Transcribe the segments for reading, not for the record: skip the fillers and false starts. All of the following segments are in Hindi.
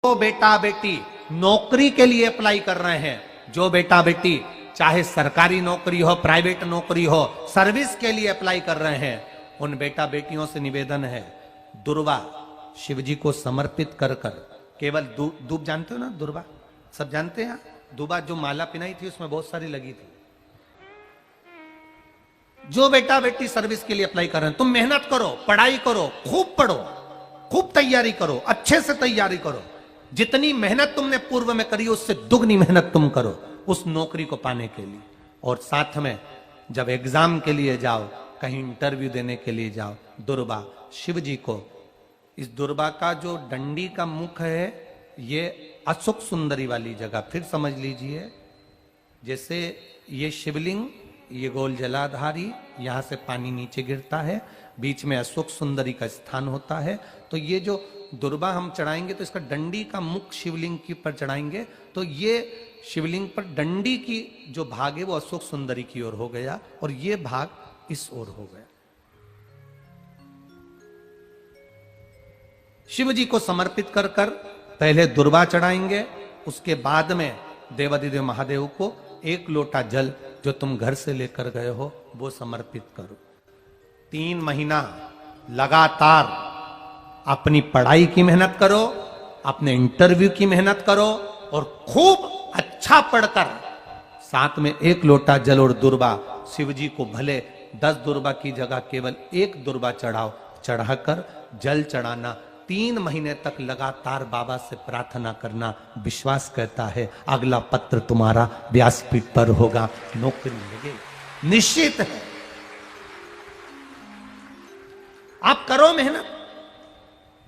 जो बेटा बेटी नौकरी के लिए अप्लाई कर रहे हैं, जो बेटा बेटी चाहे सरकारी नौकरी हो, प्राइवेट नौकरी हो, सर्विस के लिए अप्लाई कर रहे हैं, उन बेटा बेटियों से निवेदन है, दुर्वा शिव जी को समर्पित कर कर केवल दूब जानते हो ना, दुर्वा सब जानते हैं। दुबा जो माला पिनाई थी उसमें बहुत सारी लगी थी। जो बेटा बेटी सर्विस के लिए अप्लाई कर रहे हैं, तुम मेहनत करो, पढ़ाई करो, खूब पढ़ो, खूब तैयारी करो, अच्छे से तैयारी करो। जितनी मेहनत तुमने पूर्व में करी उससे दुगनी मेहनत तुम करो उस नौकरी को पाने के लिए। और साथ में जब एग्जाम के लिए जाओ, कहीं इंटरव्यू देने के लिए जाओ, दुर्वा शिव जी को, इस दुर्वा का जो डंडी का मुख है ये अशोक सुंदरी वाली जगह, फिर समझ लीजिए जैसे ये शिवलिंग, ये गोल जलाधारी, यहां से पानी नीचे गिरता है, बीच में अशोक सुंदरी का स्थान होता है। तो ये जो दुर्वा हम चढ़ाएंगे तो इसका डंडी का मुख शिवलिंग की पर चढ़ाएंगे तो ये शिवलिंग पर डंडी की जो भाग है वो अशोक सुंदरी की ओर हो गया और ये भाग इस ओर हो गया। शिव जी को समर्पित कर कर पहले दुर्वा चढ़ाएंगे, उसके बाद में देवाधिदेव महादेव को एक लोटा जल जो तुम घर से लेकर गए हो वो समर्पित करो। 3 महीना लगातार अपनी पढ़ाई की मेहनत करो, अपने इंटरव्यू की मेहनत करो और खूब अच्छा पढ़कर साथ में 1 लोटा जल और दुर्वा शिव जी को भले 10 दुर्वा की जगह केवल 1 दुर्वा चढ़ाओ, चढ़ाकर जल चढ़ाना, 3 महीने तक लगातार बाबा से प्रार्थना करना। विश्वास कहता है अगला पत्र तुम्हारा व्यासपीठ पर होगा, नौकरी लगेगी, निश्चित है। आप करो मेहनत,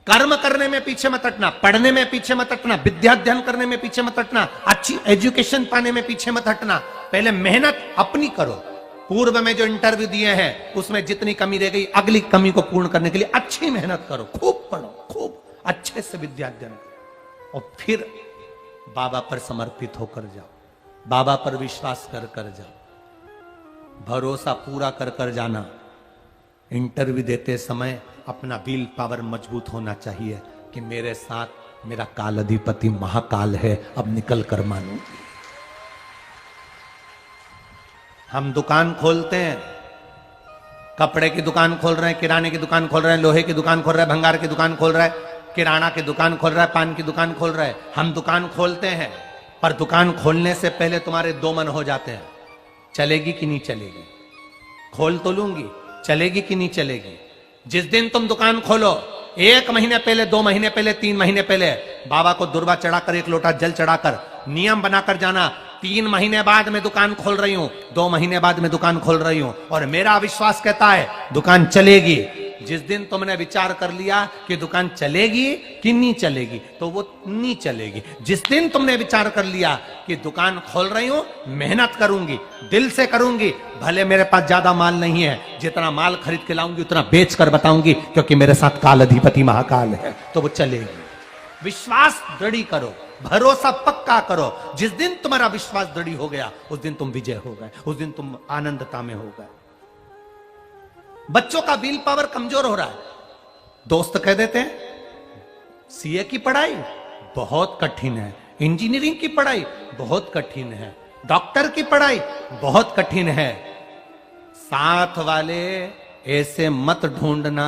कर्म करने में पीछे मत हटना, पढ़ने में पीछे मत हटना, विद्या अध्ययन करने में पीछे मत हटना, अच्छी एजुकेशन पाने में पीछे मत हटना। पहले मेहनत अपनी करो। पूर्व में जो इंटरव्यू दिए हैं उसमें जितनी कमी रह गई, अगली कमी को पूर्ण करने के लिए अच्छी मेहनत करो, खूब पढ़ो, खूब अच्छे से विद्या अध्ययन करो और फिर बाबा पर समर्पित होकर जाओ, बाबा पर विश्वास कर कर जाओ, भरोसा पूरा कर कर जाना। इंटरव्यू देते समय अपना विल पावर मजबूत होना चाहिए कि मेरे साथ मेरा काल अधिपति महाकाल है, अब निकल कर मानूंगी। हम दुकान खोलते हैं, कपड़े की दुकान खोल रहे हैं, किराने की दुकान खोल रहे हैं, लोहे की दुकान खोल रहे हैं, भंगार की दुकान खोल रहा है, किराना की दुकान खोल रहा है, पान की दुकान खोल रहा है। हम दुकान खोलते हैं पर दुकान खोलने से पहले तुम्हारे 2 मन हो जाते हैं, चलेगी कि नहीं चलेगी, खोल तो लूंगी, चलेगी कि नहीं चलेगी। जिस दिन तुम दुकान खोलो 1 महीने पहले, 2 महीने पहले, 3 महीने पहले बाबा को दुर्वा चढ़ाकर 1 लोटा जल चढ़ाकर नियम बनाकर जाना, 3 महीने बाद मैं दुकान खोल रही हूं, 2 महीने बाद मैं दुकान खोल रही हूं और मेरा विश्वास कहता है दुकान चलेगी। जिस दिन तुमने विचार कर लिया कि दुकान चलेगी कि नहीं चलेगी तो वो नहीं चलेगी। जिस दिन तुमने विचार कर लिया कि दुकान खोल रही हूं, मेहनत करूंगी, दिल से करूंगी, भले मेरे पास ज्यादा माल नहीं है, जितना माल खरीद के लाऊंगी उतना बेच कर बताऊंगी क्योंकि मेरे साथ काल अधिपति महाकाल है, तो वो चलेगी। विश्वास दृढ़ करो, भरोसा पक्का करो। जिस दिन तुम्हारा विश्वास दृढ़ हो गया उस दिन तुम विजय हो गए, उस दिन तुम आनंदता में हो गए। बच्चों का विल पावर कमजोर हो रहा है, दोस्त कह देते हैं सीए की पढ़ाई बहुत कठिन है, इंजीनियरिंग की पढ़ाई बहुत कठिन है, डॉक्टर की पढ़ाई बहुत कठिन है। साथ वाले ऐसे मत ढूंढना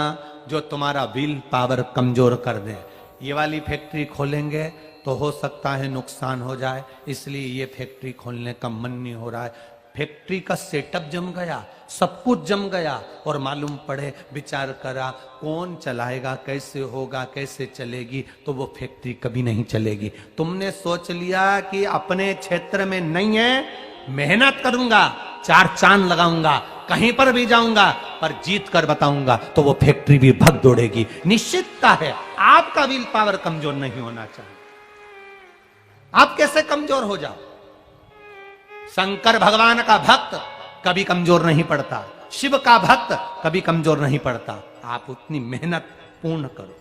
जो तुम्हारा विल पावर कमजोर कर दे। ये वाली फैक्ट्री खोलेंगे तो हो सकता है नुकसान हो जाए, इसलिए ये फैक्ट्री खोलने का मन नहीं हो रहा है। फैक्ट्री का सेटअप जम गया, सब कुछ जम गया और मालूम पड़े, विचार करा कौन चलाएगा, कैसे होगा, कैसे चलेगी, तो वो फैक्ट्री कभी नहीं चलेगी। तुमने सोच लिया कि अपने क्षेत्र में नहीं है, मेहनत करूंगा, 4 चांद लगाऊंगा, कहीं पर भी जाऊंगा पर जीत कर बताऊंगा, तो वो फैक्ट्री भी भग दौड़ेगी। निश्चितता है आपका विल पावर कमजोर नहीं होना चाहिए। आप कैसे कमजोर हो जाओ? शंकर भगवान का भक्त कभी कमजोर नहीं पड़ता, शिव का भक्त कभी कमजोर नहीं पड़ता। आप उतनी मेहनत पूर्ण करो।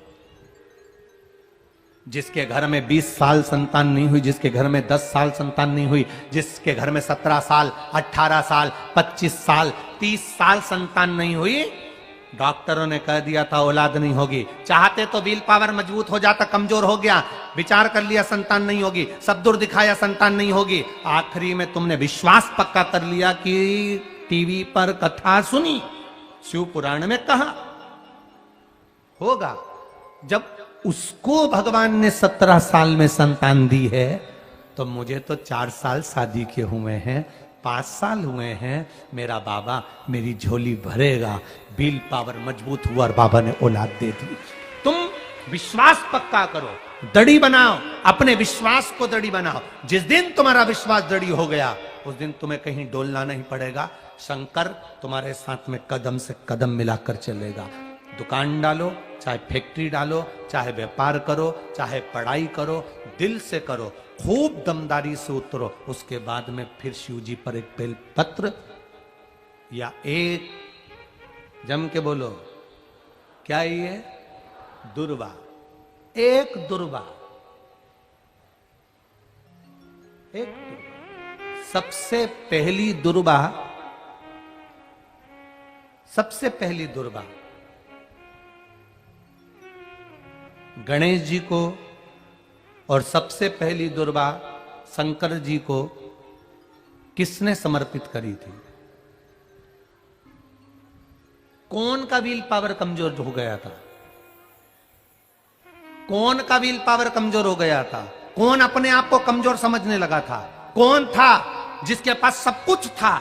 जिसके घर में 20 साल संतान नहीं हुई, जिसके घर में 10 साल संतान नहीं हुई, जिसके घर में 17 साल, 18 साल, 25 साल, 30 साल संतान नहीं हुई, डॉक्टरों ने कह दिया था औलाद नहीं होगी, चाहते तो विल पावर मजबूत हो जाता, कमजोर हो गया, विचार कर लिया संतान नहीं होगी, सब दूर दिखाया संतान नहीं होगी, आखिरी में तुमने विश्वास पक्का कर लिया कि टीवी पर कथा सुनी, शिव पुराण में कहा होगा। जब उसको भगवान ने 17 साल में संतान दी है, तो मुझे तो 4 साल शादी के हुए हैं, 5 साल हुए हैं, मेरा बाबा मेरी झोली भरेगा। बिल पावर मजबूत हुआ और बाबा ने औलाद दे दी। तुम विश्वास पक्का करो, दड़ी बनाओ, अपने विश्वास को दड़ी बनाओ। जिस दिन तुम्हारा विश्वास दड़ी हो गया, उस दिन तुम्हें कहीं डोलना नहीं पड़ेगा। शंकर तुम्हारे साथ में कदम से कदम मिलाकर चलेगा। दुकान डालो, चाहे फैक्ट्री डालो, चाहे व्यापार करो, चाहे पढ़ाई करो, दिल से करो, खूब दमदारी से उतरो। उसके बाद में फिर शिव जी पर एक बेल पत्र या एक, जम के बोलो, क्या ये दुर्वा, एक दुर्वा, एक दुर्वा। सबसे पहली दुर्वा, सबसे पहली दुर्वा गणेश जी को, और सबसे पहली दुर्वा शंकर जी को किसने समर्पित करी थी? कौन का विल पावर कमजोर हो गया था? कौन का विल पावर कमजोर हो गया था? कौन अपने आप को कमजोर समझने लगा था? कौन था जिसके पास सब कुछ था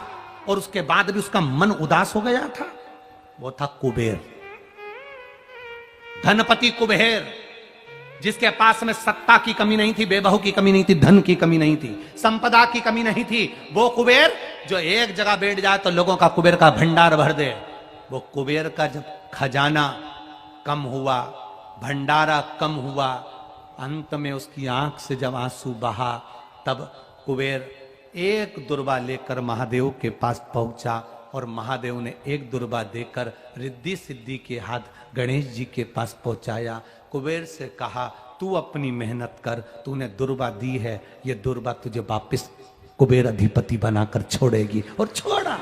और उसके बाद भी उसका मन उदास हो गया था? वो था कुबेर, धनपति कुबेर, जिसके पास में सत्ता की कमी नहीं थी, बेबहू की कमी नहीं थी, धन की कमी नहीं थी, संपदा की कमी नहीं थी। वो कुबेर जो एक जगह बैठ जाए तो लोगों का कुबेर का भंडार भर दे। वो कुबेर का जब खजाना कम हुआ, भंडारा कम हुआ, अंत में उसकी आंख से जब आंसू बहा, तब कुबेर एक दुर्वा लेकर महादेव के पास पहुंचा और महादेव ने एक दुर्वा देकर रिद्धि सिद्धि के हाथ गणेश जी के पास पहुंचाया। कुबेर से कहा, तू अपनी मेहनत कर, तूने दुर्वा दी है, ये दुर्वा तुझे वापस कुबेर अधिपति बनाकर छोड़ेगी। और छोड़ा।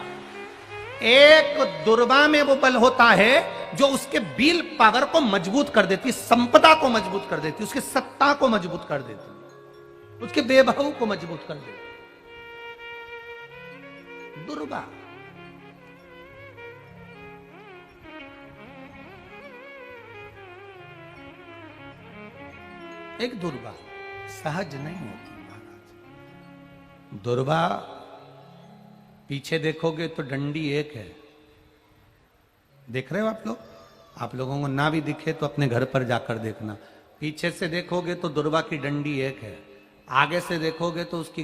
एक दुर्वा में वो बल होता है जो उसके विल पावर को मजबूत कर देती, संपदा को मजबूत कर देती, उसकी सत्ता को मजबूत कर देती, उसके बेबहू को मजबूत कर देती। दुर्वा। एक दुर्वा सहज नहीं होती महाराज। दुर्वा पीछे देखोगे तो डंडी एक है, देख रहे हो आप लोग? आप लोगों को ना भी दिखे तो अपने घर पर जाकर देखना। पीछे से देखोगे तो दुर्वा की डंडी एक है, आगे से देखोगे तो उसकी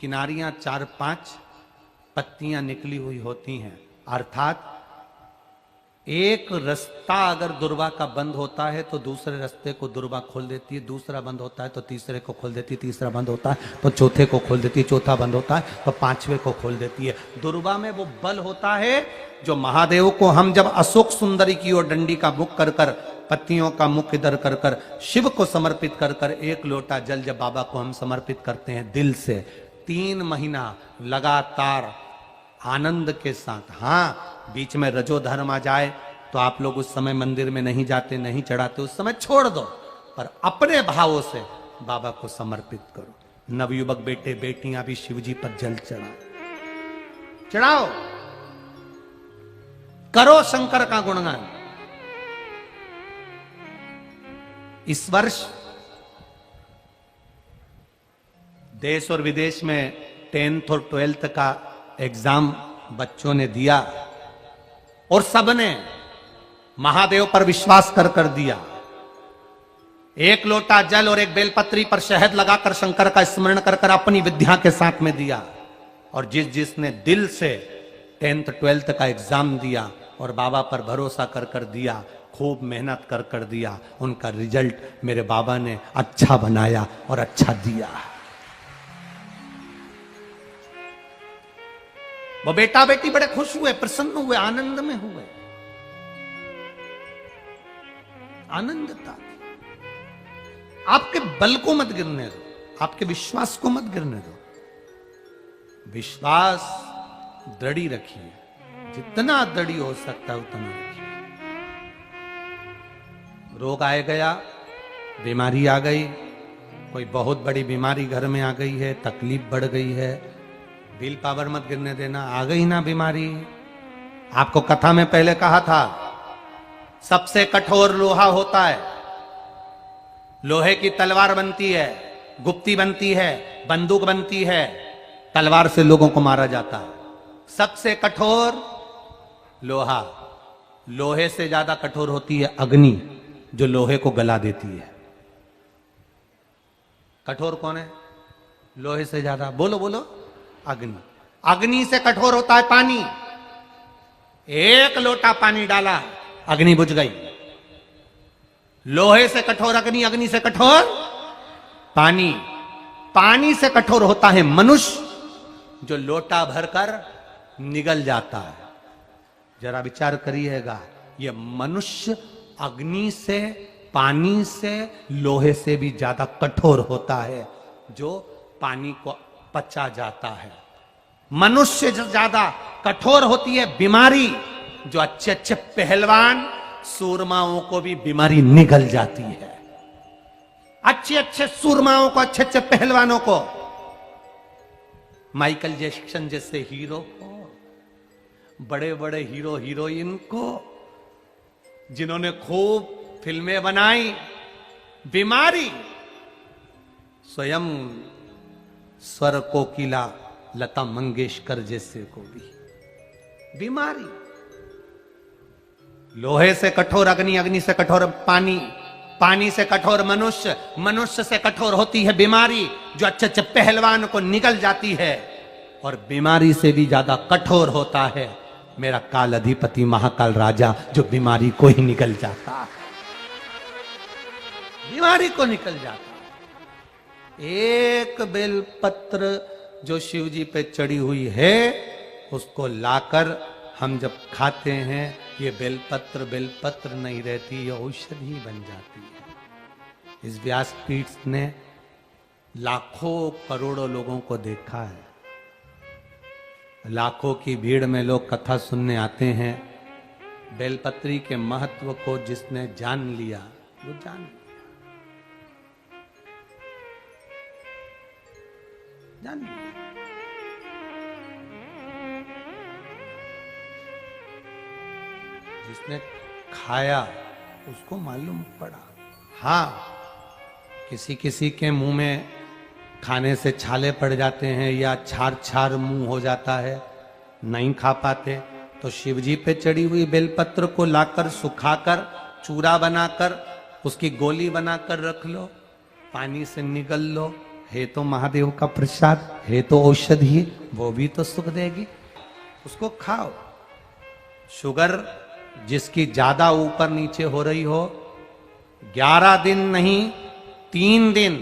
किनारियां 4-5 पत्तियां निकली हुई होती हैं। अर्थात एक रास्ता अगर दुर्वा का बंद होता है तो दूसरे रास्ते को दुर्वा खोल देती है, दूसरा बंद होता है तो तीसरे को खोल देती है, तीसरा बंद होता है तो चौथे को खोल देती है, चौथा बंद होता है तो 5वें को खोल देती है। दुर्वा में वो बल होता है जो महादेव को हम जब अशोक सुंदरी की ओर डंडी का मुख कर कर, पत्तियों का मुख इधर कर कर शिव को समर्पित कर कर, एक लोटा जल जब बाबा को हम समर्पित करते हैं दिल से, 3 महीना लगातार आनंद के साथ, हाँ बीच में रजो धर्म आ जाए तो आप लोग उस समय मंदिर में नहीं जाते, नहीं चढ़ाते, उस समय छोड़ दो, पर अपने भावों से बाबा को समर्पित करो। नवयुवक बेटे बेटियां भी शिवजी पर जल चढ़ाओ, करो शंकर का गुणगान। इस वर्ष देश और विदेश में 10th और 12th का एग्जाम बच्चों ने दिया और सबने महादेव पर विश्वास कर दिया। एक लोटा जल और एक बेलपत्री पर शहद लगाकर शंकर का स्मरण कर अपनी विद्या के साथ में दिया। और जिसने दिल से 10th 12th का एग्जाम दिया और बाबा पर भरोसा कर दिया, खूब मेहनत कर दिया, उनका रिजल्ट मेरे बाबा ने अच्छा बनाया और अच्छा दिया। वो बेटा बेटी बड़े खुश हुए, प्रसन्न हुए, आनंद में हुए, आनंदता। आपके बल को मत गिरने दो, आपके विश्वास को मत गिरने दो। विश्वास दृढ़ी रखिए, जितना दृढ़ी हो सकता है उतना रखिए। रोग आए गया, बीमारी आ गई, कोई बहुत बड़ी बीमारी घर में आ गई है, तकलीफ बढ़ गई है, विल पावर मत गिरने देना, आ गई ना बीमारी। आपको कथा में पहले कहा था, सबसे कठोर लोहा होता है, लोहे की तलवार बनती है, गुप्ती बनती है, बंदूक बनती है, तलवार से लोगों को मारा जाता है। सबसे कठोर लोहा, लोहे से ज्यादा कठोर होती है अग्नि, जो लोहे को गला देती है। कठोर कौन है लोहे से ज्यादा? बोलो बोलो, अग्नि। अग्नि से कठोर होता है पानी। एक लोटा पानी डाला, अग्नि बुझ गई। लोहे से कठोर अग्नि, अग्नि से कठोर पानी। पानी से कठोर होता है मनुष्य, जो लोटा भरकर निगल जाता है। जरा विचार करिएगा, ये मनुष्य अग्नि से, पानी से, लोहे से भी ज्यादा कठोर होता है, जो पानी को पचा जाता है। मनुष्य से ज्यादा कठोर होती है बीमारी, जो अच्छे अच्छे पहलवान सूरमाओं को भी बीमारी निगल जाती है। अच्छे अच्छे सूरमाओं को, अच्छे अच्छे पहलवानों को, माइकल जैक्सन जैसे हीरो को, बड़े बड़े हीरो हीरोइन को, जिन्होंने खूब फिल्में बनाई, बीमारी। स्वयं स्वर कोकिला लता मंगेशकर जैसे को भी बीमारी। लोहे से कठोर अग्नि, अग्नि से कठोर पानी, पानी से कठोर मनुष्य, मनुष्य से कठोर होती है बीमारी, जो अच्छे अच्छे पहलवान को निगल जाती है। और बीमारी से भी ज्यादा कठोर होता है मेरा काल अधिपति महाकाल राजा, जो बीमारी को ही निकल जाता है, बीमारी को निकल जाता है। एक बेलपत्र जो शिव जी पे चढ़ी हुई है, उसको लाकर हम जब खाते हैं, ये बेलपत्र बेलपत्र नहीं रहती, ये औषधि बन जाती है। इस व्यासपीठ ने लाखों करोड़ों लोगों को देखा है। लाखों की भीड़ में लोग कथा सुनने आते हैं। बेलपत्री के महत्व को जिसने जान लिया, वो जान लिया, जान लिया। जिसने खाया उसको मालूम पड़ा। हाँ, किसी किसी के मुंह में खाने से छाले पड़ जाते हैं, या छार छार मुंह हो जाता है, नहीं खा पाते, तो शिवजी पे चढ़ी हुई बेलपत्र को लाकर सुखाकर चूरा बनाकर उसकी गोली बनाकर रख लो, पानी से निगल लो। है तो महादेव का प्रसाद, है तो औषधि, वो भी तो सुख देगी, उसको खाओ। शुगर जिसकी ज्यादा ऊपर नीचे हो रही हो, 11 दिन नहीं 3 दिन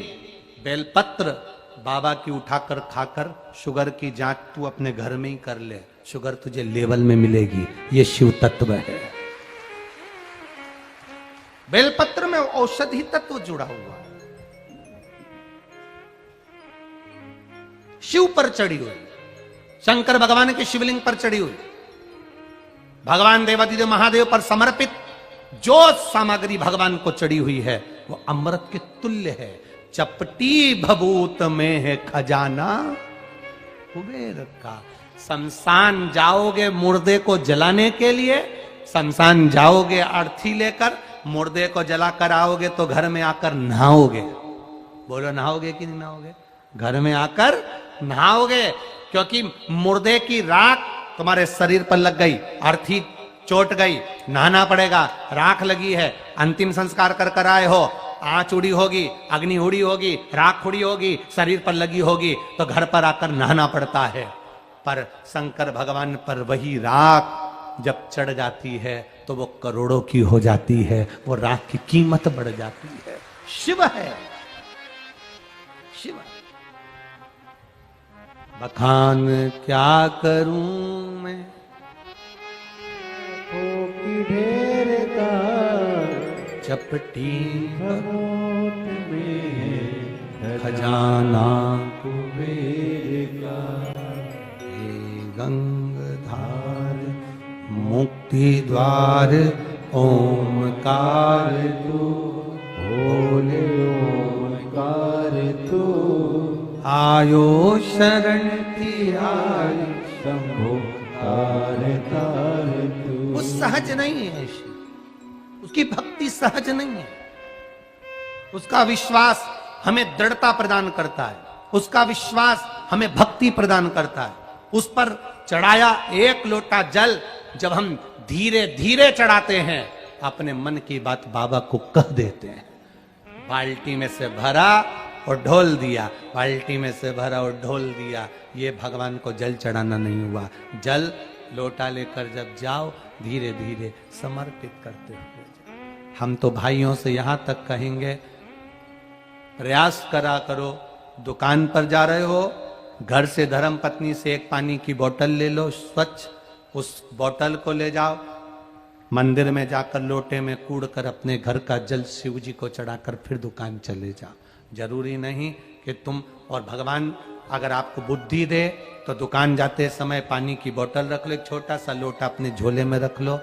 बेलपत्र बाबा की उठाकर खाकर शुगर की जांच तू अपने घर में ही कर ले, शुगर तुझे लेवल में मिलेगी। ये शिव तत्व है। बेलपत्र में औषधि तत्व जुड़ा हुआ है। शिव पर चढ़ी हुई, शंकर भगवान के शिवलिंग पर चढ़ी हुई, भगवान देवादिदेव महादेव पर समर्पित जो सामग्री भगवान को चढ़ी हुई है, वो अमृत के तुल्य है। चपटी भभूत में है खजाना कुबेर का। शमशान जाओगे मुर्दे को जलाने के लिए, शमशान जाओगे अर्थी लेकर, मुर्दे को जलाकर आओगे तो घर में आकर नहाओगे। बोलो नहाओगे कि नहीं नहाओगे? घर में आकर नहाओगे, क्योंकि मुर्दे की राख तुम्हारे शरीर पर लग गई, अर्थी चोट गई, नहाना पड़ेगा। राख लगी है, अंतिम संस्कार कर कर आए हो, आंच उड़ी होगी, अग्नि उड़ी होगी, राख उड़ी होगी, शरीर पर लगी होगी, तो घर पर आकर नहाना पड़ता है। पर शंकर भगवान पर वही राख जब चढ़ जाती है तो वो करोड़ों की हो जाती है, वो राख की कीमत बढ़ जाती है। शिव है, शिव। बखान क्या करूं मैं की ढेर का, चपटी भगोट में खजाना कुबेर का। हे गंगधार मुक्ति द्वार ओमकार तू बोले ओमकार तू आयो शरण तिहारी। शंभो तार तार तू। वो सहज नहीं है शिव, उसकी भक्ति सहज नहीं है। उसका विश्वास हमें दृढ़ता प्रदान करता है, उसका विश्वास हमें भक्ति प्रदान करता है। उस पर चढ़ाया एक लोटा जल जब हम धीरे धीरे चढ़ाते हैं, अपने मन की बात बाबा को कह देते हैं। बाल्टी में से भरा और ढोल दिया, बाल्टी में से भरा और ढोल दिया, ये भगवान को जल चढ़ाना नहीं हुआ। जल लोटा लेकर जब जाओ, धीरे धीरे समर्पित करते हुए। हम तो भाइयों से यहां तक कहेंगे, प्रयास करा करो, दुकान पर जा रहे हो, घर से धर्म पत्नी से एक पानी की बोतल ले लो स्वच्छ, उस बोतल को ले जाओ, मंदिर में जाकर लोटे में कूड़ कर अपने घर का जल शिव जी को चढ़ाकर फिर दुकान चले जाओ। जरूरी नहीं कि तुम, और भगवान अगर आपको बुद्धि दे तो दुकान जाते समय पानी की बोतल रख लो, एक छोटा सा लोटा अपने झोले में रख लो।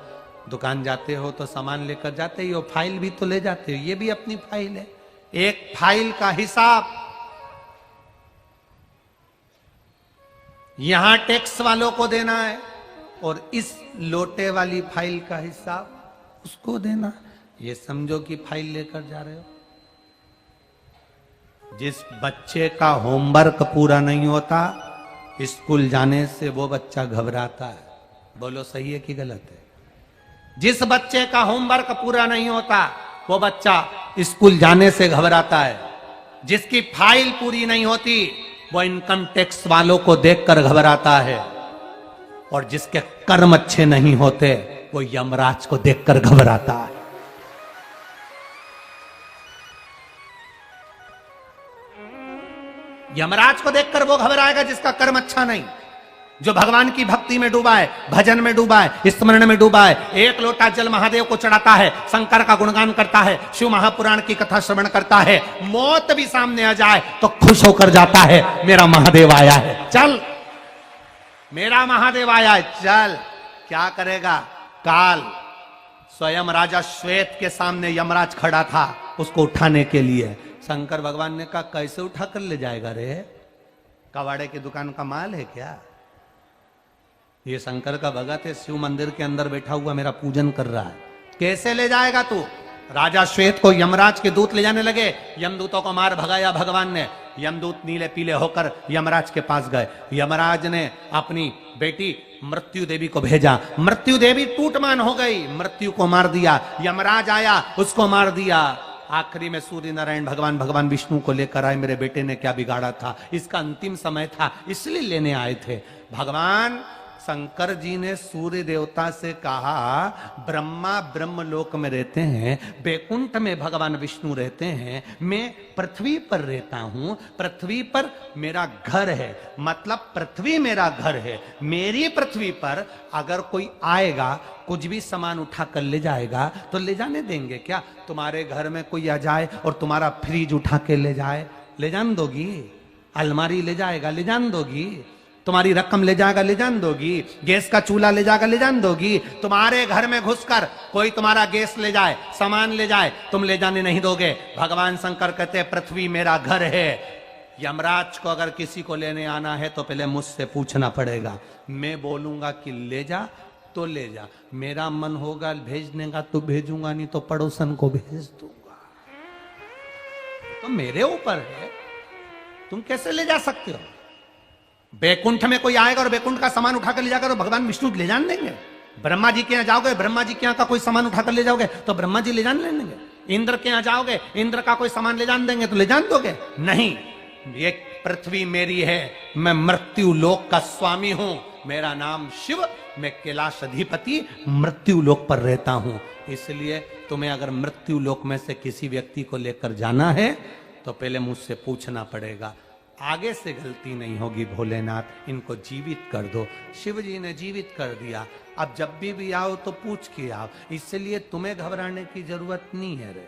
दुकान जाते हो तो सामान लेकर जाते ही हो, फाइल भी तो ले जाते हो, ये भी अपनी फाइल है। एक फाइल का हिसाब यहां टैक्स वालों को देना है और इस लोटे वाली फाइल का हिसाब उसको देना। ये समझो कि फाइल लेकर जा रहे हो। जिस बच्चे का होमवर्क पूरा नहीं होता, स्कूल जाने से वो बच्चा घबराता है। बोलो सही है कि गलत है? जिस बच्चे का होमवर्क पूरा नहीं होता, वो बच्चा स्कूल जाने से घबराता है। जिसकी फाइल पूरी नहीं होती, वो इनकम टैक्स वालों को देखकर घबराता है। और जिसके कर्म अच्छे नहीं होते, वो यमराज को देखकर घबराता है। यमराज को देखकर वो घबराएगा जिसका कर्म अच्छा नहीं। जो भगवान की भक्ति में डूबा है, भजन में डूबा है, स्मरण में डूबा है, एक लोटा जल महादेव को चढ़ाता है, शंकर का गुणगान करता है, शिव महापुराण की कथा श्रवण करता है, मौत भी सामने आ जाए तो खुश होकर जाता है, मेरा महादेव आया है, चल मेरा महादेव आया है, चल। क्या करेगा? काल स्वयं राजा श्वेत के सामने यमराज खड़ा था उसको उठाने के लिए। शंकर भगवान ने कहा, कैसे उठा कर ले जाएगा रे? कबाड़े की दुकान का माल है क्या? ये शंकर का भगत है, शिव मंदिर के अंदर बैठा हुआ मेरा पूजन कर रहा है, कैसे ले जाएगा तू? राजा श्वेत को यमराज के दूत ले जाने लगे। यमदूतों को मार भगाया भगवान ने। यमदूत नीले पीले होकर यमराज के पास गए। यमराज ने अपनी बेटी मृत्यु देवी को भेजा। मृत्यु देवी टूटमान हो गई, मृत्यु को मार दिया। यमराज आया, उसको मार दिया। आखिरी में सूर्य नारायण भगवान विष्णु को लेकर आए। मेरे बेटे ने क्या बिगाड़ा था? इसका अंतिम समय था, इसलिए लेने आए थे। भगवान शंकर जी ने सूर्य देवता से कहा, ब्रह्मा ब्रह्म लोक में रहते हैं, बैकुंठ में भगवान विष्णु रहते हैं, मैं पृथ्वी पर रहता हूं, पृथ्वी पर मेरा घर है, मतलब पृथ्वी मेरा घर है। मेरी पृथ्वी पर अगर कोई आएगा, कुछ भी सामान उठा कर ले जाएगा तो ले जाने देंगे क्या? तुम्हारे घर में कोई आ जाए और तुम्हारा फ्रिज उठा के ले जाए, ले जान दोगी? अलमारी ले जाएगा, ले जान दोगी? तुम्हारी रकम ले जाएगा, ले जान दोगी? गैस का चूल्हा ले जाएगा, ले जान दोगी? तुम्हारे घर में घुसकर कोई तुम्हारा गैस ले जाए, सामान ले जाए, तुम ले जाने नहीं दोगे? भगवान शंकर कहते हैं, पृथ्वी मेरा घर है। यमराज को अगर किसी को लेने आना है तो पहले मुझसे पूछना पड़ेगा। मैं बोलूंगा कि ले जा तो ले जा, मेरा मन होगा भेजने का तो भेजूंगा, नहीं तो पड़ोसन को भेज दूंगा। तो मेरे ऊपर है, तुम कैसे ले जा सकते हो? बैकुंठ में कोई आएगा और बैकुंठ का सामान उठाकर ले जाकर तो भगवान विष्णु ले जान देंगे। ब्रह्मा जी के यहाँ जाओगे, ब्रह्मा जी के यहाँ का कोई सामान उठाकर ले जाओगे तो ब्रह्मा जी ले जान लेंगे। इंद्र के यहाँ जाओगे, इंद्र का कोई सामान ले जान देंगे तो ले जान दोगे? नहीं, ये पृथ्वी मेरी है, मैं मृत्यु लोक का स्वामी हूं, मेरा नाम शिव, मैं कैलाश अधिपति मृत्यु लोक पर रहता हूं। इसलिए तुम्हें अगर मृत्यु लोक में से किसी व्यक्ति को लेकर जाना है तो पहले मुझसे पूछना पड़ेगा। आगे से गलती नहीं होगी। भोलेनाथ, इनको जीवित कर दो। शिव जी ने जीवित कर दिया। अब जब भी आओ तो पूछ के आओ, इसलिए तुम्हें घबराने की जरूरत नहीं है रे।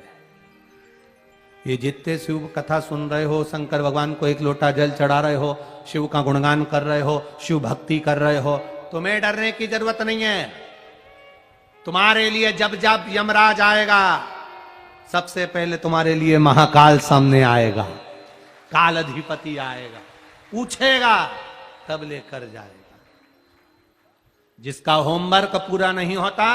ये जितने शिव कथा सुन रहे हो, शंकर भगवान को एक लोटा जल चढ़ा रहे हो, शिव का गुणगान कर रहे हो, शिव भक्ति कर रहे हो, तुम्हें डरने की जरूरत नहीं है। तुम्हारे लिए जब जब यमराज आएगा, सबसे पहले तुम्हारे लिए महाकाल सामने आएगा, काल अधिपति आएगा, पूछेगा, तब लेकर जाएगा। जिसका होमवर्क पूरा नहीं होता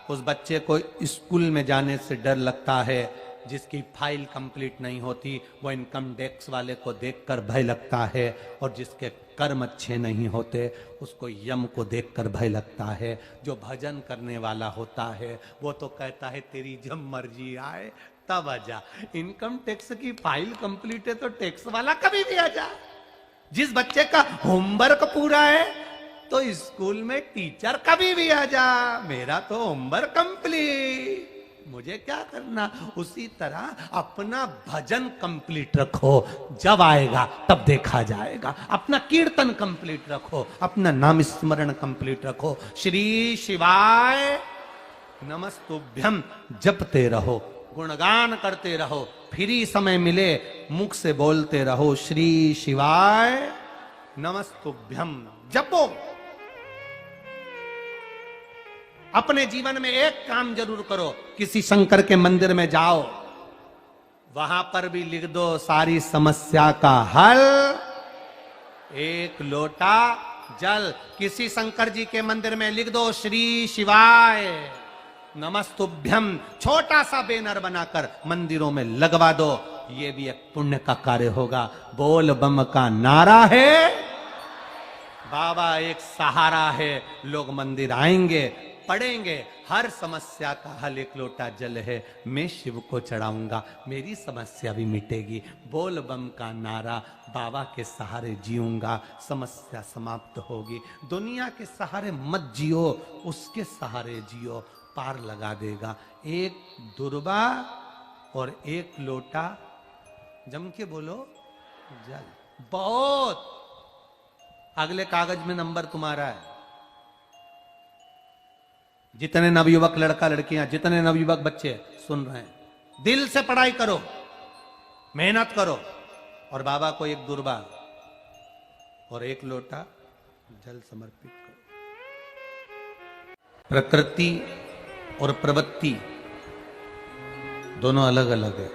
उस बच्चे को स्कूल में जाने से डर लगता है। जिसकी फाइल कंप्लीट नहीं होती वो इनकम टैक्स वाले को देखकर भय लगता है, और जिसके कर्म अच्छे नहीं होते उसको यम को देखकर भय लगता है। जो भजन करने वाला होता है वो तो कहता है तेरी जब मर्जी आए तब आ जा। इनकम टैक्स की फाइल कंप्लीट है तो टैक्स वाला कभी भी आ जा। जिस बच्चे का होमवर्क पूरा है तो स्कूल में टीचर कभी भी आ जा, मेरा तो होमवर्क कंप्लीट, मुझे क्या करना। उसी तरह अपना भजन कंप्लीट रखो, जब आएगा तब देखा जाएगा। अपना कीर्तन कंप्लीट रखो, अपना नाम स्मरण कंप्लीट रखो। श्री शिवाय नमस्तुभ्यम जपते रहो, गुणगान करते रहो, फ्री समय मिले मुख से बोलते रहो श्री शिवाय नमस्तुभ्यम। जपो। अपने जीवन में एक काम जरूर करो, किसी शंकर के मंदिर में जाओ, वहां पर भी लिख दो सारी समस्या का हल, एक लोटा जल। किसी शंकर जी के मंदिर में लिख दो श्री शिवाय नमस्तुभ्यम, छोटा सा बैनर बनाकर मंदिरों में लगवा दो, ये भी एक पुण्य का कार्य होगा। बोल बम का नारा है, बाबा एक सहारा है, लोग मंदिर आएंगे, पढ़ेंगे, हर समस्या का हल एक लोटा जल है, मैं शिव को चढ़ाऊंगा, मेरी समस्या भी मिटेगी। बोल बम का नारा, बाबा के सहारे जीऊंगा, समस्या समाप्त होगी। दुनिया के सहारे मत जियो, उसके सहारे जियो, पार लगा देगा। एक दुर्बा और एक लोटा, जम के बोलो जल, बहुत। अगले कागज में नंबर तुम्हारा है। जितने नवयुवक लड़का लड़कियां, जितने नवयुवक बच्चे सुन रहे हैं, दिल से पढ़ाई करो, मेहनत करो, और बाबा को एक दुर्बा और एक लोटा जल समर्पित करो। प्रकृति और प्रवृत्ति दोनों अलग अलग है।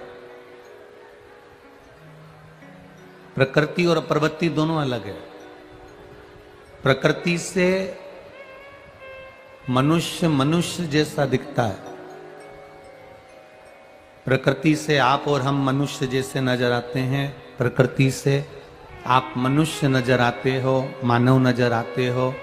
प्रकृति और प्रवृत्ति दोनों अलग है। प्रकृति से मनुष्य मनुष्य जैसा दिखता है, प्रकृति से आप और हम मनुष्य जैसे नजर आते हैं, प्रकृति से आप मनुष्य नजर आते हो, मानव नजर आते हो,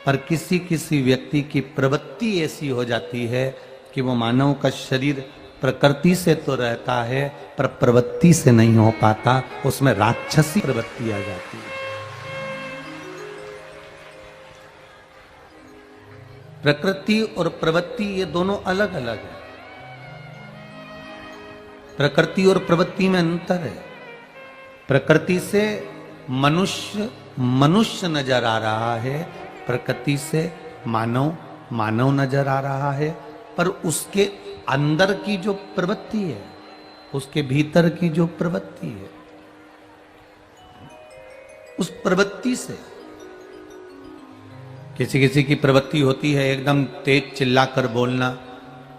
पर किसी किसी व्यक्ति की प्रवृत्ति ऐसी हो जाती है कि वो मानव का शरीर प्रकृति से तो रहता है पर प्रवृत्ति से नहीं हो पाता, उसमें राक्षसी प्रवृत्ति आ जाती है। प्रकृति और प्रवृत्ति ये दोनों अलग अलग है। प्रकृति और प्रवृत्ति में अंतर है। प्रकृति से मनुष्य मनुष्य नजर आ रहा है, प्रकृति से मानव मानव नजर आ रहा है, पर उसके अंदर की जो प्रवृत्ति है, उसके भीतर की जो प्रवृत्ति है, उस प्रवृत्ति से किसी किसी की प्रवृत्ति होती है एकदम तेज चिल्लाकर बोलना,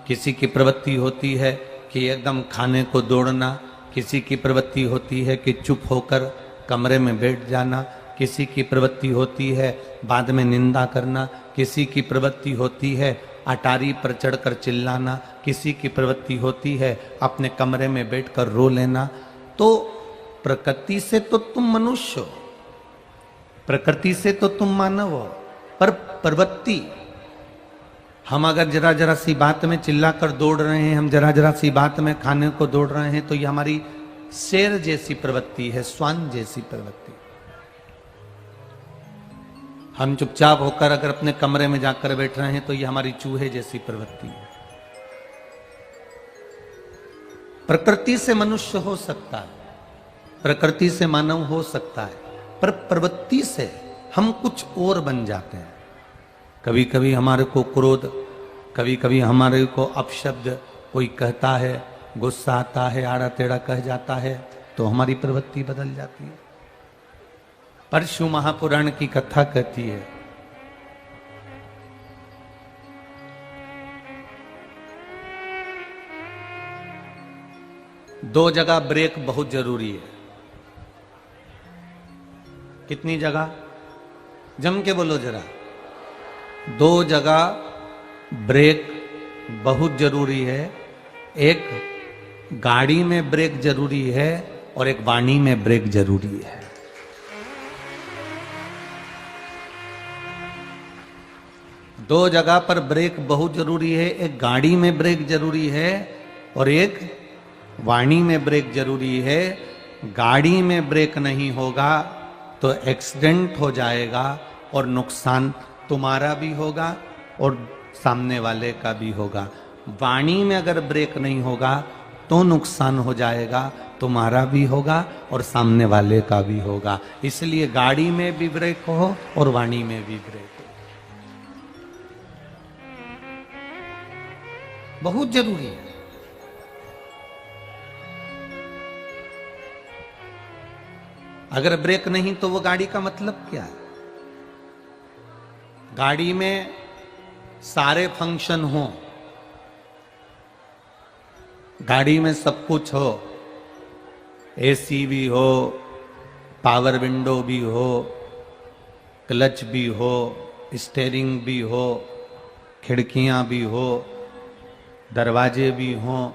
किसी की प्रवृत्ति होती है कि एकदम खाने को दौड़ना, किसी की प्रवृत्ति होती है कि चुप होकर कमरे में बैठ जाना, किसी की प्रवृत्ति होती है बाद में निंदा करना, किसी की प्रवृत्ति होती है अटारी पर चढ़कर चिल्लाना, किसी की प्रवृत्ति होती है अपने कमरे में बैठकर रो लेना। तो प्रकृति से तो तुम मनुष्य हो, प्रकृति से तो तुम मानव हो, पर प्रवृत्ति, हम अगर जरा जरा सी बात में चिल्लाकर दौड़ रहे हैं, हम जरा जरा सी बात में खाने को दौड़ रहे हैं, तो ये हमारी शेर जैसी प्रवृत्ति है, श्वान जैसी प्रवृत्ति। हम चुपचाप होकर अगर अपने कमरे में जाकर बैठ रहे हैं तो ये हमारी चूहे जैसी प्रवृत्ति है। प्रकृति से मनुष्य हो सकता है, प्रकृति से मानव हो सकता है, पर प्रवृत्ति से हम कुछ और बन जाते हैं। कभी कभी हमारे को क्रोध, कभी कभी हमारे को अपशब्द कोई कहता है, गुस्सा आता है, आड़ा टेढ़ा कह जाता है, तो हमारी प्रवृत्ति बदल जाती है। परशु महापुराण की कथा कहती है दो जगह ब्रेक बहुत जरूरी है। कितनी जगह? जम के बोलो जरा। दो जगह ब्रेक बहुत जरूरी है। एक गाड़ी में ब्रेक जरूरी है और एक वाणी में ब्रेक जरूरी है। दो जगह पर ब्रेक बहुत जरूरी है। एक गाड़ी में ब्रेक जरूरी है और एक वाणी में ब्रेक जरूरी है। गाड़ी में ब्रेक नहीं होगा तो एक्सीडेंट हो जाएगा और नुकसान तुम्हारा भी होगा और सामने वाले का भी होगा। वाणी में अगर ब्रेक नहीं होगा तो नुकसान हो जाएगा, तुम्हारा भी होगा और सामने वाले का भी होगा। इसलिए गाड़ी में भी ब्रेक हो और वाणी में भी ब्रेक हो, बहुत जरूरी है। अगर ब्रेक नहीं तो वो गाड़ी का मतलब क्या है? गाड़ी में सारे फंक्शन हो, गाड़ी में सब कुछ हो, एसी भी हो, पावर विंडो भी हो, क्लच भी हो, स्टीयरिंग भी हो, खिड़कियां भी हो, दरवाजे भी हो,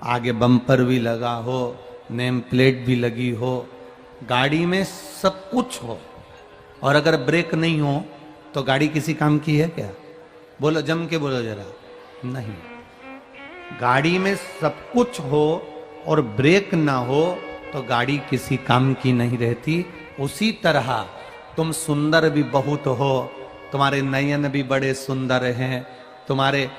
आगे बम्पर भी लगा हो, नेम प्लेट भी लगी हो, गाड़ी में सब कुछ हो और अगर ब्रेक नहीं हो तो गाड़ी किसी काम की है क्या? बोलो, जम के बोलो जरा। नहीं। गाड़ी में सब कुछ हो और ब्रेक ना हो तो गाड़ी किसी काम की नहीं रहती। उसी तरह तुम सुंदर भी बहुत हो, तुम्हारे नयन भी बड़े सुंदर हैं, तुम्हारे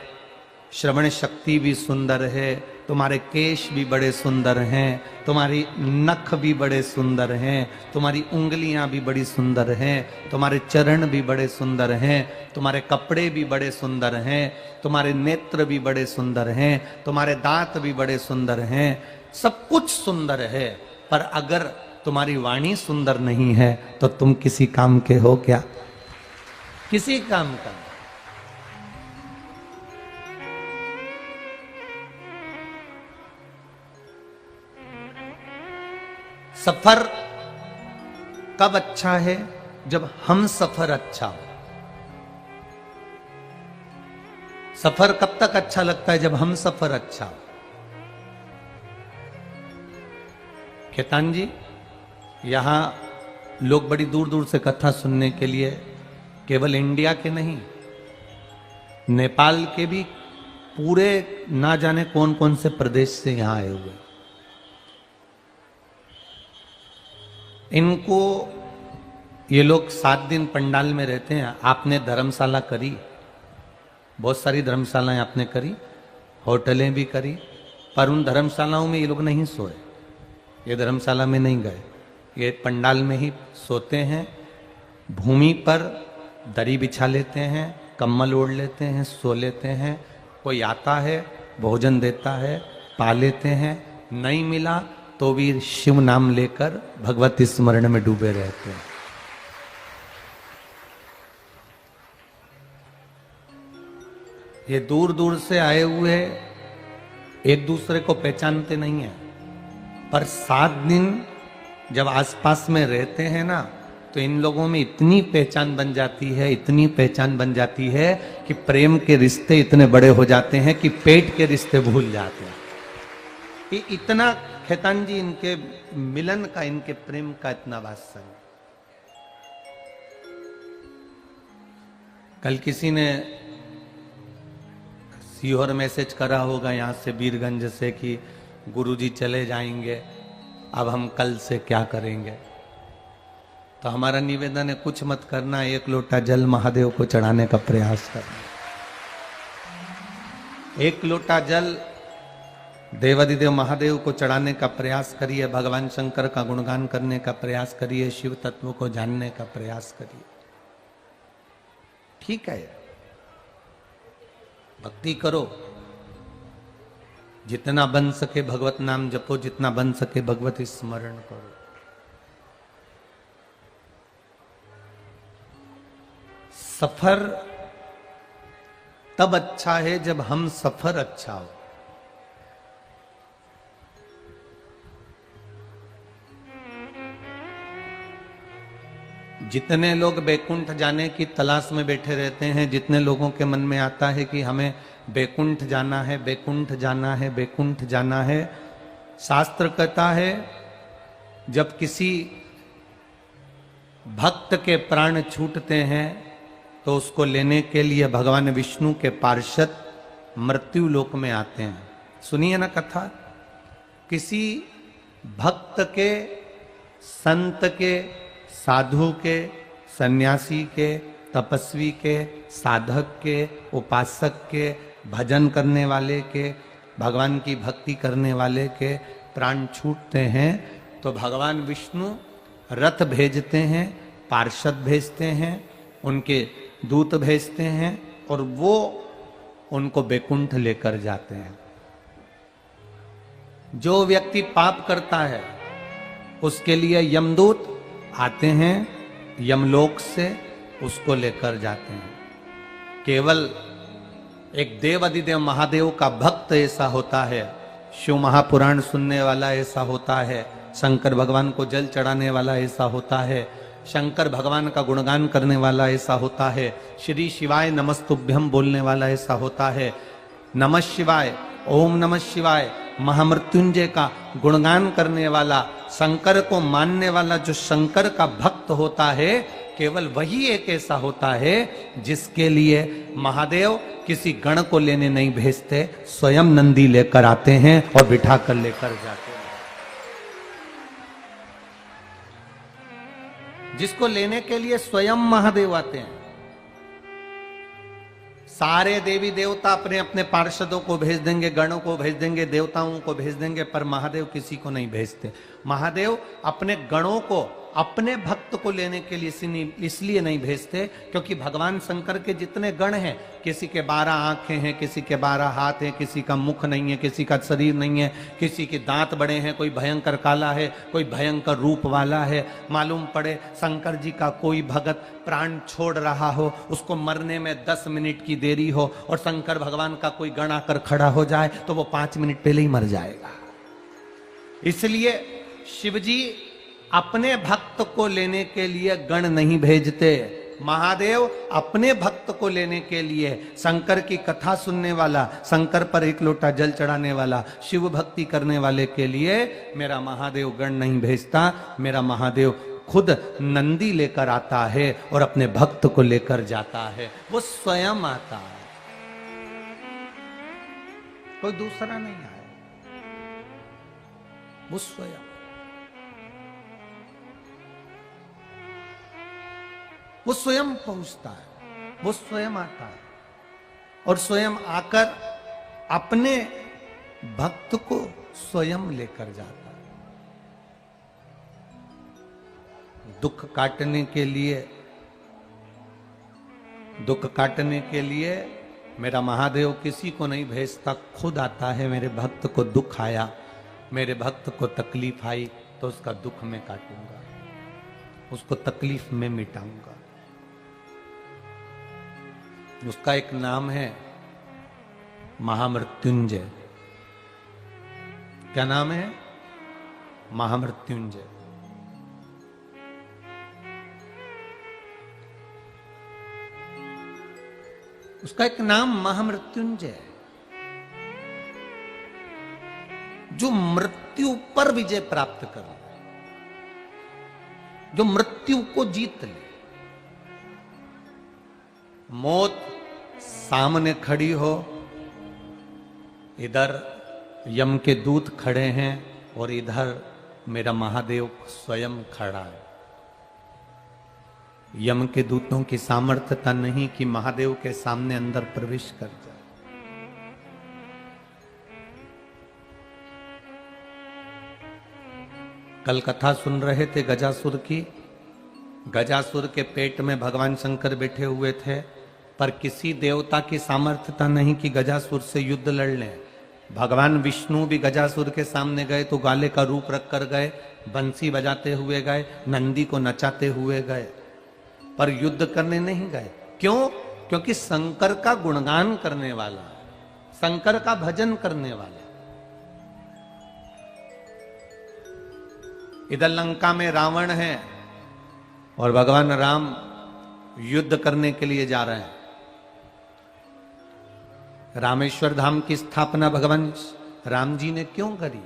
श्रवण शक्ति भी सुंदर है, तुम्हारे केश भी बड़े सुंदर हैं, तुम्हारी नख भी बड़े सुंदर हैं, तुम्हारी उंगलियां भी बड़ी सुंदर हैं, तुम्हारे चरण भी बड़े सुंदर हैं, तुम्हारे कपड़े भी बड़े सुंदर हैं, तुम्हारे नेत्र भी बड़े सुंदर हैं, तुम्हारे दांत भी बड़े सुंदर हैं, सब कुछ सुंदर है। पर अगर तुम्हारी वाणी सुंदर नहीं है तो तुम किसी काम के हो क्या? किसी काम का। सफर कब अच्छा है? जब हम सफर अच्छा हो। सफर कब तक अच्छा लगता है? जब हम सफर अच्छा हो। खेतान जी, यहां लोग बड़ी दूर दूर से कथा सुनने के लिए, केवल इंडिया के नहीं, नेपाल के भी पूरे ना जाने कौन कौन से प्रदेश से यहां आए हुए। इनको, ये लोग 7 दिन पंडाल में रहते हैं। आपने धर्मशाला करी, बहुत सारी धर्मशालाएं आपने करी, होटलें भी करी, पर उन धर्मशालाओं में ये लोग नहीं सोए। ये धर्मशाला में नहीं गए, ये पंडाल में ही सोते हैं। भूमि पर दरी बिछा लेते हैं, कम्बल ओढ़ लेते हैं, सो लेते हैं। कोई आता है, भोजन देता है, पा लेते हैं। नहीं मिला तो भी शिव नाम लेकर भगवती स्मरण में डूबे रहते हैं। ये दूर दूर से आए हुए एक दूसरे को पहचानते नहीं है, पर 7 दिन जब आसपास में रहते हैं ना, तो इन लोगों में इतनी पहचान बन जाती है, इतनी पहचान बन जाती है कि प्रेम के रिश्ते इतने बड़े हो जाते हैं कि पेट के रिश्ते भूल जाते हैं। ये इतना, खेतान जी, इनके मिलन का, इनके प्रेम का इतना वात्सल्य। कल किसी ने सीहोर मैसेज करा होगा यहां से, बीरगंज से, कि गुरुजी चले जाएंगे, अब हम कल से क्या करेंगे। तो हमारा निवेदन है, कुछ मत करना, 1 लोटा जल महादेव को चढ़ाने का प्रयास करना। 1 लोटा जल देवादिदेव महादेव को चढ़ाने का प्रयास करिए, भगवान शंकर का गुणगान करने का प्रयास करिए, शिव तत्व को जानने का प्रयास करिए। ठीक है, भक्ति करो, जितना बन सके भगवत नाम जपो, जितना बन सके भगवत स्मरण करो। सफर तब अच्छा है जब हम सफर अच्छा हो। जितने लोग बैकुंठ जाने की तलाश में बैठे रहते हैं, जितने लोगों के मन में आता है कि हमें बैकुंठ जाना है, बैकुंठ जाना है, बैकुंठ जाना है, शास्त्र कहता है जब किसी भक्त के प्राण छूटते हैं तो उसको लेने के लिए भगवान विष्णु के पार्षद मृत्यु लोक में आते हैं। सुनिए ना कथा, किसी भक्त के, संत के, साधु के, सन्यासी के, तपस्वी के, साधक के, उपासक के, भजन करने वाले के, भगवान की भक्ति करने वाले के प्राण छूटते हैं तो भगवान विष्णु रथ भेजते हैं, पार्षद भेजते हैं, उनके दूत भेजते हैं और वो उनको बैकुंठ लेकर जाते हैं। जो व्यक्ति पाप करता है उसके लिए यमदूत आते हैं, यमलोक से उसको लेकर जाते हैं। केवल एक देव अधिदेव महादेव का भक्त ऐसा होता है, शिव महापुराण सुनने वाला ऐसा होता है, शंकर भगवान को जल चढ़ाने वाला ऐसा होता है, शंकर भगवान का गुणगान करने वाला ऐसा होता है, श्री शिवाय नमस्तुभ्यम बोलने वाला ऐसा होता है, नमः शिवाय, ओम नमः शिवाय, महामृत्युंजय का गुणगान करने वाला, शंकर को मानने वाला जो शंकर का भक्त होता है, केवल वही एक ऐसा होता है जिसके लिए महादेव किसी गण को लेने नहीं भेजते, स्वयं नंदी लेकर आते हैं और बिठा कर लेकर जाते हैं। जिसको लेने के लिए स्वयं महादेव आते हैं। सारे देवी देवता अपने अपने पार्षदों को भेज देंगे, गणों को भेज देंगे, देवताओं को भेज देंगे, पर महादेव किसी को नहीं भेजते। महादेव अपने गणों को, अपने भक्त को लेने के लिए इसलिए नहीं भेजते क्योंकि भगवान शंकर के जितने गण हैं, किसी के 12 आंखें हैं, किसी के 12 हाथ हैं, किसी का मुख नहीं है, किसी का शरीर नहीं है, किसी के दांत बड़े हैं, कोई भयंकर काला है, कोई भयंकर रूप वाला है। मालूम पड़े शंकर जी का कोई भगत प्राण छोड़ रहा हो, उसको मरने में 10 मिनट की देरी हो और शंकर भगवान का कोई गण आकर खड़ा हो जाए तो वो 5 मिनट पहले ही मर जाएगा। इसलिए शिवजी अपने भक्त को लेने के लिए गण नहीं भेजते। महादेव अपने भक्त को लेने के लिए, शंकर की कथा सुनने वाला, शंकर पर 1 लोटा जल चढ़ाने वाला, शिव भक्ति करने वाले के लिए मेरा महादेव गण नहीं भेजता। मेरा महादेव खुद नंदी लेकर आता है और अपने भक्त को लेकर जाता है। वो स्वयं आता है, कोई दूसरा नहीं आया, वो स्वयं। वो स्वयं पहुंचता है, वो स्वयं आता है और स्वयं आकर अपने भक्त को स्वयं लेकर जाता है। दुख काटने के लिए मेरा महादेव किसी को नहीं भेजता, खुद आता है। मेरे भक्त को दुख आया, मेरे भक्त को तकलीफ आई तो उसका दुख मैं काटूंगा, उसको तकलीफ में मिटाऊंगा। उसका एक नाम है महामृत्युंजय। क्या नाम है? महामृत्युंजय। उसका एक नाम महामृत्युंजय, जो मृत्यु पर विजय प्राप्त कर ले, जो मृत्यु को जीत ले। मौत सामने खड़ी हो, इधर यम के दूत खड़े हैं और इधर मेरा महादेव स्वयं खड़ा है। यम के दूतों की सामर्थ्यता नहीं कि महादेव के सामने अंदर प्रवेश कर जाए। कल कथा सुन रहे थे गजासुर की। गजासुर के पेट में भगवान शंकर बैठे हुए थे, पर किसी देवता की सामर्थ्यता नहीं कि गजासुर से युद्ध लड़ लें। भगवान विष्णु भी गजासुर के सामने गए तो गाले का रूप रख कर गए, बंसी बजाते हुए गए, नंदी को नचाते हुए गए, पर युद्ध करने नहीं गए। क्यों? क्योंकि शंकर का गुणगान करने वाला, शंकर का भजन करने वाला। इधर लंका में रावण है और भगवान राम युद्ध करने के लिए जा रहे हैं। रामेश्वर धाम की स्थापना भगवान राम जी ने क्यों करी?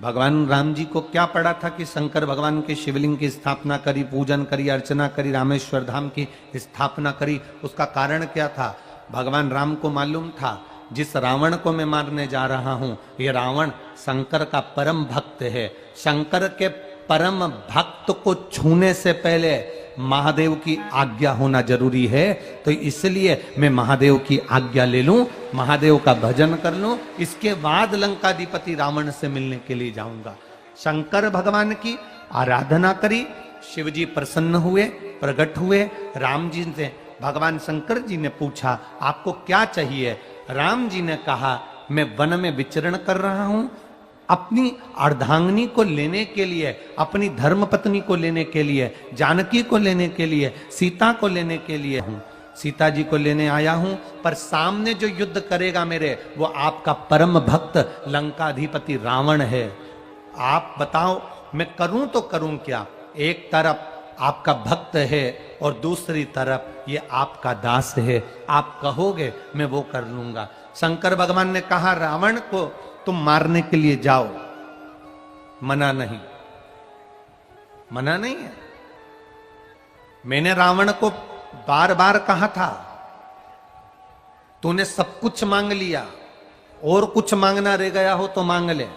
भगवान राम जी को क्या पड़ा था कि शंकर भगवान के शिवलिंग की स्थापना करी, पूजन करी, अर्चना करी, रामेश्वर धाम की स्थापना करी? उसका कारण क्या था? भगवान राम को मालूम था जिस रावण को मैं मारने जा रहा हूं, ये रावण शंकर का परम भक्त है। शंकर के परम भक्त को छूने से पहले महादेव की आज्ञा होना जरूरी है। तो इसलिए मैं महादेव की आज्ञा ले लूं, महादेव का भजन कर लूं, इसके बाद लंकाधिपति रावण से मिलने के लिए जाऊंगा। शंकर भगवान की आराधना करी, शिव जी प्रसन्न हुए, प्रकट हुए। राम जी से भगवान शंकर जी ने पूछा आपको क्या चाहिए? राम जी ने कहा मैं वन में विचरण कर रहा हूं, अपनी अर्धांगिनी को लेने के लिए, अपनी धर्म पत्नी को लेने के लिए, जानकी को लेने के लिए, सीता को लेने के लिए हूं। सीता जी को लेने आया हूं, पर सामने जो युद्ध करेगा मेरे, वो आपका परम भक्त लंकाधिपति रावण है। आप बताओ मैं करूं तो करूं क्या? एक तरफ आपका भक्त है और दूसरी तरफ ये आपका दास है, आप कहोगे मैं वो कर लूंगा। शंकर भगवान ने कहा रावण को तुम मारने के लिए जाओ, मना नहीं, मना नहीं है। मैंने रावण को बार बार कहा था तूने सब कुछ मांग लिया, और कुछ मांगना रह गया हो तो मांग ले।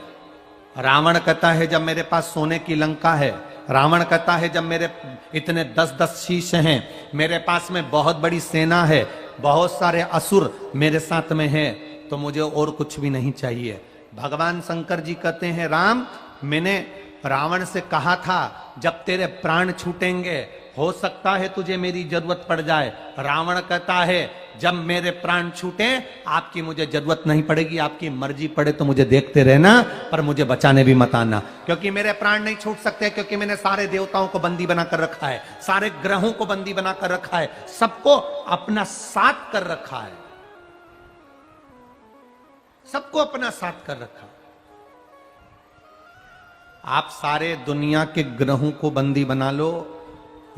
रावण कहता है जब मेरे पास सोने की लंका है, रावण कहता है जब मेरे इतने 10-10 शीश हैं, मेरे पास में बहुत बड़ी सेना है, बहुत सारे असुर मेरे साथ में हैं, तो मुझे और कुछ भी नहीं चाहिए। भगवान शंकर जी कहते हैं राम, मैंने रावण से कहा था जब तेरे प्राण छूटेंगे हो सकता है तुझे मेरी जरूरत पड़ जाए। रावण कहता है जब मेरे प्राण छूटे आपकी मुझे जरूरत नहीं पड़ेगी, आपकी मर्जी पड़े तो मुझे देखते रहना, पर मुझे बचाने भी मत आना, क्योंकि मेरे प्राण नहीं छूट सकते, क्योंकि मैंने सारे देवताओं को बंदी बनाकर रखा है, सारे ग्रहों को बंदी बनाकर रखा है, सबको अपना साथ कर रखा है, सबको अपना साथ कर रखा। आप सारे दुनिया के ग्रहों को बंदी बना लो।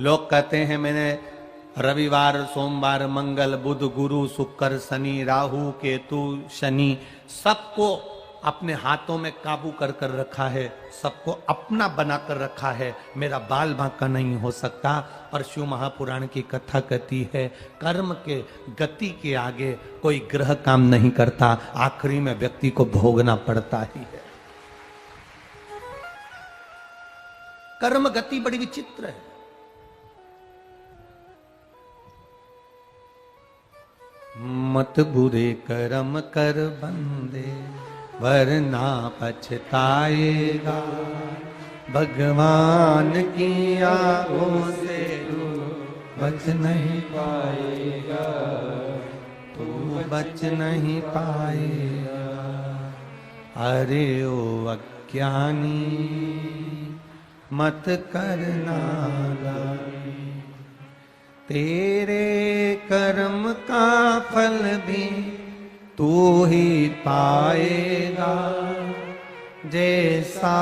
लोग कहते हैं मैंने रविवार, सोमवार, मंगल, बुध, गुरु, शुक्र, शनि, राहु, केतु, शनि सबको अपने हाथों में काबू कर कर रखा है, सबको अपना बना कर रखा है, मेरा बाल बांका नहीं हो सकता। और शिव महापुराण की कथा कहती है कर्म के गति के आगे कोई ग्रह काम नहीं करता, आखिरी में व्यक्ति को भोगना पड़ता ही है। कर्म गति बड़ी विचित्र है। मत बुरे कर्म कर बंदे वरना पछताएगा, भगवान की आंखों से तू बच नहीं पाएगा, तू बच नहीं पाएगा। अरे ओ अज्ञानी मत करना गाली, तेरे कर्म का फल भी तू ही पाएगा, जैसा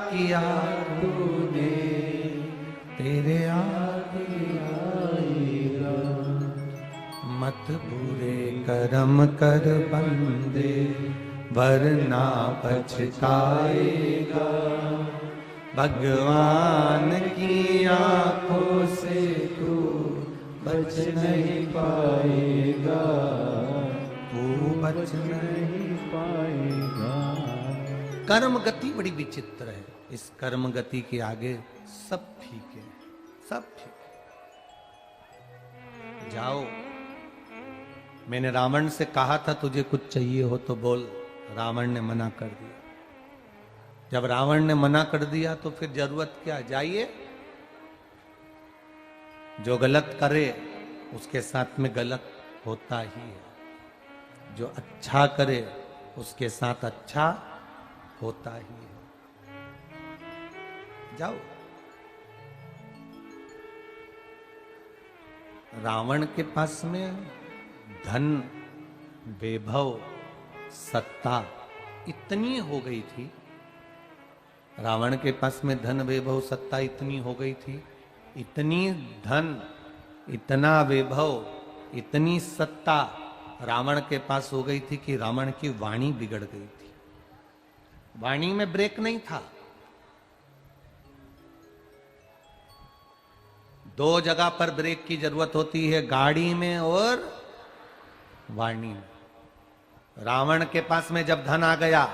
किया तूने तेरे आगे आएगा। मत बुरे कर्म कर बंदे वरना पछताएगा, भगवान की आंखों से तू बच नहीं पाएगा, तू बच नहीं पाएगा। कर्म गति बड़ी विचित्र है। इस कर्म गति के आगे सब ठीक है, सब ठीक है। जाओ, मैंने रावण से कहा था तुझे कुछ चाहिए हो तो बोल, रावण ने मना कर दिया। जब रावण ने मना कर दिया तो फिर जरूरत क्या? जाइए, जो गलत करे उसके साथ में गलत होता ही है, जो अच्छा करे उसके साथ अच्छा होता ही है। जाओ। रावण के पास में धन, वैभव, सत्ता इतनी हो गई थी, रावण के पास में धन, वैभव, सत्ता इतनी हो गई थी इतनी धन, इतना वैभव, इतनी सत्ता रावण के पास हो गई थी कि रावण की वाणी बिगड़ गई थी। वाणी में ब्रेक नहीं था। दो जगह पर ब्रेक की जरूरत होती है, गाड़ी में और वाणी में। रावण के पास में जब धन आ गया,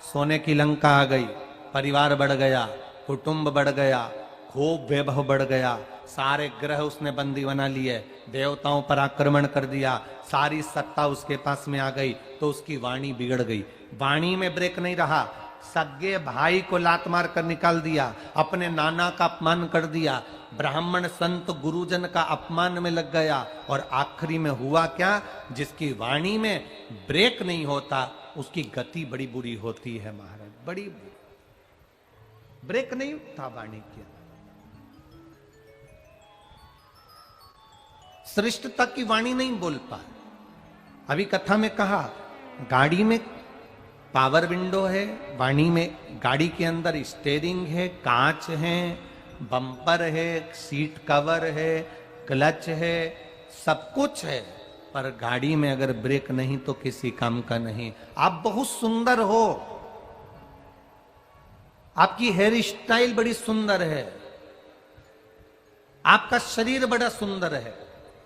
सोने की लंका आ गई, परिवार बढ़ गया, कुटुंब बढ़ गया, खूब वैभव बढ़ गया, सारे ग्रह उसने बंदी बना लिए, देवताओं पर आक्रमण कर दिया, सारी सत्ता उसके पास में आ गई, तो उसकी वाणी बिगड़ गई। वाणी में ब्रेक नहीं रहा। सगे भाई को लात मार कर निकाल दिया, अपने नाना का अपमान कर दिया, ब्राह्मण संत गुरुजन का अपमान में लग गया, और आखिरी में हुआ क्या? जिसकी वाणी में ब्रेक नहीं होता उसकी गति बड़ी बुरी होती है महाराज, बड़ी बुरी। ब्रेक नहीं था वाणी की। श्रेष्ठता की वाणी नहीं बोल पाए। अभी कथा में कहा, गाड़ी में पावर विंडो है, वाणी में गाड़ी के अंदर स्टेयरिंग है, कांच है, बम्पर है, सीट कवर है, क्लच है, सब कुछ है, पर गाड़ी में अगर ब्रेक नहीं तो किसी काम का नहीं। आप बहुत सुंदर हो, आपकी हेयर स्टाइल बड़ी सुंदर है, आपका शरीर बड़ा सुंदर है,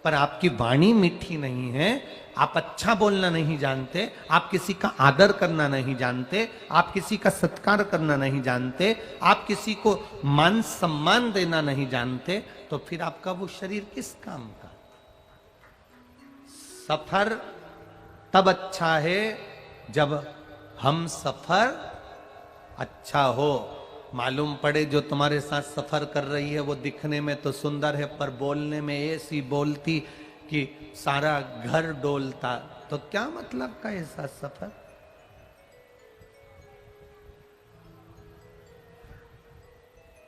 पर आपकी वाणी मीठी नहीं है, आप अच्छा बोलना नहीं जानते, आप किसी का आदर करना नहीं जानते, आप किसी का सत्कार करना नहीं जानते, आप किसी को मान सम्मान देना नहीं जानते, तो फिर आपका वो शरीर किस काम का? सफर तब अच्छा है जब हम सफर अच्छा हो। मालूम पड़े जो तुम्हारे साथ सफर कर रही है वो दिखने में तो सुंदर है, पर बोलने में ऐसी बोलती कि सारा घर डोलता, तो क्या मतलब का ऐसा सफर?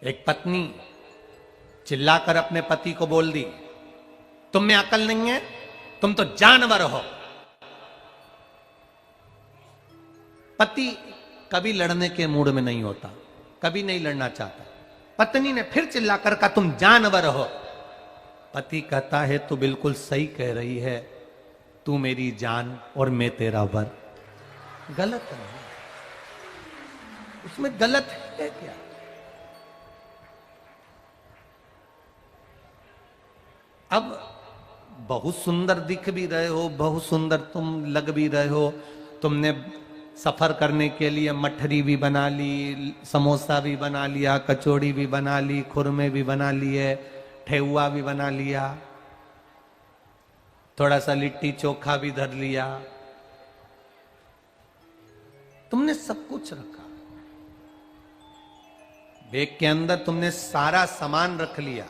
एक पत्नी चिल्लाकर अपने पति को बोल दी, तुम में अकल नहीं है, तुम तो जानवर हो। पति कभी लड़ने के मूड में नहीं होता, कभी नहीं लड़ना चाहता। पत्नी ने फिर चिल्लाकर कहा, तुम जानवर हो। पति कहता है, तू बिल्कुल सही कह रही है, तू मेरी जान और मैं तेरा वर। गलत नहीं, उसमें गलत है क्या? अब बहुत सुंदर दिख भी रहे हो, बहुत सुंदर तुम लग भी रहे हो, तुमने सफर करने के लिए मठरी भी बना ली, समोसा भी बना लिया, कचौड़ी भी बना ली, खुरमे भी बना लिए, ठेहुआ भी बना लिया, थोड़ा सा लिट्टी चोखा भी धर लिया, तुमने सब कुछ रखा। बैग के अंदर तुमने सारा सामान रख लिया।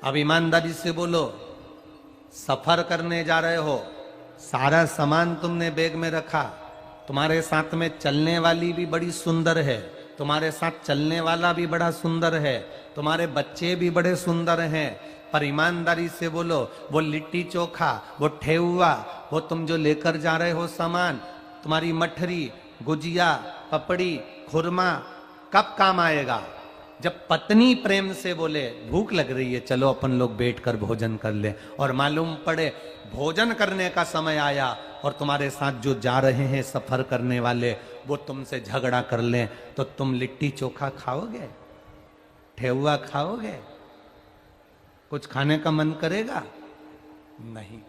अब ईमानदारी से बोलो, सफर करने जा रहे हो, सारा सामान तुमने बैग में रखा, तुम्हारे साथ में चलने वाली भी बड़ी सुंदर है, तुम्हारे साथ चलने वाला भी बड़ा सुंदर है, तुम्हारे बच्चे भी बड़े सुंदर हैं, पर ईमानदारी से बोलो, वो लिट्टी चोखा, वो ठेहुआ, वो तुम जो लेकर जा रहे हो सामान, तुम्हारी मठरी, गुजिया, पपड़ी, खुरमा, कब काम आएगा? जब पत्नी प्रेम से बोले, भूख लग रही है, चलो अपन लोग बैठकर भोजन कर ले, और मालूम पड़े भोजन करने का समय आया और तुम्हारे साथ जो जा रहे हैं सफर करने वाले, वो तुमसे झगड़ा कर लें, तो तुम लिट्टी चोखा खाओगे? ठेहुआ खाओगे? कुछ खाने का मन करेगा? नहीं।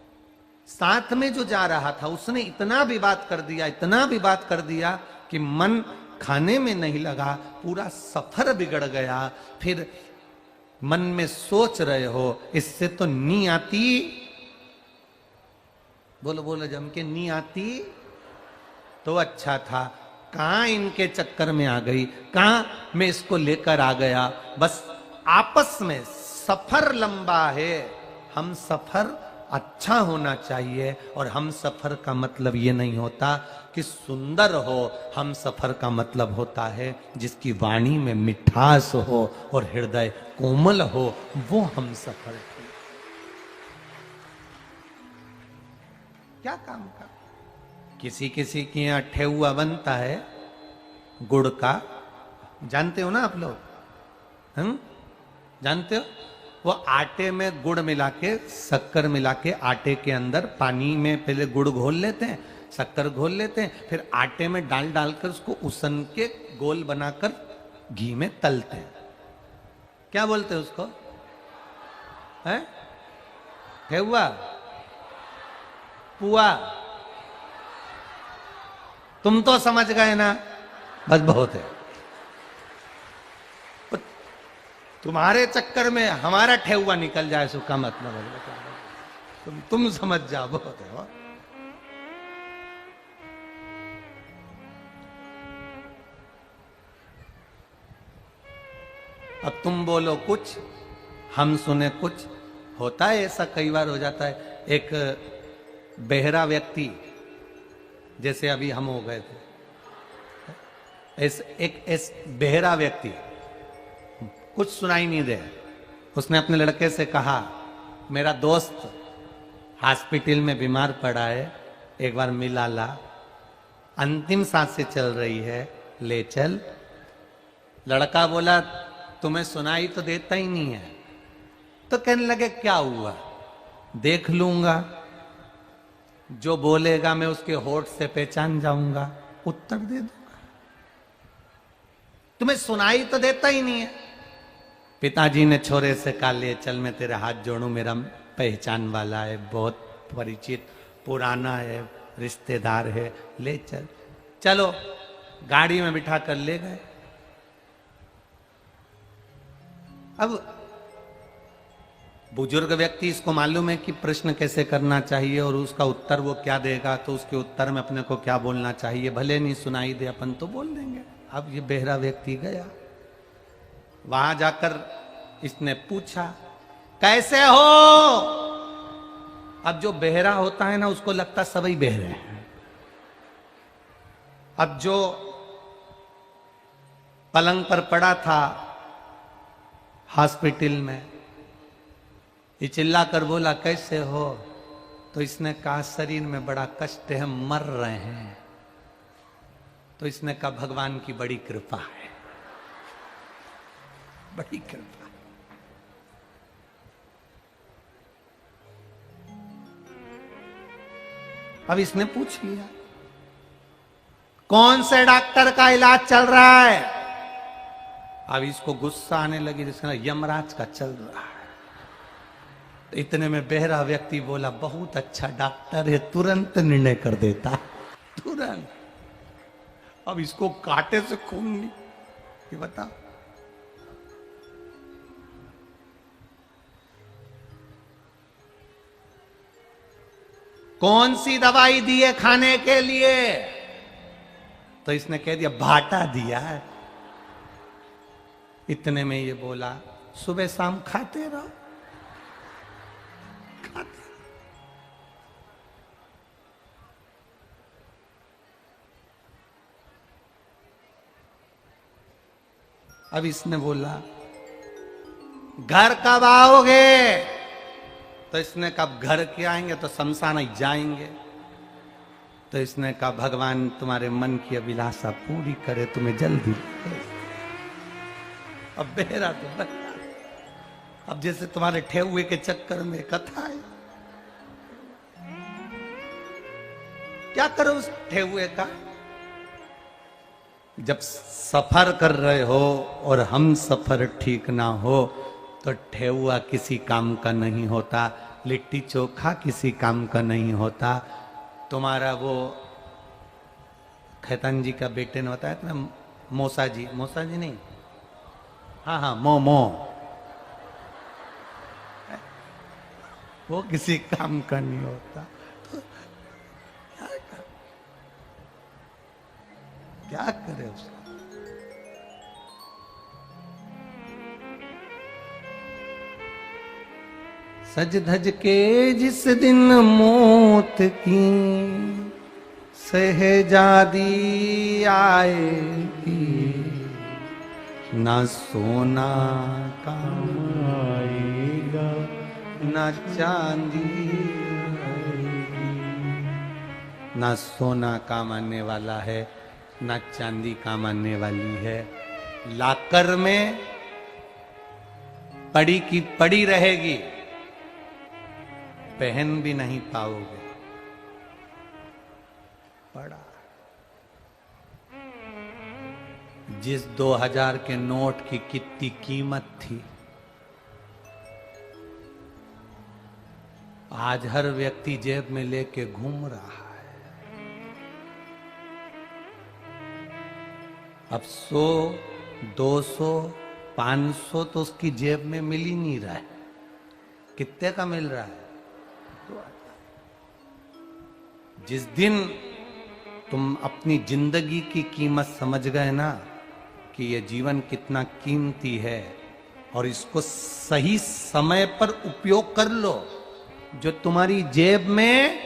साथ में जो जा रहा था उसने इतना विवाद कर दिया, इतना विवाद कर दिया कि मन खाने में नहीं लगा, पूरा सफर बिगड़ गया। फिर मन में सोच रहे हो, इससे तो नी आती, बोलो बोलो जम के, नी आती तो अच्छा था, कहां इनके चक्कर में आ गई, कहां मैं इसको लेकर आ गया। बस आपस में सफर लंबा है, हम सफर अच्छा होना चाहिए, और हम सफर का मतलब ये नहीं होता कि सुंदर हो, हम सफर का मतलब होता है जिसकी वाणी में मिठास हो और हृदय कोमल हो, वो हम सफर की। क्या काम का? किसी किसी के यहाँ ठेहुआ बनता है गुड़ का, जानते हो ना आप लोग, जानते हो? वो आटे में गुड़ मिला के, शक्कर मिला के, आटे के अंदर पानी में पहले गुड़ घोल लेते हैं, शक्कर घोल लेते हैं, फिर आटे में डाल डालकर उसको उसन के गोल बनाकर घी में तलते हैं। क्या बोलते हैं उसको? है ठेहुआ, पुआ। तुम तो समझ गए ना, बस बहुत है। तुम्हारे चक्कर में हमारा ठेहुआ निकल जाए सो का मतलब है। तुम समझ जाओ, बहुत है। वो अब तुम बोलो कुछ, हम सुने कुछ। होता है ऐसा, कई बार हो जाता है। एक बहरा व्यक्ति, जैसे अभी हम हो गए थे, एक बहरा व्यक्ति, कुछ सुनाई नहीं दे, उसने अपने लड़के से कहा, मेरा दोस्त हॉस्पिटल में बीमार पड़ा है, एक बार मिला ला, अंतिम सांसें चल रही है, ले चल। लड़का बोला, तुम्हें सुनाई तो देता ही नहीं है। तो कहने लगे, क्या हुआ, देख लूंगा, जो बोलेगा मैं उसके होठ से पहचान जाऊंगा, उत्तर दे दूंगा। तुम्हें सुनाई तो देता ही नहीं है। पिताजी ने छोरे से कहा, ले चल, मैं तेरे हाथ जोड़ूं, मेरा पहचान वाला है, बहुत परिचित, पुराना है, रिश्तेदार है, ले चल। चलो, गाड़ी में बिठा कर ले गए। अब बुजुर्ग व्यक्ति, इसको मालूम है कि प्रश्न कैसे करना चाहिए और उसका उत्तर वो क्या देगा, तो उसके उत्तर में अपने को क्या बोलना चाहिए, भले नहीं सुनाई दे अपन तो बोल देंगे। अब ये बहरा व्यक्ति गया, वहां जाकर इसने पूछा, कैसे हो। अब जो बहरा होता है ना, उसको लगता सभी बहरे हैं। अब जो पलंग पर पड़ा था हॉस्पिटल में, ये चिल्ला कर बोला, कैसे हो। तो इसने कहा, शरीर में बड़ा कष्ट है, मर रहे हैं। तो इसने कहा, भगवान की बड़ी कृपा है, बड़ी कृपा। अब इसने पूछ लिया, कौन से डॉक्टर का इलाज चल रहा है। अब इसको गुस्सा आने लगी, जिसका यमराज का चल रहा है। तो इतने में बहरा व्यक्ति बोला, बहुत अच्छा डॉक्टर है, तुरंत निर्णय कर देता, तुरंत। अब इसको कांटे से खून ये बता, कौन सी दवाई दी है खाने के लिए। तो इसने कह दिया, भाटा दिया है। इतने में ये बोला, सुबह शाम खाते रहो, खाते। अब इसने बोला, घर कब आओगे। तो इसने कहा, घर के आएंगे तो शमशान जाएंगे। तो इसने कहा, भगवान तुम्हारे मन की अभिलाषा पूरी करे, तुम्हें जल्दी। अब बहरा तो बहरा, अब जैसे तुम्हारे ठेहुए के चक्कर में कथा है, क्या करो उस ठेहुए का। जब सफर कर रहे हो और हम सफर ठीक ना हो, तो ठेहुआ किसी काम का नहीं होता, लिट्टी चोखा किसी काम का नहीं होता। तुम्हारा वो खैतान जी का बेटे ने बताया था ना, मौसा जी नहीं, हाँ, मो वो किसी काम का नहीं होता। तो क्या करे उसका। सज धज के जिस दिन मौत की सहजादी आएगी, ना सोना काम आएगा, ना चांदी आएगी। ना सोना काम आने वाला है, ना चांदी काम आने वाली है। लाकर में पड़ी की पड़ी रहेगी, पहन भी नहीं पाओगे। पड़ा। जिस 2000 के नोट की कितनी कीमत थी, आज हर व्यक्ति जेब में लेके घूम रहा है। अब 100, 200, 500 तो उसकी जेब में मिल ही नहीं रहा है। कितने का मिल रहा है? जिस दिन तुम अपनी जिंदगी की कीमत समझ गए ना कि ये जीवन कितना कीमती है और इसको सही समय पर उपयोग कर लो। जो तुम्हारी जेब में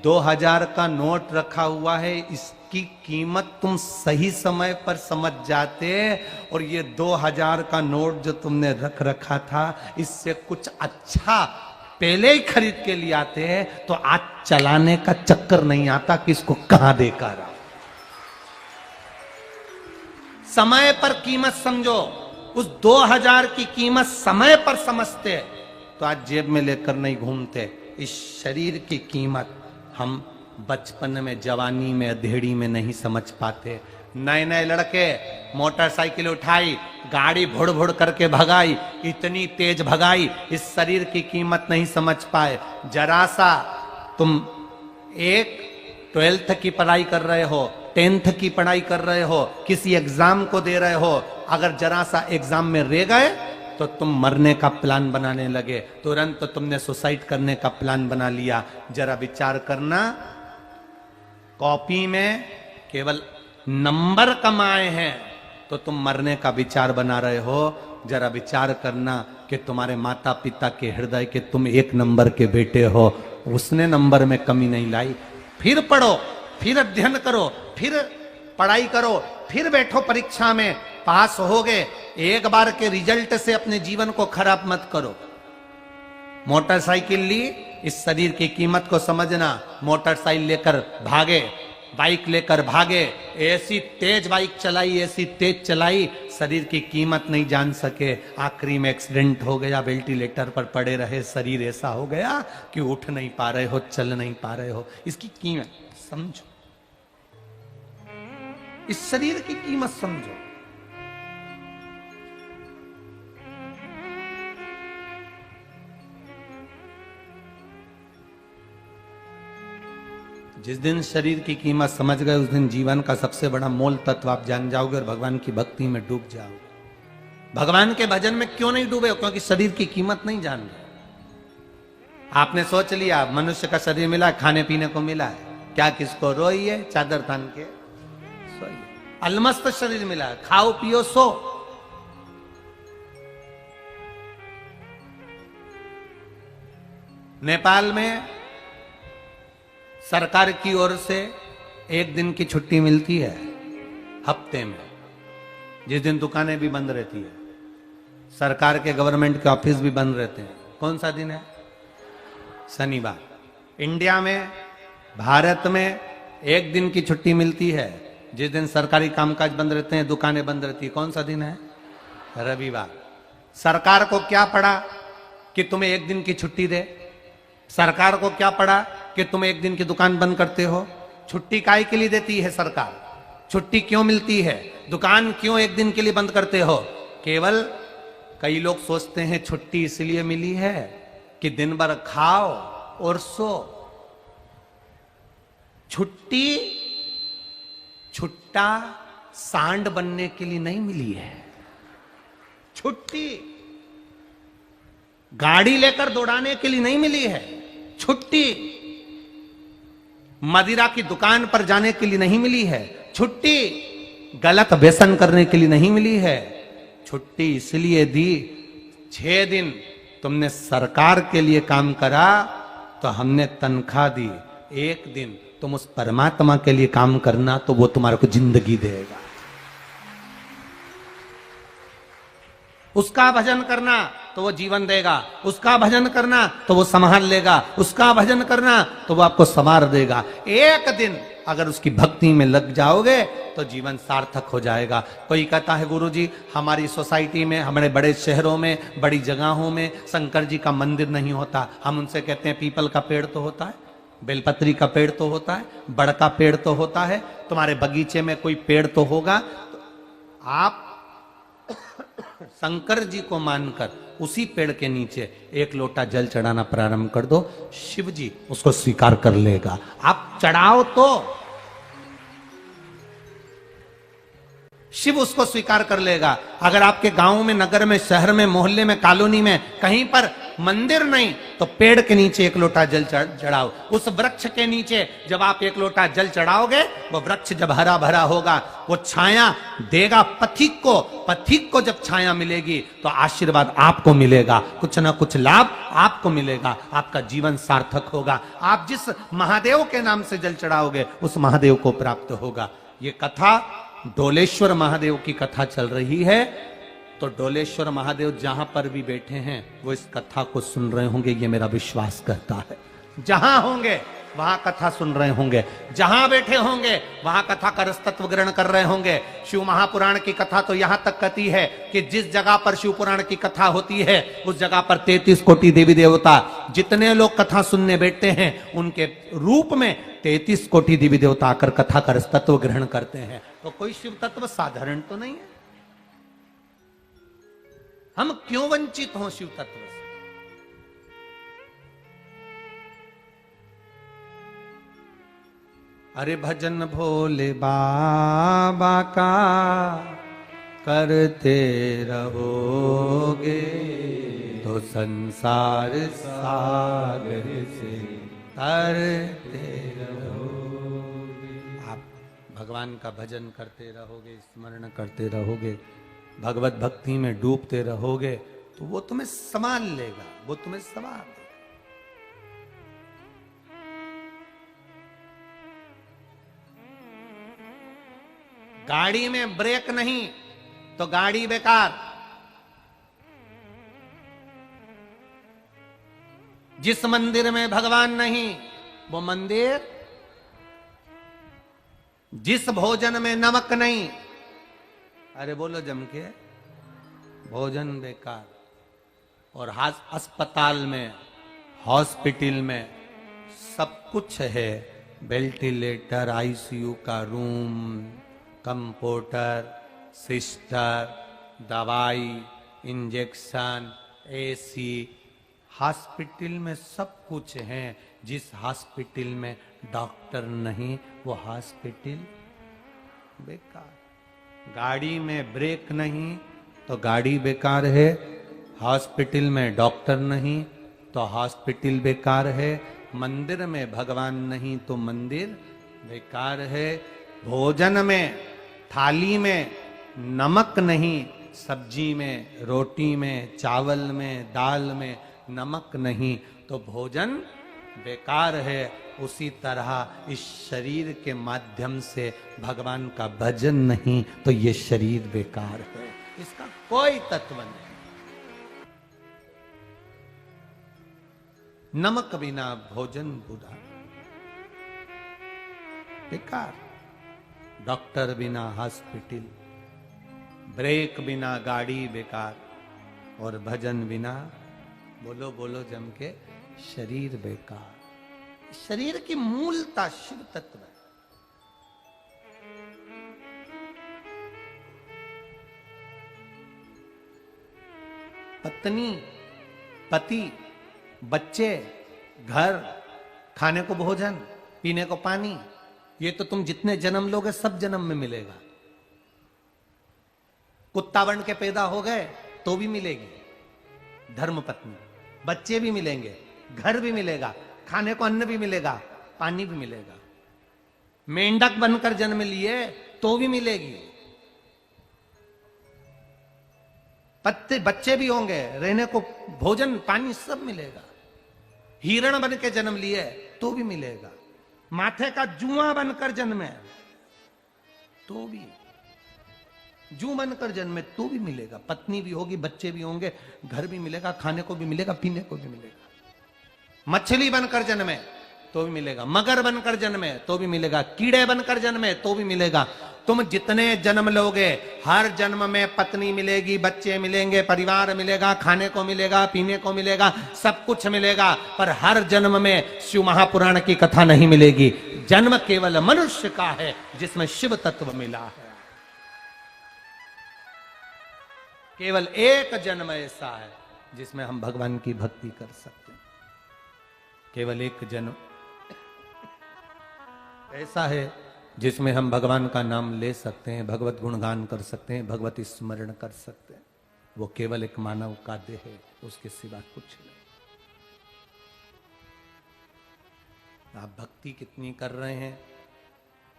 2000 का नोट रखा हुआ है, इसकी कीमत तुम सही समय पर समझ जाते और ये 2000 का नोट जो तुमने रख रखा था, इससे कुछ अच्छा पहले ही खरीद के लिए आते हैं तो आज चलाने का चक्कर नहीं आता कि इसको कहां देकर रहा। समय पर कीमत समझो। उस 2000 की कीमत समय पर समझते तो आज जेब में लेकर नहीं घूमते। इस शरीर की कीमत हम बचपन में, जवानी में, अधेड़ी में नहीं समझ पाते। नए नए लड़के मोटरसाइकिल उठाई, गाड़ी भुड़ भुड़ करके भगाई, इतनी तेज भगाई, इस शरीर की कीमत नहीं समझ पाए। जरा सा तुम एक 12th की पढ़ाई कर रहे हो, 10th की पढ़ाई कर रहे हो, किसी एग्जाम को दे रहे हो, अगर जरा सा एग्जाम में रह गए तो तुम मरने का प्लान बनाने लगे, तुरंत तो तुमने सुसाइड करने का प्लान बना लिया। जरा विचार करना, कॉपी में केवल नंबर कमाए हैं तो तुम मरने का विचार बना रहे हो। जरा विचार करना कि तुम्हारे माता पिता के हृदय के तुम 1 नंबर के बेटे हो, उसने नंबर में कमी नहीं लाई। फिर पढ़ो, फिर अध्ययन करो, फिर पढ़ाई करो, फिर बैठो परीक्षा में, पास हो गए। एक बार के रिजल्ट से अपने जीवन को खराब मत करो। मोटरसाइकिल ली, इस शरीर की कीमत को समझना। मोटरसाइकिल लेकर भागे, बाइक लेकर भागे, ऐसी तेज बाइक चलाई, ऐसी तेज चलाई, शरीर की कीमत नहीं जान सके। आखिरी में एक्सीडेंट हो गया, वेंटिलेटर पर पड़े रहे, शरीर ऐसा हो गया कि उठ नहीं पा रहे हो, चल नहीं पा रहे हो। इसकी कीमत समझो, इस शरीर की कीमत समझो। जिस दिन शरीर की कीमत समझ गए, उस दिन जीवन का सबसे बड़ा मोल तत्व आप जान जाओगे और भगवान की भक्ति में डूब जाओगे। भगवान के भजन में क्यों नहीं डूबे? क्योंकि शरीर की कीमत नहीं जान रहे। आपने सोच लिया मनुष्य का शरीर मिला, खाने पीने को मिला है, क्या किसको रोइए, चादर तान के सोइए। अलमस्त शरीर मिला है, खाओ पियो सो। नेपाल में सरकार की ओर से 1 दिन की छुट्टी मिलती है हफ्ते में, जिस दिन दुकानें भी बंद रहती है, सरकार के गवर्नमेंट के ऑफिस भी बंद रहते हैं। कौन सा दिन है? शनिवार। इंडिया में, भारत में 1 दिन की छुट्टी मिलती है, जिस दिन सरकारी कामकाज बंद रहते हैं, दुकानें बंद रहती है। कौन सा दिन है? रविवार। सरकार को क्या पड़ा कि तुम्हें 1 दिन की छुट्टी दे? सरकार को क्या पड़ा कि तुम 1 दिन की दुकान बंद करते हो? छुट्टी काहे के लिए देती है सरकार? छुट्टी क्यों मिलती है? दुकान क्यों 1 दिन के लिए बंद करते हो? केवल कई लोग सोचते हैं छुट्टी इसलिए मिली है कि दिन भर खाओ और सो। छुट्टी छुट्टा सांड बनने के लिए नहीं मिली है। छुट्टी गाड़ी लेकर दौड़ाने के लिए नहीं मिली है। छुट्टी मदिरा की दुकान पर जाने के लिए नहीं मिली है। छुट्टी गलत व्यसन करने के लिए नहीं मिली है। छुट्टी इसलिए दी, 6 दिन तुमने सरकार के लिए काम करा तो हमने तनख्वाह दी। 1 दिन तुम उस परमात्मा के लिए काम करना तो वो तुम्हारे को जिंदगी देगा। उसका भजन करना तो वो जीवन देगा, उसका भजन करना तो वो संभाल लेगा, उसका भजन करना तो वो आपको संवार देगा। 1 दिन अगर उसकी भक्ति में लग जाओगे तो जीवन सार्थक हो जाएगा। कोई कहता है गुरुजी हमारी सोसाइटी में, हमारे बड़े शहरों में, बड़ी जगहों में शंकर जी का मंदिर नहीं होता। हम उनसे कहते हैं पीपल का पेड़ तो होता है, बेलपत्री का पेड़ तो होता है, बड़ का पेड़ तो होता है, तुम्हारे बगीचे में कोई पेड़ तो होगा। तो आप शंकर जी को मानकर उसी पेड़ के नीचे एक लोटा जल चढ़ाना प्रारंभ कर दो, शिव जी उसको स्वीकार कर लेगा। आप चढ़ाओ तो शिव उसको स्वीकार कर लेगा। अगर आपके गांव में, नगर में, शहर में, मोहल्ले में, कॉलोनी में कहीं पर मंदिर नहीं तो पेड़ के नीचे एक लोटा जल चढ़ाओ। उस वृक्ष के नीचे जब आप एक लोटा जल चढ़ाओगे, वो वृक्ष जब हरा भरा होगा, वो छाया देगा पथिक को। पथिक को जब छाया मिलेगी तो आशीर्वाद आपको मिलेगा, कुछ ना कुछ लाभ आपको मिलेगा, आपका जीवन सार्थक होगा। आप जिस महादेव के नाम से जल चढ़ाओगे उस महादेव को प्राप्त होगा। ये कथा डोलेश्वर महादेव की कथा चल रही है, तो डोलेश्वर महादेव जहां पर भी बैठे हैं वो इस कथा को सुन रहे होंगे, ये मेरा विश्वास करता है। जहां होंगे वहां कथा सुन रहे होंगे, जहां बैठे होंगे वहां कथा का रस तत्व ग्रहण कर रहे होंगे। शिव महापुराण की कथा तो यहां तक कहती है कि जिस जगह पर शिव पुराण की कथा होती है उस जगह पर 33 कोटि देवी देवता, जितने लोग कथा सुनने बैठते हैं उनके रूप में 33 कोटि देवी देवता आकर कथा का रस तत्व ग्रहण करते हैं। तो कोई शिव तत्व साधारण तो नहीं है। हम क्यों वंचित हों शिव तत्व से? अरे भजन भोले बाबा का करते रहोगे तो संसार सागर से तरते रहोगे। आप भगवान का भजन करते रहोगे, स्मरण करते रहोगे, भगवत भक्ति में डूबते रहोगे तो वो तुम्हें संभाल लेगा, वो तुम्हें संभाल लेगा। गाड़ी में ब्रेक नहीं तो गाड़ी बेकार। जिस मंदिर में भगवान नहीं वो मंदिर, जिस भोजन में नमक नहीं, अरे बोलो जम के, भोजन बेकार। और अस्पताल में, हॉस्पिटल में सब कुछ है, वेंटिलेटर, आईसीयू का रूम, कंप्यूटर, सिस्टर, दवाई, इंजेक्शन, एसी, हॉस्पिटल में सब कुछ है। जिस हॉस्पिटल में डॉक्टर नहीं वो हॉस्पिटल बेकार। गाड़ी में ब्रेक नहीं तो गाड़ी बेकार है, हॉस्पिटल में डॉक्टर नहीं तो हॉस्पिटल बेकार है, मंदिर में भगवान नहीं तो मंदिर बेकार है, भोजन में, थाली में नमक नहीं, सब्जी में, रोटी में, चावल में, दाल में नमक नहीं तो भोजन बेकार है। उसी तरह इस शरीर के माध्यम से भगवान का भजन नहीं तो ये शरीर बेकार है, इसका कोई तत्व नहीं। नमक बिना भोजन बुरा, बेकार। डॉक्टर बिना हॉस्पिटल, ब्रेक बिना गाड़ी बेकार, और भजन बिना, बोलो बोलो जम के, शरीर बेकार। शरीर की मूलता शिव तत्व है। पत्नी, पति, बच्चे, घर, खाने को भोजन, पीने को पानी, ये तो तुम जितने जन्म लोगे सब जन्म में मिलेगा। कुत्ता बन के पैदा हो गए तो भी मिलेगी धर्म पत्नी, बच्चे भी मिलेंगे, घर भी मिलेगा, खाने को अन्न भी मिलेगा, पानी भी मिलेगा। मेंढक बनकर जन्म लिए तो भी मिलेगी, पत्ते बच्चे भी होंगे, रहने को भोजन पानी सब मिलेगा। हिरण बन के जन्म लिए तो भी मिलेगा, माथे का जुआ बनकर जन्मे तो भी, जू बनकर जन्मे तो भी मिलेगा, पत्नी भी होगी, बच्चे भी होंगे, घर भी मिलेगा, खाने को भी मिलेगा, पीने को भी मिलेगा। मछली बनकर जन्मे तो भी मिलेगा, मगर बनकर जन्मे तो भी मिलेगा, कीड़े बनकर जन्मे तो भी मिलेगा। तुम जितने जन्म लोगे, हर जन्म में पत्नी मिलेगी, बच्चे मिलेंगे, परिवार मिलेगा, खाने को मिलेगा, पीने को मिलेगा, सब कुछ मिलेगा, पर हर जन्म में शिव महापुराण की कथा नहीं मिलेगी। जन्म केवल मनुष्य का है जिसमें शिव तत्व मिला है। केवल एक जन्म ऐसा है जिसमें हम भगवान की भक्ति कर सकते हैं। केवल एक जन्म ऐसा है जिसमें हम भगवान का नाम ले सकते हैं, भगवत गुणगान कर सकते हैं, भगवत स्मरण कर सकते हैं। वो केवल एक मानव का देह है, उसके सिवा कुछ नहीं। आप भक्ति कितनी कर रहे हैं,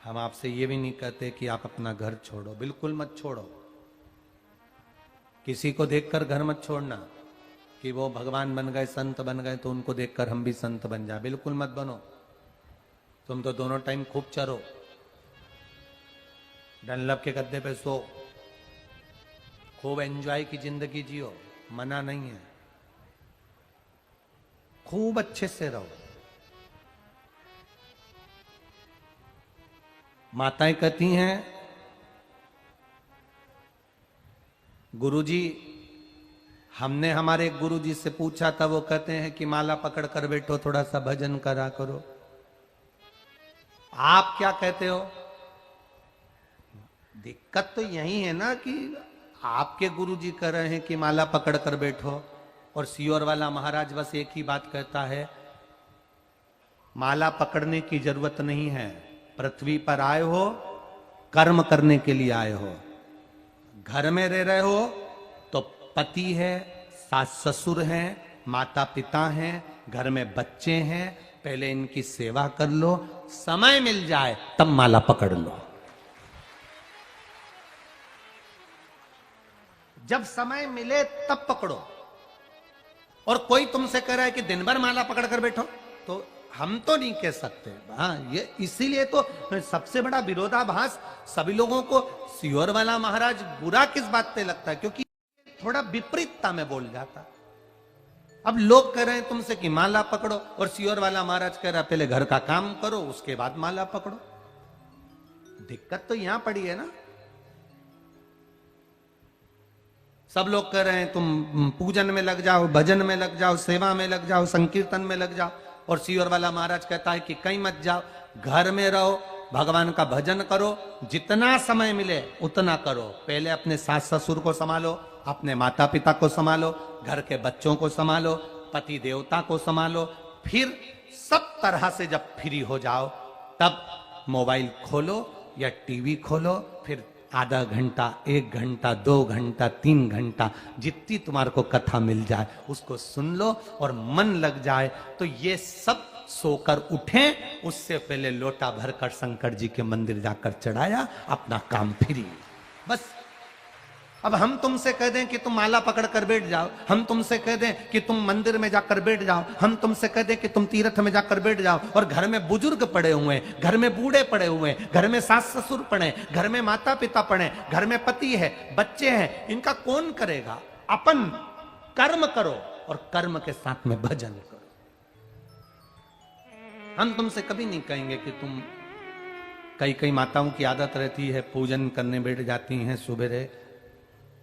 हम आपसे ये भी नहीं कहते कि आप अपना घर छोड़ो, बिल्कुल मत छोड़ो। किसी को देखकर घर मत छोड़ना कि वो भगवान बन गए, संत बन गए, तो उनको देखकर हम भी संत बन जाए, बिल्कुल मत बनो। तुम तो दोनों टाइम खूब चरो, डनलप के गद्दे पे सो, खूब एंजॉय की जिंदगी जियो, मना नहीं है, खूब अच्छे से रहो। माताएं कहती हैं, गुरुजी, हमने हमारे गुरुजी से पूछा था, वो कहते हैं कि माला पकड़ कर बैठो, थोड़ा सा भजन करा करो। आप क्या कहते हो? दिक्कत तो यही है ना कि आपके गुरुजी कह रहे हैं कि माला पकड़ कर बैठो, और सियोर वाला महाराज बस एक ही बात कहता है, माला पकड़ने की जरूरत नहीं है, पृथ्वी पर आए हो कर्म करने के लिए आए हो। घर में रह रहे हो तो पति है, सास ससुर हैं, माता पिता हैं, घर में बच्चे हैं, पहले इनकी सेवा कर लो, समय मिल जाए तब माला पकड़ लो। जब समय मिले तब पकड़ो। और कोई तुमसे कह रहा है कि दिन भर माला पकड़ कर बैठो, तो हम तो नहीं कह सकते। हाँ, ये इसीलिए तो सबसे बड़ा विरोधाभास सभी लोगों को सियोर वाला महाराज बुरा किस बात पे लगता है, क्योंकि थोड़ा विपरीतता में बोल जाता। अब लोग कह रहे हैं तुमसे कि माला पकड़ो, और सियोर वाला महाराज कह रहा है पहले घर का काम करो उसके बाद माला पकड़ो। दिक्कत तो यहां पड़ी है ना। सब लोग कह रहे हैं तुम पूजन में लग जाओ, भजन में लग जाओ, सेवा में लग जाओ, संकीर्तन में लग जाओ, और सियोर वाला महाराज कहता है कि कहीं मत जाओ, घर में रहो, भगवान का भजन करो, जितना समय मिले उतना करो। पहले अपने सास ससुर को संभालो, अपने माता पिता को संभालो, घर के बच्चों को संभालो, पति देवता को संभालो, फिर सब तरह से जब फ्री हो जाओ तब मोबाइल खोलो या टीवी खोलो, फिर आधा घंटा, 1 घंटा, 2 घंटा, 3 घंटा, जितनी तुम्हारे को कथा मिल जाए उसको सुन लो, और मन लग जाए तो ये सब सोकर उठें, उससे पहले लोटा भरकर शंकर जी के मंदिर जाकर चढ़ाया, अपना काम फ्री। बस अब हम तुमसे कह दें कि तुम माला पकड़ कर बैठ जाओ, हम तुमसे कह दें कि तुम मंदिर में जाकर बैठ जाओ, हम तुमसे कह दें कि तुम तीर्थ में जाकर बैठ जाओ, और घर में बुजुर्ग पड़े हुए हैं, घर में बूढ़े पड़े हुए हैं, घर में सास ससुर पड़े, घर में माता पिता पड़े, घर में पति है, बच्चे हैं, इनका कौन करेगा? अपन कर्म करो और कर्म के साथ में भजन करो। हम तुमसे कभी नहीं कहेंगे कि तुम, कई माताओं की आदत रहती है पूजन करने बैठ जाती हैं, सुबह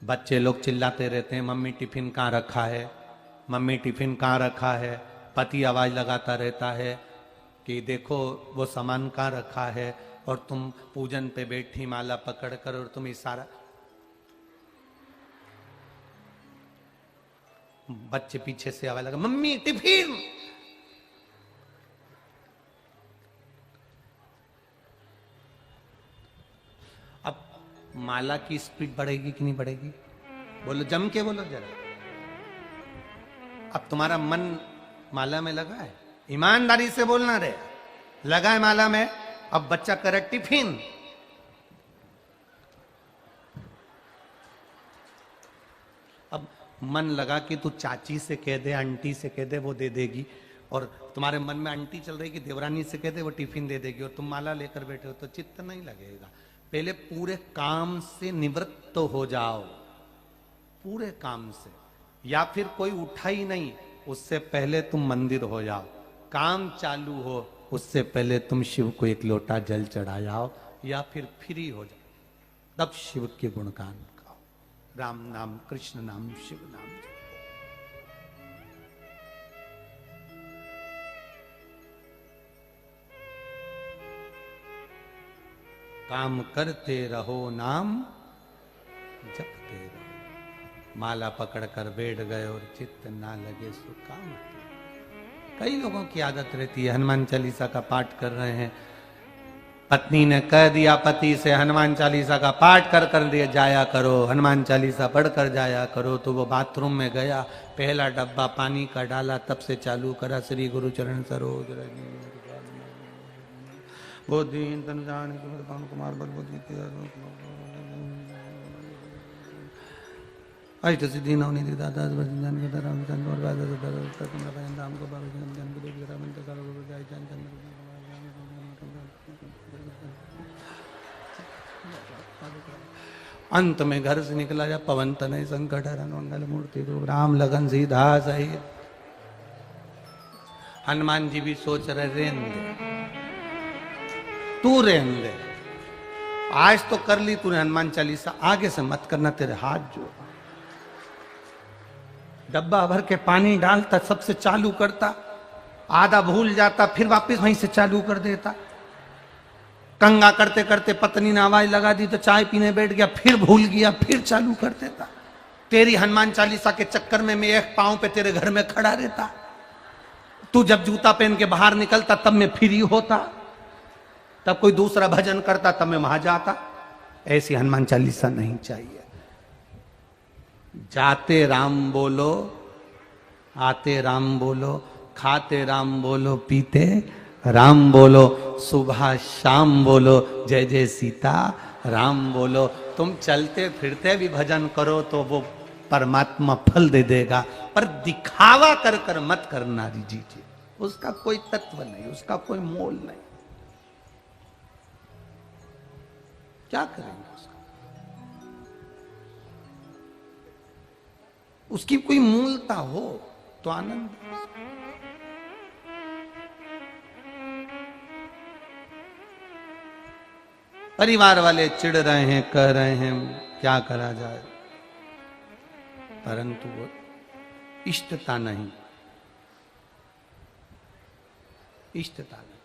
बच्चे लोग चिल्लाते रहते हैं, मम्मी टिफिन कहाँ रखा है, मम्मी टिफिन कहाँ रखा है, पति आवाज लगाता रहता है कि देखो वो सामान कहाँ रखा है, और तुम पूजन पे बैठी माला पकड़ कर, और तुम इशारा, बच्चे पीछे से आवाज लगा, मम्मी टिफिन। माला की स्पीड बढ़ेगी कि नहीं बढ़ेगी? बोलो, जम के बोलो जरा। अब तुम्हारा मन माला में लगा है, ईमानदारी से बोलना रे, लगा है माला में। अब बच्चा करे टिफिन, अब मन लगा कि तू चाची से कह दे, आंटी से कह दे, वो दे देगी, और तुम्हारे मन में आंटी चल रही कि देवरानी से कह दे, वो टिफिन दे देगी, और तुम माला लेकर बैठे हो, तो चित्त नहीं लगेगा। पहले पूरे काम से निवृत्त हो जाओ, पूरे काम से, या फिर कोई उठा ही नहीं उससे पहले तुम मंदिर हो जाओ। काम चालू हो उससे पहले तुम शिव को एक लोटा जल चढ़ाओ या फिर फ्री हो जाओ, तब शिव के गुणगान गाओ। राम नाम, कृष्ण नाम, शिव नाम। काम करते रहो, नाम जपते रहो। माला पकड़कर बैठ गए और चित्त ना लगे सो काम। कई लोगों की आदत रहती है, हनुमान चालीसा का पाठ कर रहे हैं, पत्नी ने कह दिया पति से हनुमान चालीसा का पाठ कर दिया जाया करो, हनुमान चालीसा पढ़कर जाया करो। तो वो बाथरूम में गया, पहला डब्बा पानी का डाला, तब से चालू करा श्री गुरु चरण सरोज रज वो दीन तन जान पवन कुमार बल अष्ट सिद्धि नवनीति दाता जान के रामचंद्र और राम को बाबा ज्ञान को देवी राम जय चंद्र। अंत में घर से निकला जा पवन तनय संकट हरण मंगल मूर्ति रूप राम लगन सीधा सहित। हनुमान जी भी सोच रहे रेन दे, तू रेन दे, आज तो कर ली तूने हनुमान चालीसा, आगे से मत करना, तेरे हाथ जोड़। डब्बा भर के पानी डालता, सबसे चालू करता, आधा भूल जाता, फिर वापस वहीं से चालू कर देता। कंगा करते करते पत्नी ने आवाज लगा दी तो चाय पीने बैठ गया, फिर भूल गया, फिर चालू कर देता। तेरी हनुमान चालीसा के चक्कर में मैं एक पांव पे तेरे घर में खड़ा रहता, तू जब जूता पहन के बाहर निकलता तब मैं फ्री होता, तब कोई दूसरा भजन करता तब मैं वहां जाता। ऐसी हनुमान चालीसा नहीं चाहिए। जाते राम बोलो, आते राम बोलो, खाते राम बोलो, पीते राम बोलो, सुबह शाम बोलो, जय जय सीता राम बोलो। तुम चलते फिरते भी भजन करो तो वो परमात्मा फल दे देगा, पर दिखावा कर कर मत करना दीजिए, उसका कोई तत्व नहीं, उसका कोई मोल नहीं। क्या करेंगे उसका? उसकी कोई मूलता हो तो आनंद। परिवार वाले चिढ़ रहे हैं, कह रहे हैं, क्या करा जाए, परंतु वो इष्टता नहीं, इष्टता नहीं।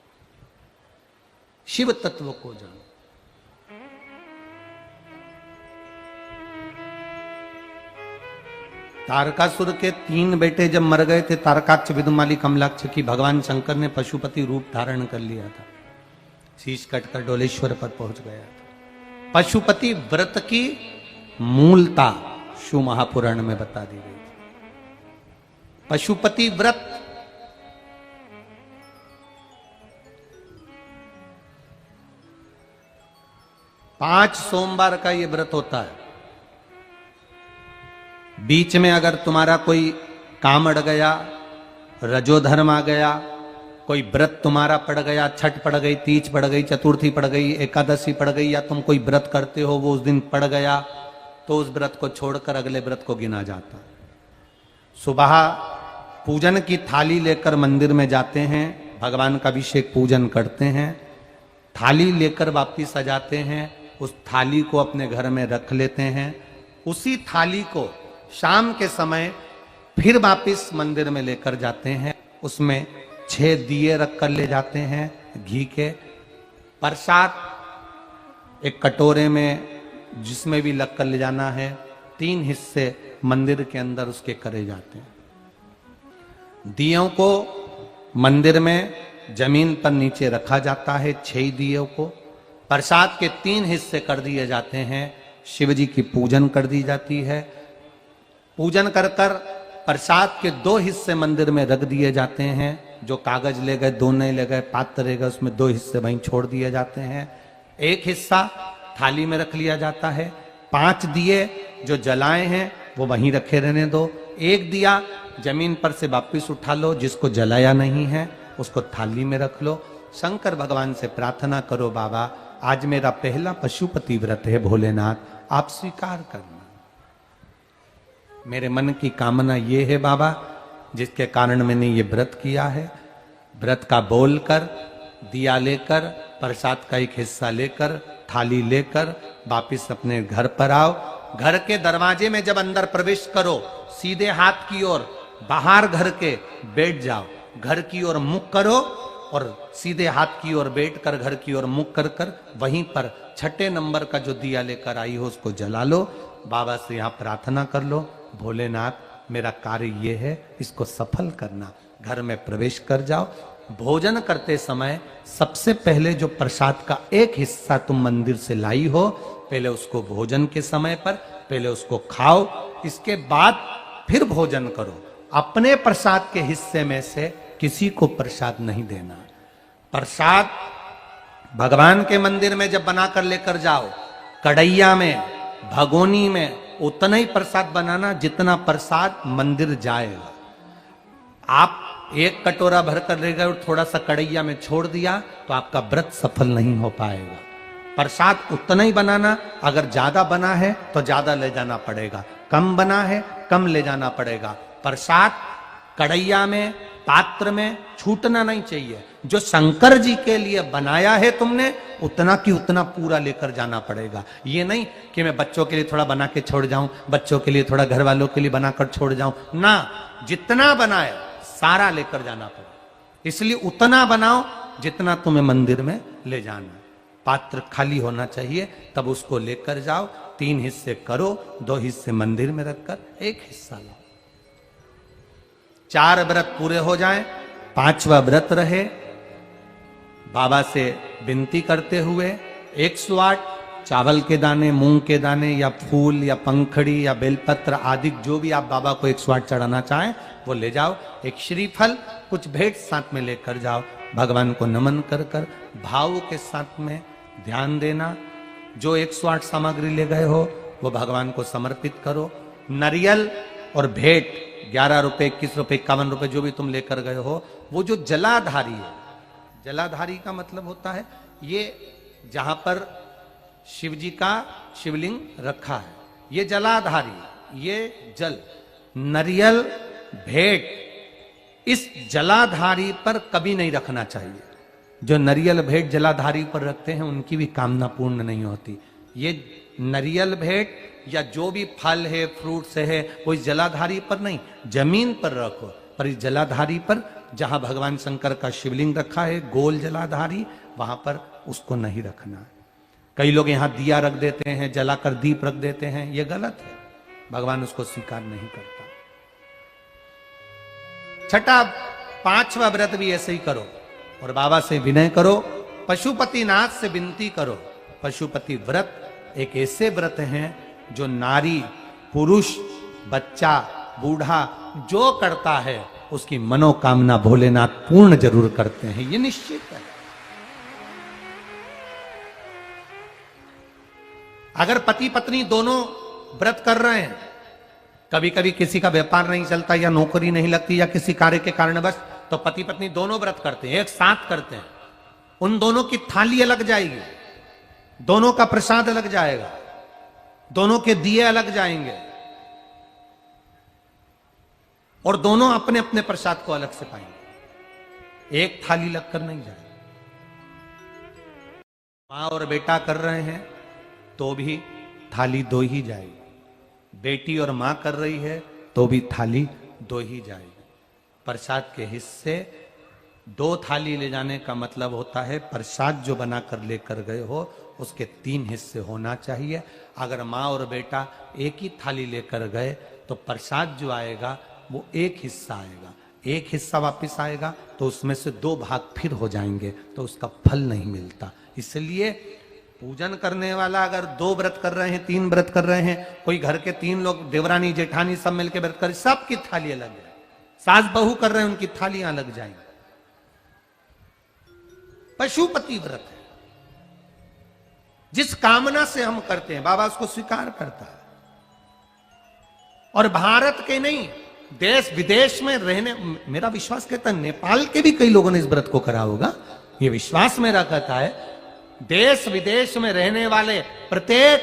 शिव तत्व को जानो। तारकासुर के 3 बेटे जब मर गए थे, तारकाक्ष, विदुमाली, कमलाक्ष की, भगवान शंकर ने पशुपति रूप धारण कर लिया था, शीश कटकर डोलेश्वर पर पहुंच गया था। पशुपति व्रत की मूलता शिव महापुराण में बता दी गई थी। पशुपति व्रत पांच सोमवार का ये व्रत होता है। बीच में अगर तुम्हारा कोई काम अड़ गया, रजोधर्म आ गया, कोई व्रत तुम्हारा पड़ गया, छठ पड़ गई, तीज पड़ गई, चतुर्थी पड़ गई, एकादशी पड़ गई, या तुम कोई व्रत करते हो वो उस दिन पड़ गया, तो उस व्रत को छोड़कर अगले व्रत को गिना जाता। सुबह पूजन की थाली लेकर मंदिर में जाते हैं, भगवान का अभिषेक पूजन करते हैं, थाली लेकर वापिस आ जाते हैं, उस थाली को अपने घर में रख लेते हैं। उसी थाली को शाम के समय फिर वापिस मंदिर में लेकर जाते हैं, उसमें 6 दिए रख कर ले जाते हैं घी के। प्रसाद एक कटोरे में जिसमें भी लग कर ले जाना है, 3 हिस्से मंदिर के अंदर उसके करे जाते हैं। दियों को मंदिर में जमीन पर नीचे रखा जाता है, 6 दियों को। प्रसाद के 3 हिस्से कर दिए जाते हैं, शिव जी की पूजन कर दी जाती है। पूजन कर कर प्रसाद के 2 हिस्से मंदिर में रख दिए जाते हैं, जो कागज ले गए, दोने ले गए, पात्र ले गए, उसमें 2 हिस्से वहीं छोड़ दिए जाते हैं। 1 हिस्सा थाली में रख लिया जाता है। 5 दिए जो जलाए हैं वो वहीं रखे रहने दो। 1 दिया जमीन पर से वापिस उठा लो, जिसको जलाया नहीं है उसको थाली में रख लो। शंकर भगवान से प्रार्थना करो, बाबा आज मेरा पहला पशुपति व्रत है, भोलेनाथ आप स्वीकार करना। मेरे मन की कामना ये है बाबा, जिसके कारण मैंने ये व्रत किया है। व्रत का बोलकर दिया लेकर, प्रसाद का एक हिस्सा लेकर, थाली लेकर वापिस अपने घर पर आओ। घर के दरवाजे में जब अंदर प्रवेश करो, सीधे हाथ की ओर बाहर घर के बैठ जाओ, घर की ओर मुख करो और सीधे हाथ की ओर बैठकर घर की ओर मुख कर कर वहीं पर 6 नंबर का जो दिया लेकर आई हो उसको जला लो। बाबा से यहाँ प्रार्थना कर लो, भोलेनाथ मेरा कार्य ये है, इसको सफल करना। घर में प्रवेश कर जाओ। भोजन करते समय सबसे पहले जो प्रसाद का एक हिस्सा तुम मंदिर से लाई हो, पहले उसको भोजन के समय पर पहले उसको खाओ, इसके बाद फिर भोजन करो। अपने प्रसाद के हिस्से में से किसी को प्रसाद नहीं देना। प्रसाद भगवान के मंदिर में जब बनाकर लेकर जाओ, कढ़ैया में, भगोनी में उतना ही प्रसाद बनाना जितना प्रसाद मंदिर जाएगा। आप एक कटोरा भरकर ले गए और थोड़ा सा कढ़ैया में छोड़ दिया तो आपका व्रत सफल नहीं हो पाएगा। प्रसाद उतना ही बनाना, अगर ज्यादा बना है तो ज्यादा ले जाना पड़ेगा, कम बना है कम ले जाना पड़ेगा। प्रसाद कढ़ैया में, पात्र में छूटना नहीं चाहिए। जो शंकर जी के लिए बनाया है तुमने, उतना की उतना पूरा लेकर जाना पड़ेगा। ये नहीं कि मैं बच्चों के लिए थोड़ा बना के छोड़ जाऊं, बच्चों के लिए थोड़ा घर वालों के लिए बनाकर छोड़ जाऊं ना, जितना बनाए सारा लेकर जाना पड़ेगा। इसलिए उतना बनाओ जितना तुम्हें मंदिर में ले जाना। पात्र खाली होना चाहिए, तब उसको लेकर जाओ। 3 हिस्से करो, 2 हिस्से मंदिर में रखकर 1 हिस्सा लाओ। 4 व्रत पूरे हो जाएं, 5वां व्रत रहे। बाबा से विनती करते हुए 108 चावल के दाने, मूंग के दाने या फूल या पंखड़ी या बेलपत्र आदि जो भी आप बाबा को 108 चढ़ाना चाहें वो ले जाओ। एक श्रीफल, कुछ भेंट साथ में लेकर जाओ। भगवान को नमन कर कर भाव के साथ में ध्यान देना। जो 108 सामग्री ले गए हो वो भगवान को समर्पित करो। नारियल और भेंट 11 रुपए, 21 रुपए, 51 रुपए जो भी तुम लेकर गए हो, वो जो जलाधारी है, जलाधारी का मतलब होता है ये जहां पर शिव जी का शिवलिंग रखा है, ये जलाधारी, ये जल, नारियल, भेंट इस जलाधारी पर कभी नहीं रखना चाहिए। जो नारियल भेंट जलाधारी पर रखते हैं उनकी भी कामना पूर्ण नहीं होती। ये नारियल भेंट या जो भी फल है, फ्रूट्स है, वो इस जलाधारी पर नहीं, जमीन पर रखो। पर इस जलाधारी पर जहां भगवान शंकर का शिवलिंग रखा है, गोल जलाधारी, वहां पर उसको नहीं रखना। कई लोग यहां दिया रख देते हैं, जलाकर दीप रख देते हैं, ये गलत है, भगवान उसको स्वीकार नहीं करता। 6वां 5वां व्रत भी ऐसे ही करो और बाबा से विनय करो, पशुपतिनाथ से विनती करो। पशुपति व्रत एक ऐसे व्रत हैं जो नारी, पुरुष, बच्चा, बूढ़ा जो करता है उसकी मनोकामना भोलेनाथ पूर्ण जरूर करते हैं, ये निश्चित है। अगर पति पत्नी दोनों व्रत कर रहे हैं, कभी कभी किसी का व्यापार नहीं चलता या नौकरी नहीं लगती या किसी कार्य के कारणवश, तो पति पत्नी दोनों व्रत करते हैं, एक साथ करते हैं, उन दोनों की थाली अलग जाएगी, दोनों का प्रसाद अलग जाएगा, दोनों के दिए अलग जाएंगे और दोनों अपने अपने प्रसाद को अलग से पाएंगे, एक थाली लगकर नहीं जाएगी। मां और बेटा कर रहे हैं तो भी थाली 2 ही जाएगी, बेटी और मां कर रही है तो भी थाली 2 ही जाएगी। प्रसाद के हिस्से 2 थाली ले जाने का मतलब होता है प्रसाद जो बनाकर लेकर गए हो उसके 3 हिस्से होना चाहिए। अगर माँ और बेटा एक ही थाली लेकर गए तो प्रसाद जो आएगा वो 1 हिस्सा आएगा, 1 हिस्सा वापस आएगा तो उसमें से 2 भाग फिर हो जाएंगे, तो उसका फल नहीं मिलता। इसलिए पूजन करने वाला अगर 2 व्रत कर रहे हैं, 3 व्रत कर रहे हैं, कोई घर के 3 लोग, देवरानी जेठानी सब मिलकर व्रत कर, सबकी थाली अलग है। सास बहू कर रहे हैं, उनकी थालियां अलग जाएंगी। पशुपति व्रत है, जिस कामना से हम करते हैं बाबा उसको स्वीकार करता है। और भारत के नहीं, देश विदेश में रहने, मेरा विश्वास कहता है नेपाल के भी कई लोगों ने इस व्रत को करा होगा, ये विश्वास मेरा कहता है। देश विदेश में रहने वाले प्रत्येक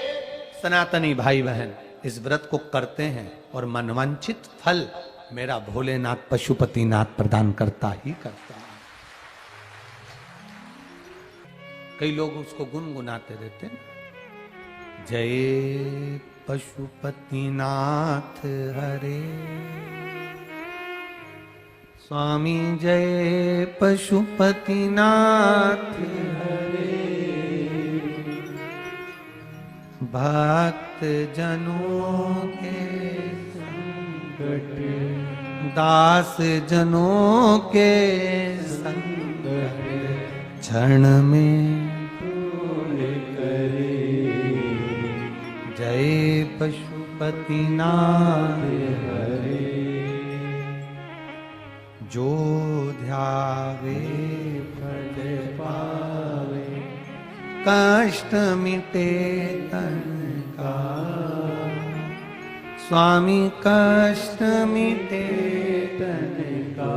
सनातनी भाई बहन इस व्रत को करते हैं और मनवांछित फल मेरा भोलेनाथ पशुपतिनाथ प्रदान करता ही करता है। कई लोग उसको गुनगुनाते रहते हैं। जय पशुपतिनाथ हरे, स्वामी जय पशुपतिनाथ हरे, भक्त जनों के संकट, दास जनों के संकट, क्षण में दूर करे। जय पशुपतिनाथ हरे, जो ध्यावे फल पावे, कष्ट मिटे तन का, स्वामी कष्ट मिटे तन का।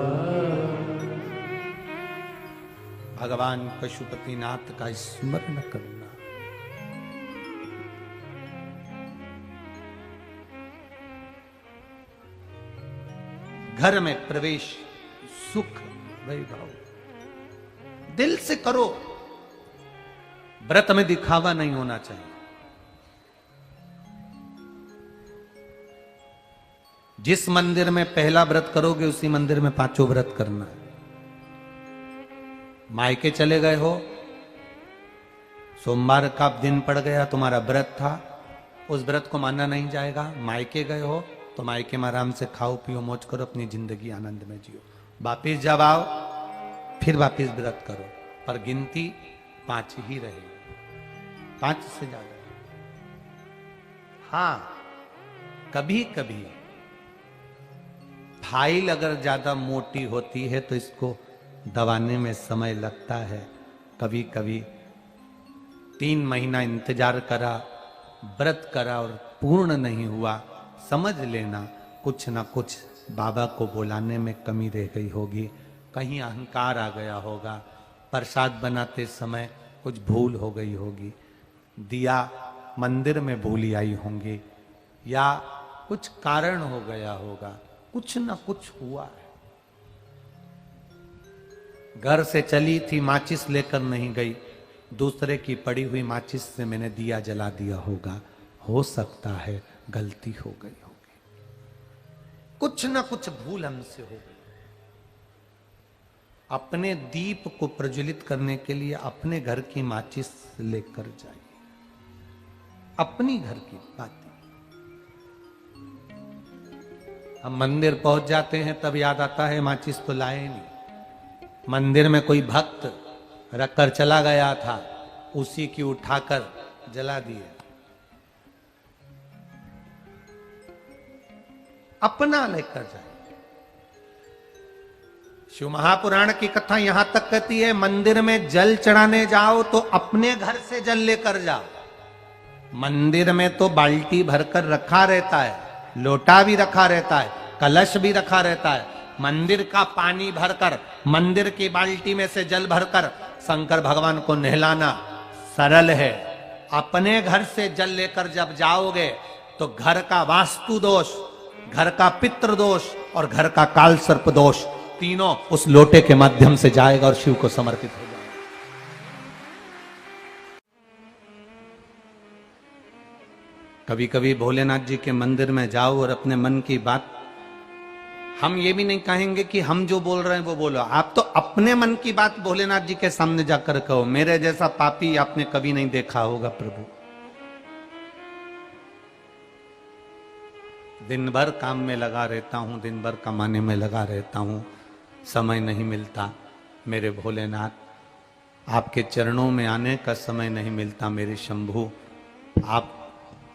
भगवान पशुपतिनाथ का स्मरण करना। घर में प्रवेश, सुख वैभव दिल से करो। व्रत में दिखावा नहीं होना चाहिए। जिस मंदिर में पहला व्रत करोगे उसी मंदिर में पांचों व्रत करना है। मायके चले गए हो, सोमवार का दिन पड़ गया, तुम्हारा व्रत था, उस व्रत को मानना नहीं जाएगा। मायके गए हो तो मायके में आराम से खाओ पियो मौज करो, अपनी जिंदगी आनंद में जियो। वापिस जब आओ फिर वापिस व्रत करो, पर गिनती 5 ही रहेगी, 5 से ज्यादा। हाँ, कभी कभी फाइल अगर ज्यादा मोटी होती है तो इसको दबाने में समय लगता है। कभी कभी 3 महीना इंतजार करा, व्रत करा और पूर्ण नहीं हुआ, समझ लेना कुछ ना कुछ बाबा को बुलाने में कमी रह गई होगी, कहीं अहंकार आ गया होगा, प्रसाद बनाते समय कुछ भूल हो गई होगी, दिया मंदिर में भूली आई होंगी, या कुछ कारण हो गया होगा, कुछ ना कुछ हुआ है। घर से चली थी, माचिस लेकर नहीं गई, दूसरे की पड़ी हुई माचिस से मैंने दिया जला दिया होगा, हो सकता है गलती हो गई होगी, कुछ ना कुछ भूल हमसे हो गई। अपने दीप को प्रज्वलित करने के लिए अपने घर की माचिस लेकर जाइए, अपनी घर की बात। हम मंदिर पहुंच जाते हैं तब याद आता है माचिस तो लाए नहीं। मंदिर में कोई भक्त रखकर चला गया था, उसी की उठाकर जला दिए। अपना लेकर जाए। शिव महापुराण की कथा यहां तक कहती है, मंदिर में जल चढ़ाने जाओ तो अपने घर से जल लेकर जाओ। मंदिर में तो बाल्टी भरकर रखा रहता है, लोटा भी रखा रहता है, कलश भी रखा रहता है। मंदिर का पानी भरकर, मंदिर की बाल्टी में से जल भरकर शंकर भगवान को नहलाना सरल है। अपने घर से जल लेकर जब जाओगे तो घर का वास्तु दोष, घर का पितृ दोष और घर का काल सर्प दोष तीनों उस लोटे के माध्यम से जाएगा और शिव को समर्पित हो जाएगा। कभी कभी भोलेनाथ जी के मंदिर में जाओ और अपने मन की बात, हम ये भी नहीं कहेंगे कि हम जो बोल रहे हैं वो बोलो, आप तो अपने मन की बात भोलेनाथ जी के सामने जाकर कहो। मेरे जैसा पापी आपने कभी नहीं देखा होगा प्रभु। दिन भर काम में लगा रहता हूं, दिन भर कमाने में लगा रहता हूं, समय नहीं मिलता मेरे भोलेनाथ, आपके चरणों में आने का समय नहीं मिलता मेरे शंभु। आप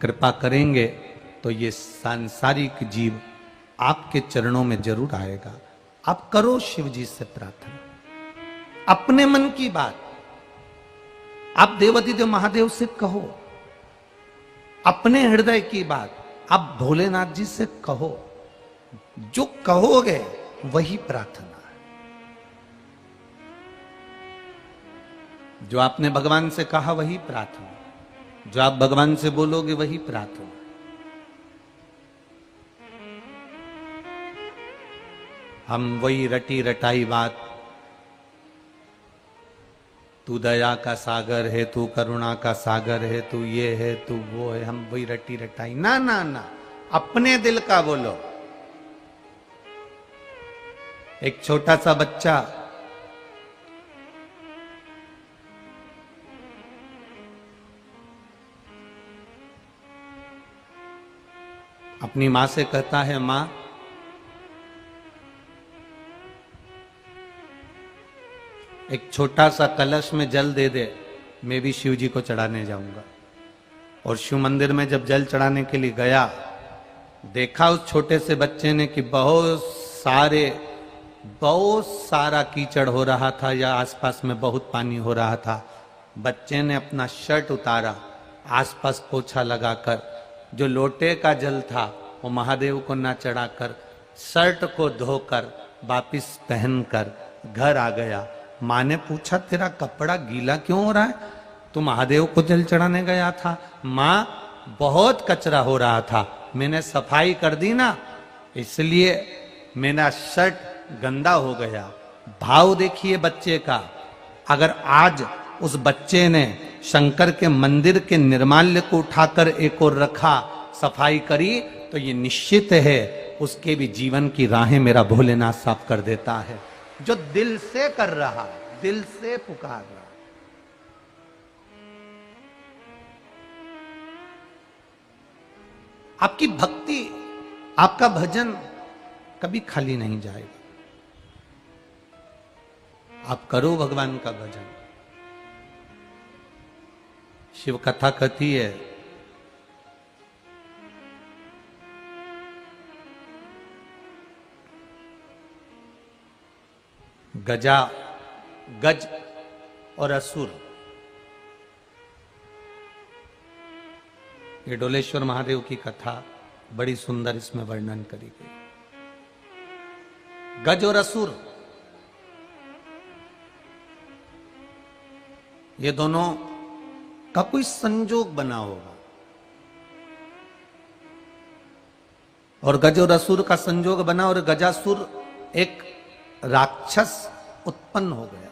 कृपा करेंगे तो ये सांसारिक जीव आपके चरणों में जरूर आएगा। आप करो शिव जी से प्रार्थना, अपने मन की बात आप देवाधिदेव महादेव से कहो, अपने हृदय की बात आप भोलेनाथ जी से कहो। जो कहोगे वही प्रार्थना है। जो आपने भगवान से कहा वही प्रार्थना, जो आप भगवान से बोलोगे वही प्रार्थना। हम वही रटी रटाई बात तू दया का सागर है, तू करुणा का सागर है, तू ये है, तू वो है, हम वही रट्टी रटाई। ना ना ना, अपने दिल का बोलो। एक छोटा सा बच्चा अपनी मां से कहता है, मां एक छोटा सा कलश में जल दे दे, मैं भी शिव जी को चढ़ाने जाऊंगा। और शिव मंदिर में जब जल चढ़ाने के लिए गया, देखा उस छोटे से बच्चे ने कि बहुत सारा कीचड़ हो रहा था या आसपास में बहुत पानी हो रहा था। बच्चे ने अपना शर्ट उतारा, आसपास पोछा लगाकर, जो लोटे का जल था वो महादेव को ना चढ़ाकर, शर्ट को धोकर वापिस पहनकर घर आ गया। माँ ने पूछा, तेरा कपड़ा गीला क्यों हो रहा है? तू महादेव को जल चढ़ाने गया था। माँ, बहुत कचरा हो रहा था, मैंने सफाई कर दी ना, इसलिए मेरा शर्ट गंदा हो गया। भाव देखिए बच्चे का। अगर आज उस बच्चे ने शंकर के मंदिर के निर्माल्य को उठाकर एक और रखा, सफाई करी, तो ये निश्चित है उसके भी जीवन की राहें मेरा भोलेनाथ साफ कर देता है। जो दिल से कर रहा है, दिल से पुकार रहा है। आपकी भक्ति, आपका भजन कभी खाली नहीं जाएगा। आप करो भगवान का भजन। शिव कथा कहती है, गज और असुर, ये डोलेश्वर महादेव की कथा बड़ी सुंदर इसमें वर्णन करी गई। गज और असुर, ये दोनों का कोई संजोग बना होगा, और गज और असुर का संजोग बना, और गजासुर एक राक्षस उत्पन्न हो गया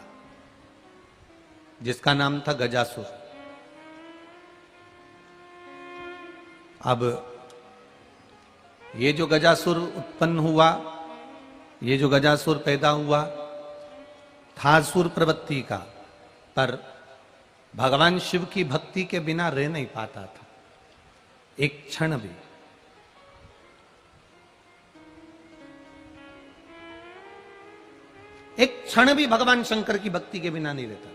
जिसका नाम था गजासुर। अब ये जो गजासुर उत्पन्न हुआ, ये जो गजासुर पैदा हुआ था असुर प्रवृत्ति का, पर भगवान शिव की भक्ति के बिना रह नहीं पाता था एक क्षण भी। एक क्षण भी भगवान शंकर की भक्ति के बिना नहीं रहता।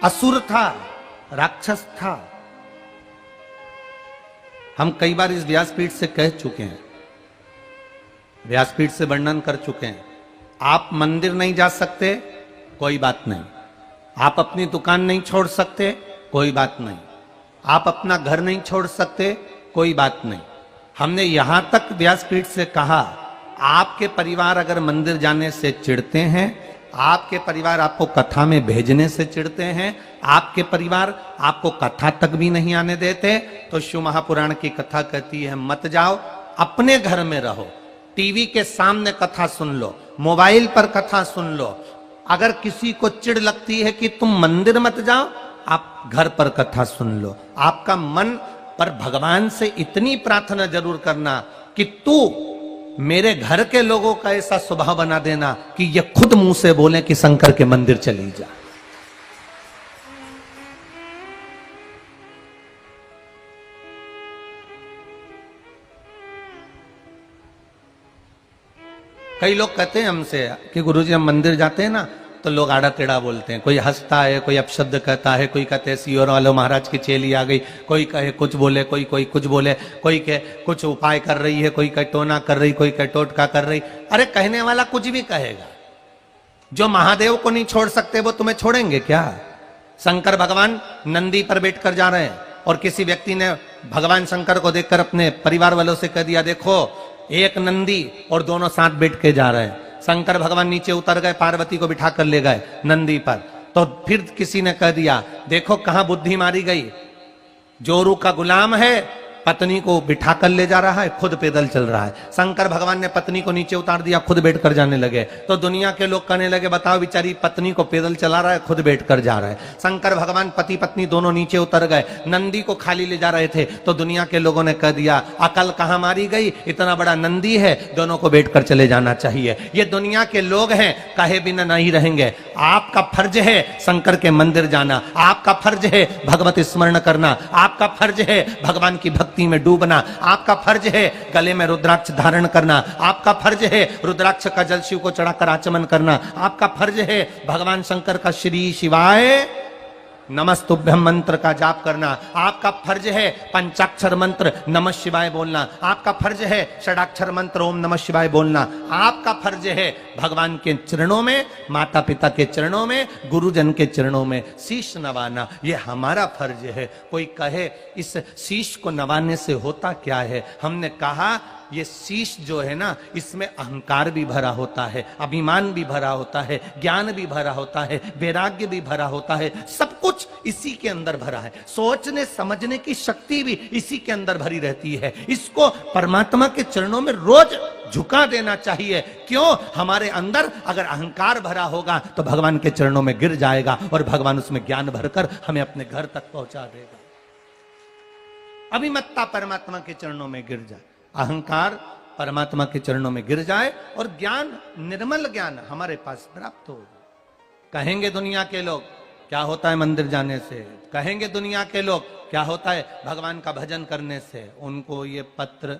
असुर था, राक्षस था। हम कई बार इस व्यासपीठ से कह चुके हैं, व्यासपीठ से वर्णन कर चुके हैं। आप मंदिर नहीं जा सकते, कोई बात नहीं। आप अपनी दुकान नहीं छोड़ सकते, कोई बात नहीं। आप अपना घर नहीं छोड़ सकते, कोई बात नहीं। हमने यहां तक व्यासपीठ से कहा, आपके परिवार अगर मंदिर जाने से चिढ़ते हैं, आपके परिवार आपको कथा में भेजने से चिढ़ते हैं, आपके परिवार आपको कथा तक भी नहीं आने देते, तो शिव महापुराण की कथा कहती है, मत जाओ, अपने घर में रहो। टीवी के सामने कथा सुन लो, मोबाइल पर कथा सुन लो। अगर किसी को चिढ़ लगती है कि तुम मंदिर मत जाओ, आप घर पर कथा सुन लो। आपका मन पर भगवान से इतनी प्रार्थना जरूर करना कि तू मेरे घर के लोगों का ऐसा स्वभाव बना देना कि ये खुद मुंह से बोले कि शंकर के मंदिर चली जा। कई लोग कहते हैं हमसे कि गुरुजी हम मंदिर जाते हैं ना तो लोग आड़ा टेढ़ा बोलते हैं, कोई हंसता है, कोई अपशब्द कहता है, कोई कहते हैं सियोर वालो महाराज की चेली आ गई, कोई कहे कुछ बोले, कोई कुछ बोले, कोई कहे कुछ उपाय कर रही है, कोई कहे टोना कर रही, कोई कहे टोटका कर रही। अरे कहने वाला कुछ भी कहेगा, जो महादेव को नहीं छोड़ सकते वो तुम्हें छोड़ेंगे क्या? शंकर भगवान नंदी पर बैठकर जा रहे हैं और किसी व्यक्ति ने भगवान शंकर को देखकर अपने परिवार वालों से कह दिया, देखो एक नंदी और दोनों साथ बैठ के जा रहे हैं। शंकर भगवान नीचे उतर गए, पार्वती को बिठा कर ले गए नंदी पर। तो फिर किसी ने कह दिया, देखो कहां बुद्धि मारी गई, जोरू का गुलाम है पत्नी को बिठा कर ले जा रहा है, खुद पैदल चल रहा है। शंकर भगवान ने पत्नी को नीचे उतार दिया, खुद बैठ कर जाने लगे। तो दुनिया के लोग कहने लगे बताओ बेचारी पत्नी को पैदल चला रहा है, खुद बैठ कर जा रहा है। शंकर भगवान पति पत्नी दोनों नीचे उतर गए, नंदी को खाली ले जा रहे थे। तो दुनिया के लोगों ने कह दिया अकल कहां मारी गई, इतना बड़ा नंदी है, दोनों को बैठ कर चले जाना चाहिए। ये दुनिया के लोग हैं, कहे बिना नहीं रहेंगे। आपका फर्ज है शंकर के मंदिर जाना, आपका फर्ज है भगवत स्मरण करना, आपका फर्ज है भगवान की भक्ति में डूबना, आपका फर्ज है गले में रुद्राक्ष धारण करना, आपका फर्ज है रुद्राक्ष का जल शिव को चढ़ाकर आचमन करना, आपका फर्ज है भगवान शंकर का श्री शिवाय नमस्तुभ्यम मंत्र का जाप करना, आपका फर्ज है पंचाक्षर मंत्र नमः शिवाय बोलना, आपका फर्ज है षडाक्षर मंत्र ओम नमः शिवाय बोलना, आपका फर्ज है भगवान के चरणों में, माता पिता के चरणों में, गुरुजन के चरणों में शीश नवाना, ये हमारा फर्ज है। कोई कहे इस शीश को नवाने से होता क्या है? हमने कहा ये शीश जो है ना, इसमें अहंकार भी भरा होता है, अभिमान भी भरा होता है, ज्ञान भी भरा होता है, वैराग्य भी भरा होता है, सब कुछ इसी के अंदर भरा है। सोचने समझने की शक्ति भी इसी के अंदर भरी रहती है। इसको परमात्मा के चरणों में रोज झुका देना चाहिए। क्यों? हमारे अंदर अगर अहंकार भरा होगा तो भगवान के चरणों में गिर जाएगा और भगवान उसमें ज्ञान भरकर हमें अपने घर तक पहुंचा देगा। अभिमत्ता परमात्मा के चरणों में गिर जाए, अहंकार परमात्मा के चरणों में गिर जाए और ज्ञान, निर्मल ज्ञान हमारे पास प्राप्त हो। कहेंगे दुनिया के लोग क्या होता है मंदिर जाने से, कहेंगे दुनिया के लोग क्या होता है भगवान का भजन करने से। उनको ये पत्र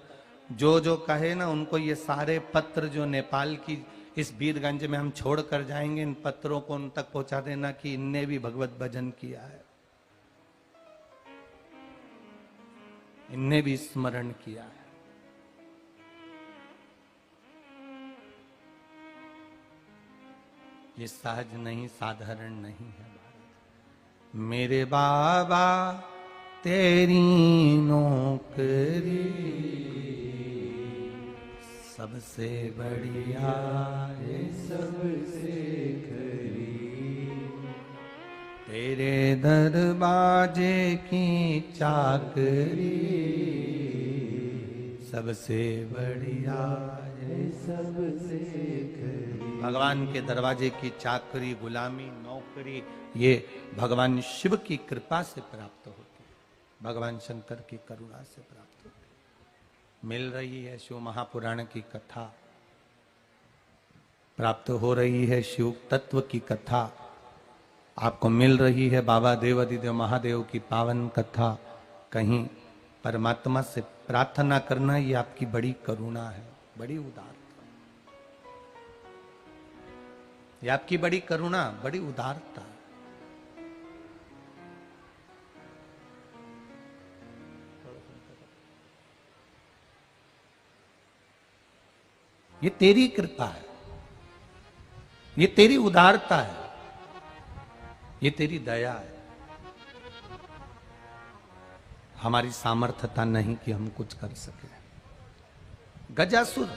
जो कहे ना, उनको ये सारे पत्र जो नेपाल की इस वीरगंज में हम छोड़ कर जाएंगे, इन पत्रों को उन तक पहुंचा देना कि इनने भी भगवत भजन किया है, इनने भी स्मरण किया है। ये सहज नहीं, साधारण नहीं है भारत। मेरे बाबा तेरी नौकरी सबसे बढ़िया है, सबसे खरी, तेरे दरवाजे की चाकरी सबसे बढ़िया है, सबसे खरी। भगवान के दरवाजे की चाकरी, गुलामी, नौकरी, ये भगवान शिव की कृपा से प्राप्त होती है, भगवान शंकर की करुणा से प्राप्त होती है। मिल रही है शिव महापुराण की कथा, प्राप्त हो रही है शिव तत्व की कथा, आपको मिल रही है बाबा देवादिदेव महादेव की पावन कथा। कहीं परमात्मा से प्रार्थना करना ये आपकी बड़ी करुणा है, बड़ी उदारता, ये आपकी बड़ी करुणा, बड़ी उदारता। ये तेरी कृपा है, ये तेरी उदारता है, ये तेरी दया है। हमारी सामर्थ्यता नहीं कि हम कुछ कर सके। गजासुर,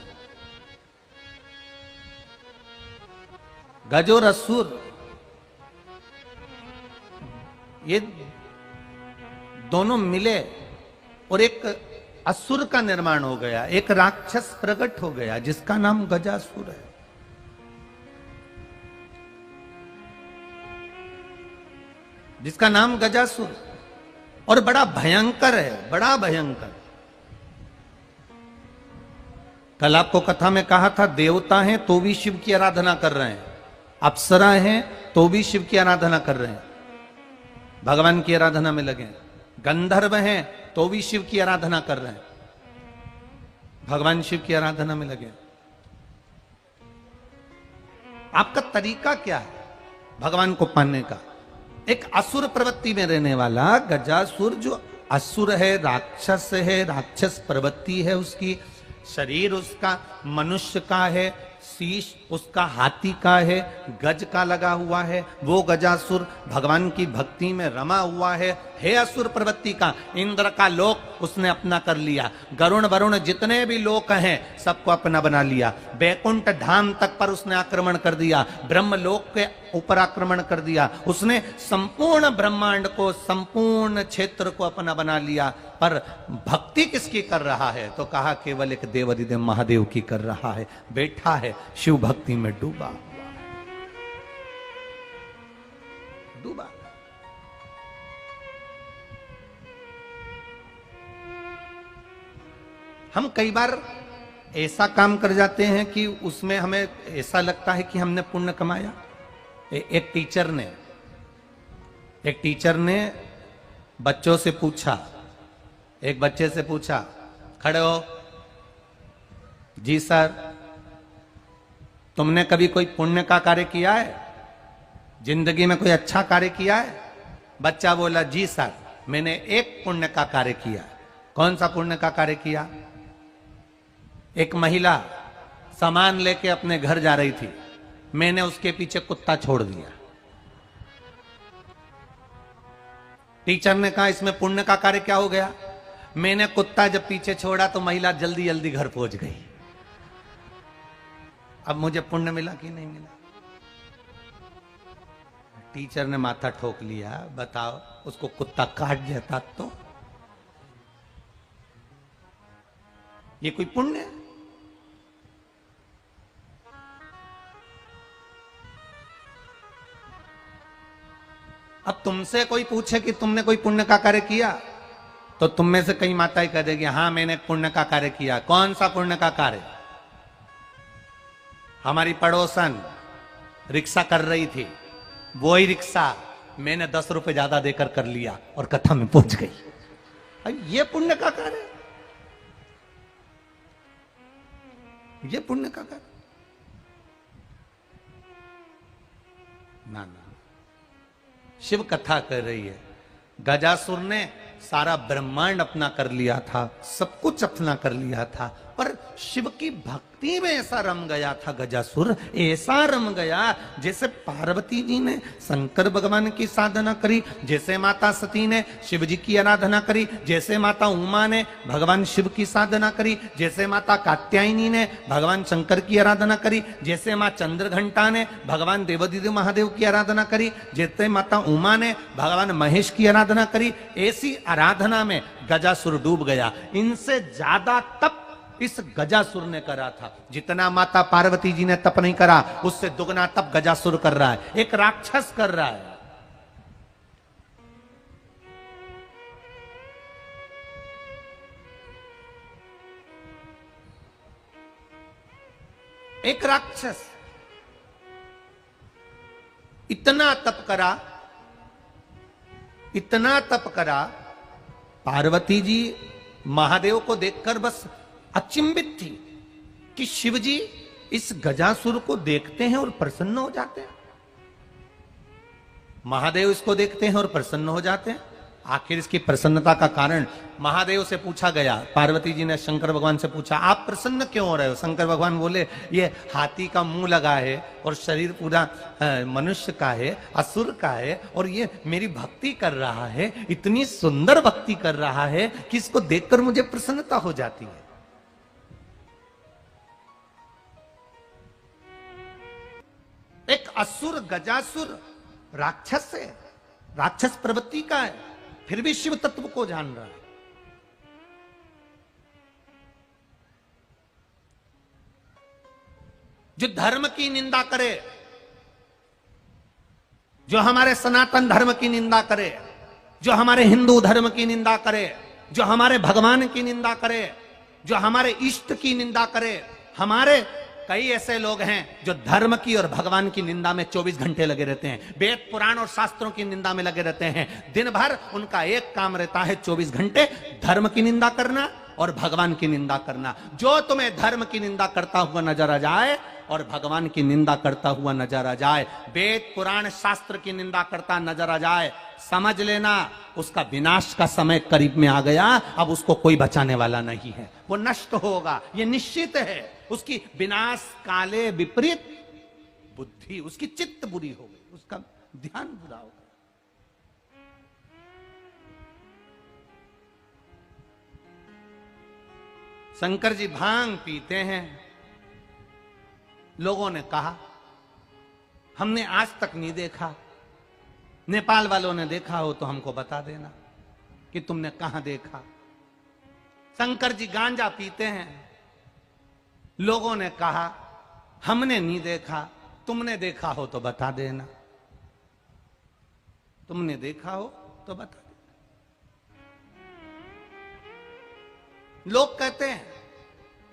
गज और असुर, ये दोनों मिले और एक असुर का निर्माण हो गया, एक राक्षस प्रकट हो गया जिसका नाम गजासुर है। जिसका नाम गजासुर, और बड़ा भयंकर है, बड़ा भयंकर। कल आपको कथा में कहा था देवता हैं तो भी शिव की आराधना कर रहे हैं, अप्सरा हैं तो भी शिव की आराधना कर रहे हैं, भगवान की आराधना में लगे। गंधर्व हैं तो भी शिव की आराधना कर रहे हैं, भगवान शिव की आराधना में लगे। आपका तरीका क्या है भगवान को पाने का? एक असुर प्रवृत्ति में रहने वाला गजासुर, जो असुर है, राक्षस है, राक्षस प्रवृत्ति है उसकी, शरीर उसका मनुष्य का है, शीश उसका हाथी का है, गज का लगा हुआ है, वो गजासुर भगवान की भक्ति में रमा हुआ है, हे असुर प्रवृत्ति का, इंद्र का लोक उसने अपना कर लिया, गरुण वरुण जितने भी लोक हैं सबको अपना बना लिया, बैकुंठ धाम तक पर उसने आक्रमण कर दिया, ब्रह्म लोक के ऊपर आक्रमण कर दिया, उसने संपूर्ण ब्रह्मांड को, संपूर्ण क्षेत्र को अपना बना लिया। पर भक्ति किसकी कर रहा है? तो कहा केवल एक देवाधिदेव महादेव की कर रहा है, बैठा है शिव भक्ति में डूबा डूबा। हम कई बार ऐसा काम कर जाते हैं कि उसमें हमें ऐसा लगता है कि हमने पुण्य कमाया। एक टीचर ने बच्चों से पूछा, एक बच्चे से पूछा, खड़े हो जी सर, तुमने कभी कोई पुण्य का कार्य किया है? जिंदगी में कोई अच्छा कार्य किया है? बच्चा बोला जी सर, मैंने एक पुण्य का कार्य किया। कौन सा पुण्य का कार्य किया? एक महिला सामान लेके अपने घर जा रही थी, मैंने उसके पीछे कुत्ता छोड़ दिया। टीचर ने कहा इसमें पुण्य का कार्य क्या हो गया? मैंने कुत्ता जब पीछे छोड़ा तो महिला जल्दी जल्दी घर पहुंच गई। अब मुझे पुण्य मिला कि नहीं मिला? टीचर ने माथा ठोक लिया, बताओ उसको कुत्ता काट देता तो ये कोई पुण्य है? अब तुमसे कोई पूछे कि तुमने कोई पुण्य का कार्य किया, तो तुम में से कई माताएं कह देगी हां मैंने पुण्य का कार्य किया। कौन सा पुण्य का कार्य? हमारी पड़ोसन रिक्शा कर रही थी, वही रिक्शा मैंने 10 रुपए ज्यादा देकर कर लिया और कथा में पहुंच गई। अब ये पुण्य का कार्य? ये पुण्य का कार्य? ना ना, शिव कथा कर रही है। गजासुर ने सारा ब्रह्मांड अपना कर लिया था, सब कुछ अपना कर लिया था, पर शिव की भक्ति में ऐसा रम गया था गजासुर, ऐसा रम गया जैसे पार्वती जी ने शंकर भगवान की साधना करी, जैसे माता सती ने शिव जी की आराधना करी, जैसे माता उमा ने भगवान शिव की साधना करी, जैसे माता कात्यायनी ने भगवान शंकर की आराधना करी, जैसे माँ चंद्रघंटा ने भगवान देवाधिदेव महादेव की आराधना करी, जैसे माता उमा ने भगवान महेश की आराधना करी, ऐसी आराधना में गजासुर डूब गया। इनसे ज्यादा तप इस गजासुर ने करा था। जितना माता पार्वती जी ने तप नहीं करा, उससे दुगना तप गजासुर कर रहा है, एक राक्षस कर रहा है। एक राक्षस इतना तप करा, इतना तप करा, पार्वती जी महादेव को देखकर बस अचंभित थी कि शिव जी इस गजासुर को देखते हैं और प्रसन्न हो जाते हैं। महादेव इसको देखते हैं और प्रसन्न हो जाते हैं। आखिर इसकी प्रसन्नता का कारण महादेव से पूछा गया। पार्वती जी ने शंकर भगवान से पूछा आप प्रसन्न क्यों हो रहे हो? शंकर भगवान बोले ये हाथी का मुंह लगा है और शरीर पूरा मनुष्य का है, असुर का है, और ये मेरी भक्ति कर रहा है, इतनी सुंदर भक्ति कर रहा है कि इसको देखकर मुझे प्रसन्नता हो जाती है। एक असुर गजासुर राक्षस है, राक्षस प्रवृत्ति का है, फिर भी शिव तत्व को जान रहा है। जो धर्म की निंदा करे, जो हमारे सनातन धर्म की निंदा करे, जो हमारे हिंदू धर्म की निंदा करे, जो हमारे भगवान की निंदा करे, जो हमारे इष्ट की निंदा करे। हमारे कई ऐसे लोग हैं जो धर्म की और भगवान की निंदा में 24 घंटे लगे रहते हैं, वेद पुराण और शास्त्रों की निंदा में लगे रहते हैं। दिन भर उनका एक काम रहता है 24 घंटे धर्म की निंदा करना और भगवान की निंदा करना। जो तुम्हें धर्म की निंदा करता हुआ नजर आ जाए और भगवान की निंदा करता हुआ नजर आ जाए, वेद पुराण शास्त्र की निंदा करता नजर आ जाए, समझ लेना उसका विनाश का समय करीब में आ गया। अब उसको कोई बचाने वाला नहीं है, वो नष्ट होगा, ये निश्चित है। उसकी विनाश काले विपरीत बुद्धि, उसकी चित्त बुरी हो गई, उसका ध्यान बुरा हो गया। शंकर जी भांग पीते हैं। लोगों ने कहा हमने आज तक नहीं देखा, नेपाल वालों ने देखा हो तो हमको बता देना कि तुमने कहां देखा। शंकर जी गांजा पीते हैं। लोगों ने कहा हमने नहीं देखा, तुमने देखा हो तो बता देना, तुमने देखा हो तो बता देना। लोग कहते हैं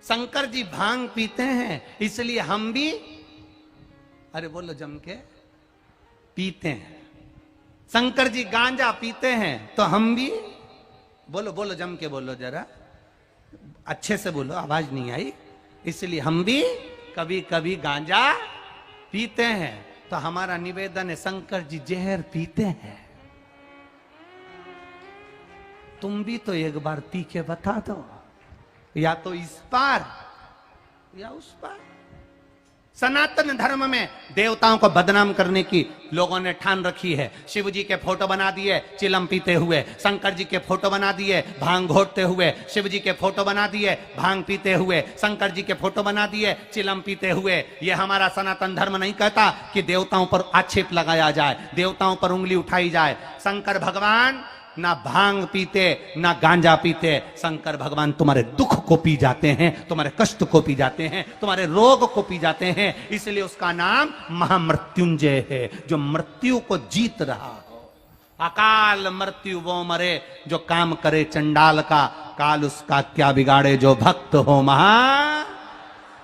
शंकर जी भांग पीते हैं इसलिए हम भी, अरे बोलो जम के, पीते हैं। शंकर जी गांजा पीते हैं तो हम भी, बोलो बोलो जम के बोलो, जरा अच्छे से बोलो, आवाज नहीं आई। इसलिए हम भी कभी कभी गांजा पीते हैं। तो हमारा निवेदन है, शंकर जी जहर पीते हैं, तुम भी तो एक बार पी के बता दो, या तो इस पार या उस पार। सनातन धर्म में देवताओं को बदनाम करने की लोगों ने ठान रखी है। शिव जी के फोटो बना दिए चिलम पीते हुए, शंकर जी के फोटो बना दिए भांग घोटते हुए, शिव जी के फोटो बना दिए भांग पीते हुए, शंकर जी के फोटो बना दिए चिलम पीते हुए। यह हमारा सनातन धर्म नहीं कहता कि देवताओं पर आक्षेप लगाया जाए, देवताओं पर उंगली उठाई जाए। शंकर भगवान ना भांग पीते ना गांजा पीते। शंकर भगवान तुम्हारे दुख को पी जाते हैं, तुम्हारे कष्ट को पी जाते हैं, तुम्हारे रोग को पी जाते हैं। इसलिए उसका नाम महामृत्युंजय है, जो मृत्यु को जीत रहा हो। अकाल मृत्यु वो मरे जो काम करे चंडाल का, काल उसका क्या बिगाड़े जो भक्त हो महा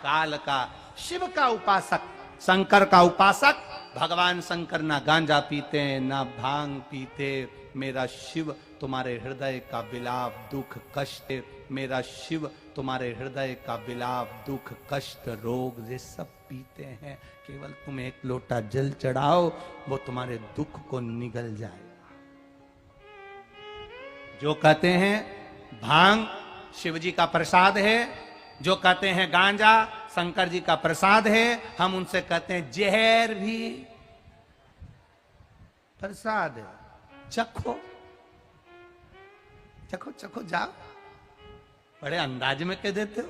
काल का। शिव का उपासक, शंकर का उपासक भगवान शंकर ना गांजा पीते ना भांग पीते। मेरा शिव तुम्हारे हृदय का विलाप दुख कष्ट, मेरा शिव तुम्हारे हृदय का विलाप दुख कष्ट रोग ये सब पीते हैं। केवल तुम एक लोटा जल चढ़ाओ, वो तुम्हारे दुख को निगल जाएगा। जो कहते हैं भांग शिव जी का प्रसाद है, जो कहते हैं गांजा शंकर जी का प्रसाद है, हम उनसे कहते हैं जहर भी प्रसाद है, चखो चखो चखो जाओ। बड़े अंदाज में कह देते हो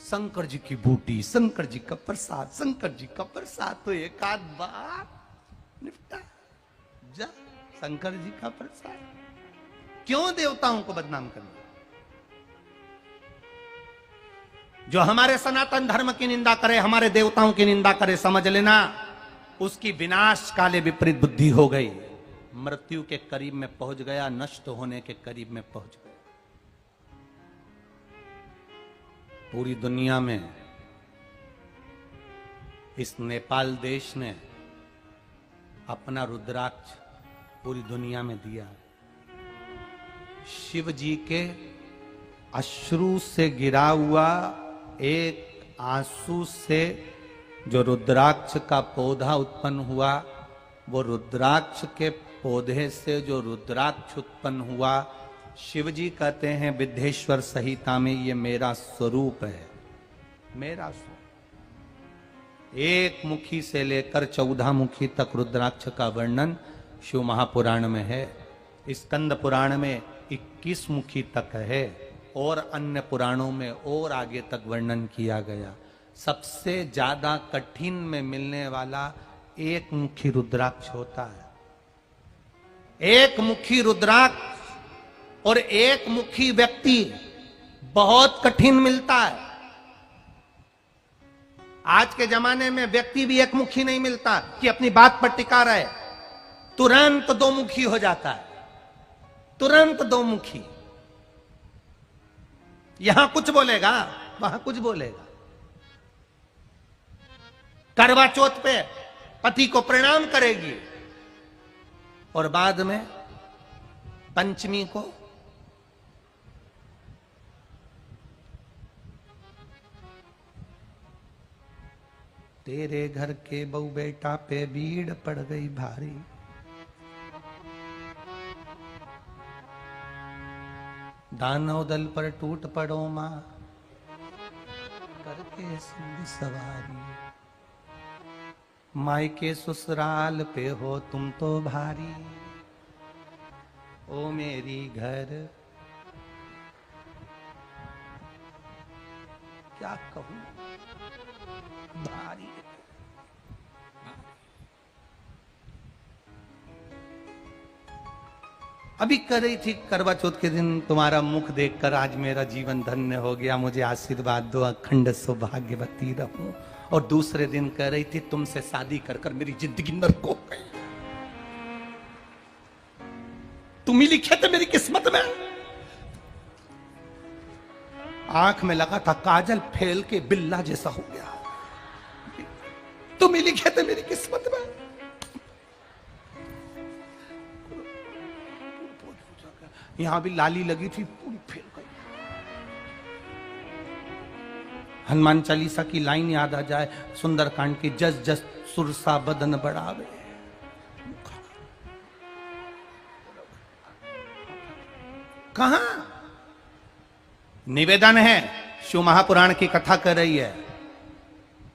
शंकर जी की बूटी, शंकर जी का प्रसाद, शंकर जी का प्रसाद। तो एक आध बार निपटा जा, शंकर जी का प्रसाद। क्यों देवताओं को बदनाम करना? जो हमारे सनातन धर्म की निंदा करे, हमारे देवताओं की निंदा करे, समझ लेना उसकी विनाश काले विपरीत बुद्धि हो गई, मृत्यु के करीब में पहुंच गया, नष्ट होने के करीब में पहुंच गया। पूरी दुनिया में इस नेपाल देश ने अपना रुद्राक्ष पूरी दुनिया में दिया। शिव जी के अश्रु से गिरा हुआ एक आंसू से जो रुद्राक्ष का पौधा उत्पन्न हुआ, वो रुद्राक्ष के पौधे से जो रुद्राक्ष उत्पन्न हुआ, शिव जी कहते हैं विद्धेश्वर संहिता में, ये मेरा स्वरूप है, मेरा स्वरूप। एक मुखी से लेकर 14 मुखी तक रुद्राक्ष का वर्णन शिव महापुराण में है। स्कंद पुराण में 21 मुखी तक है, और अन्य पुराणों में और आगे तक वर्णन किया गया। सबसे ज्यादा कठिन में मिलने वाला एक मुखी रुद्राक्ष होता है। एक मुखी रुद्राक्ष और एक मुखी व्यक्ति बहुत कठिन मिलता है। आज के जमाने में व्यक्ति भी एक मुखी नहीं मिलता कि अपनी बात पर टिका रहे, तुरंत दो मुखी हो जाता है, तुरंत दो मुखी। यहां कुछ बोलेगा वहां कुछ बोलेगा। करवा चौथ पे पति को प्रणाम करेगी और बाद में पंचमी को तेरे घर के बहू बेटा पे भीड़ पड़ गई भारी, दानव दल पर टूट पड़ो मां करके सिंध सवारी, मायके ससुराल पे हो तुम तो भारी, ओ मेरी घर क्या कहूं, भारी। अभी कर रही थी करवा चौथ के दिन तुम्हारा मुख देखकर आज मेरा जीवन धन्य हो गया, मुझे आशीर्वाद दो, अखंड सौभाग्यवती रहूं। और दूसरे दिन कह रही थी तुमसे शादी कर कर मेरी जिंदगी नरक हो गई, तुम ही लिखे थे मेरी किस्मत में। आंख में लगा था काजल फेल के बिल्ला जैसा हो गया, तुम ही लिखे थे मेरी किस्मत में। यहां भी लाली लगी थी, पूरी फेल गई। हनुमान चालीसा की लाइन याद आ जाए, सुंदरकांड की, जस जस सुरसा बदन बढ़ावे। कहां निवेदन है, शिव महापुराण की कथा कर रही है,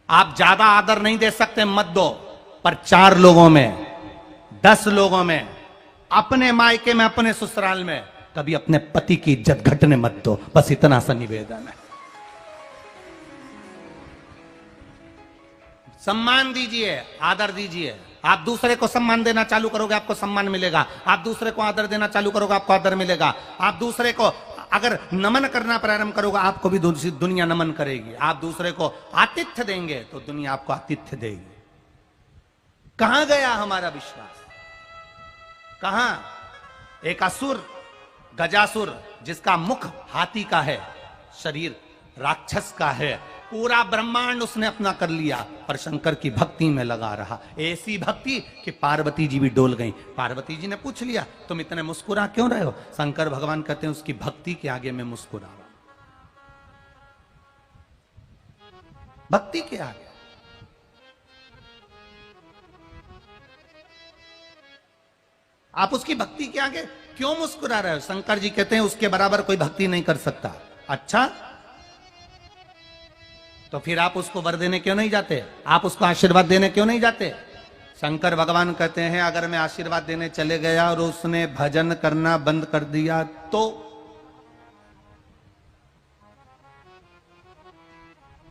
आप ज्यादा आदर नहीं दे सकते मत दो, पर 4 लोगों में, 10 लोगों में, अपने मायके में, अपने ससुराल में कभी अपने पति की इज्जत घटने मत दो। बस इतना सा निवेदन है। सम्मान दीजिए, आदर दीजिए। आप दूसरे को सम्मान देना चालू करोगे, आपको सम्मान मिलेगा। आप दूसरे को आदर देना चालू करोगे, आपको आदर मिलेगा। आप दूसरे को अगर नमन करना प्रारंभ करोगे, आपको भी दुनिया नमन करेगी। आप दूसरे को आतिथ्य देंगे तो दुनिया आपको आतिथ्य देगी। कहां गया हमारा विश्वास? कहां? एक असुर, गजासुर, जिसका मुख हाथी का है, शरीर राक्षस का है, पूरा ब्रह्मांड उसने अपना कर लिया, पर शंकर की भक्ति में लगा रहा। ऐसी भक्ति कि पार्वती जी भी डोल गई। पार्वती जी ने पूछ लिया तुम इतने मुस्कुरा क्यों रहे हो? शंकर भगवान कहते हैं उसकी भक्ति के आगे मैं मुस्कुरा रहा हूं। भक्ति के आगे। आप उसकी भक्ति के आगे क्यों मुस्कुरा रहे हो? शंकर जी कहते हैं उसके बराबर कोई भक्ति नहीं कर सकता। अच्छा, तो फिर आप उसको वर देने क्यों नहीं जाते? आप उसको आशीर्वाद देने क्यों नहीं जाते? शंकर भगवान कहते हैं अगर मैं आशीर्वाद देने चले गया और उसने भजन करना बंद कर दिया तो?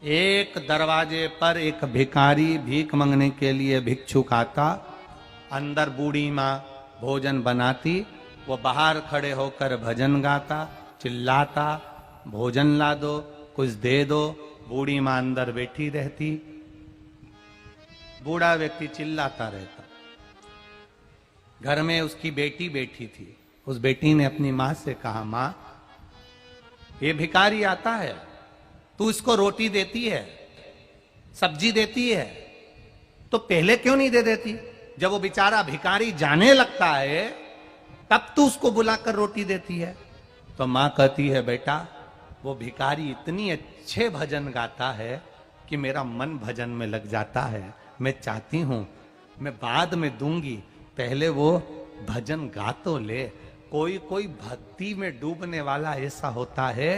एक दरवाजे पर एक भिखारी भीख मांगने के लिए भिक्षुक आता, अंदर बूढ़ी मां भोजन बनाती, वो बाहर खड़े होकर भजन गाता, चिल्लाता, भोजन ला दो, कुछ दे दो। बूढ़ी मां अंदर बैठी रहती, बूढ़ा व्यक्ति चिल्लाता रहता। घर में उसकी बेटी बैठी थी। उस बेटी ने अपनी मां से कहा, मां ये भिखारी आता है, तू इसको रोटी देती है, सब्जी देती है, तो पहले क्यों नहीं दे देती? जब वो बेचारा भिखारी जाने लगता है तब तू उसको बुलाकर रोटी देती है। तो मां कहती है बेटा वो भिखारी इतनी अच्छे भजन गाता है कि मेरा मन भजन में लग जाता है। मैं चाहती हूं मैं बाद में दूंगी, पहले वो भजन गा तो ले। कोई कोई भक्ति में डूबने वाला ऐसा होता है।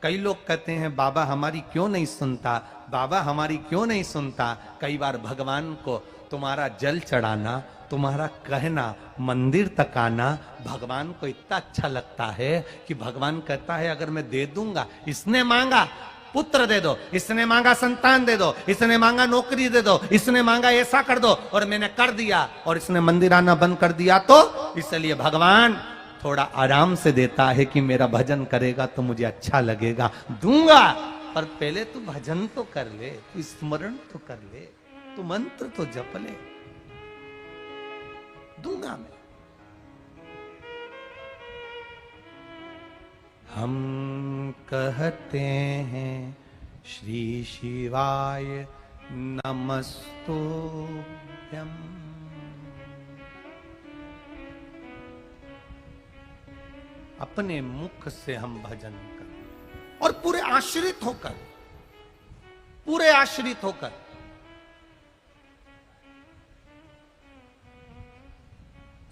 कई लोग कहते हैं बाबा हमारी क्यों नहीं सुनता, बाबा हमारी क्यों नहीं सुनता। कई बार भगवान को तुम्हारा जल चढ़ाना, तुम्हारा कहना, मंदिर तक आना भगवान को इतना अच्छा लगता है कि भगवान कहता है अगर मैं दे दूंगा, इसने मांगा पुत्र दे दो, इसने मांगा संतान दे दो, इसने मांगा नौकरी दे दो, इसने मांगा ऐसा कर दो, और मैंने कर दिया, और इसने मंदिर आना बंद कर दिया, तो इसलिए भगवान थोड़ा आराम से देता है कि मेरा भजन करेगा तो मुझे अच्छा लगेगा, दूंगा। पर पहले तू भजन तो कर ले, तू स्मरण तो कर ले, तू मंत्र तो जप ले, दूंगा मैं। हम कहते हैं श्री शिवाय नमस्तुभ्यं। अपने मुख से हम भजन कर और पूरे आश्रित होकर, पूरे आश्रित होकर।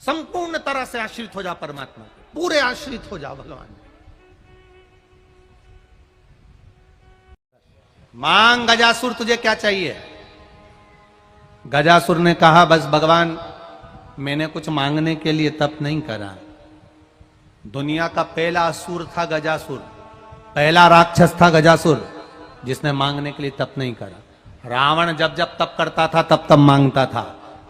संपूर्ण तरह से आश्रित हो जा परमात्मा के, पूरे आश्रित हो जा भगवान। मांग गजासुर तुझे क्या चाहिए? गजासुर ने कहा बस भगवान मैंने कुछ मांगने के लिए तप नहीं करा। दुनिया का पहला असुर था गजासुर, पहला राक्षस था गजासुर। जिसने मांगने के लिए तप नहीं करा। रावण जब जब तप करता था तब तब मांगता था,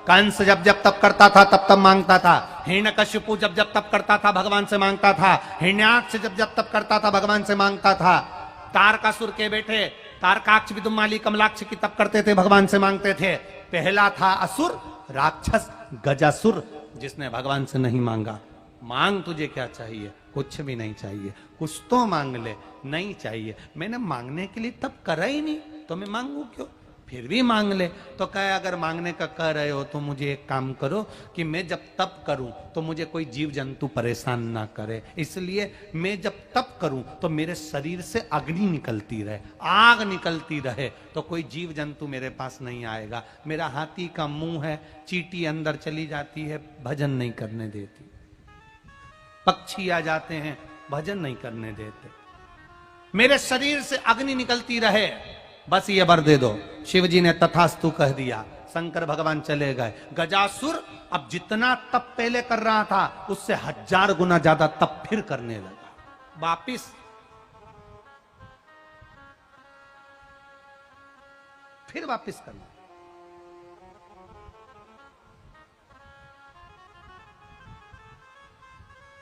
कंस जब जब तप करता था तब तब मांगता था, हिरण्यकशिपु जब जब तप करता था भगवान से मांगता था, हिरण्याक्ष जब जब तप करता था भगवान से मांगता था, तारकासुर के बेटे तारकाक्ष विदुमाली कमलाक्ष की तप करते थे, भगवान से मांगते थे। पहला था असुर राक्षस गजासुर, जिसने भगवान से नहीं मांगा। मांग तुझे क्या चाहिए? कुछ भी नहीं चाहिए, कुछ तो मांग ले। नहीं चाहिए, मैंने मांगने के लिए तप करा ही नहीं तो मैं मांगू क्यों? फिर भी मांग ले। तो कहे अगर मांगने का कह रहे हो तो मुझे एक काम करो कि मैं जब तप करूं तो मुझे कोई जीव जंतु परेशान ना करे, इसलिए मैं जब तप करूं तो मेरे शरीर से अग्नि निकलती रहे, आग निकलती रहे, तो कोई जीव जंतु मेरे पास नहीं आएगा। मेरा हाथी का मुंह है, चींटी अंदर चली जाती है, भजन नहीं करने देती। पक्षी आ जाते हैं, भजन नहीं करने देते। मेरे शरीर से अग्नि निकलती रहे, बस ये वर दे दो। शिव जी ने तथास्तु कह दिया, शंकर भगवान चले गए। गजासुर अब जितना तप पहले कर रहा था उससे 1000 गुना ज्यादा तप फिर करने लगा। वापिस करना।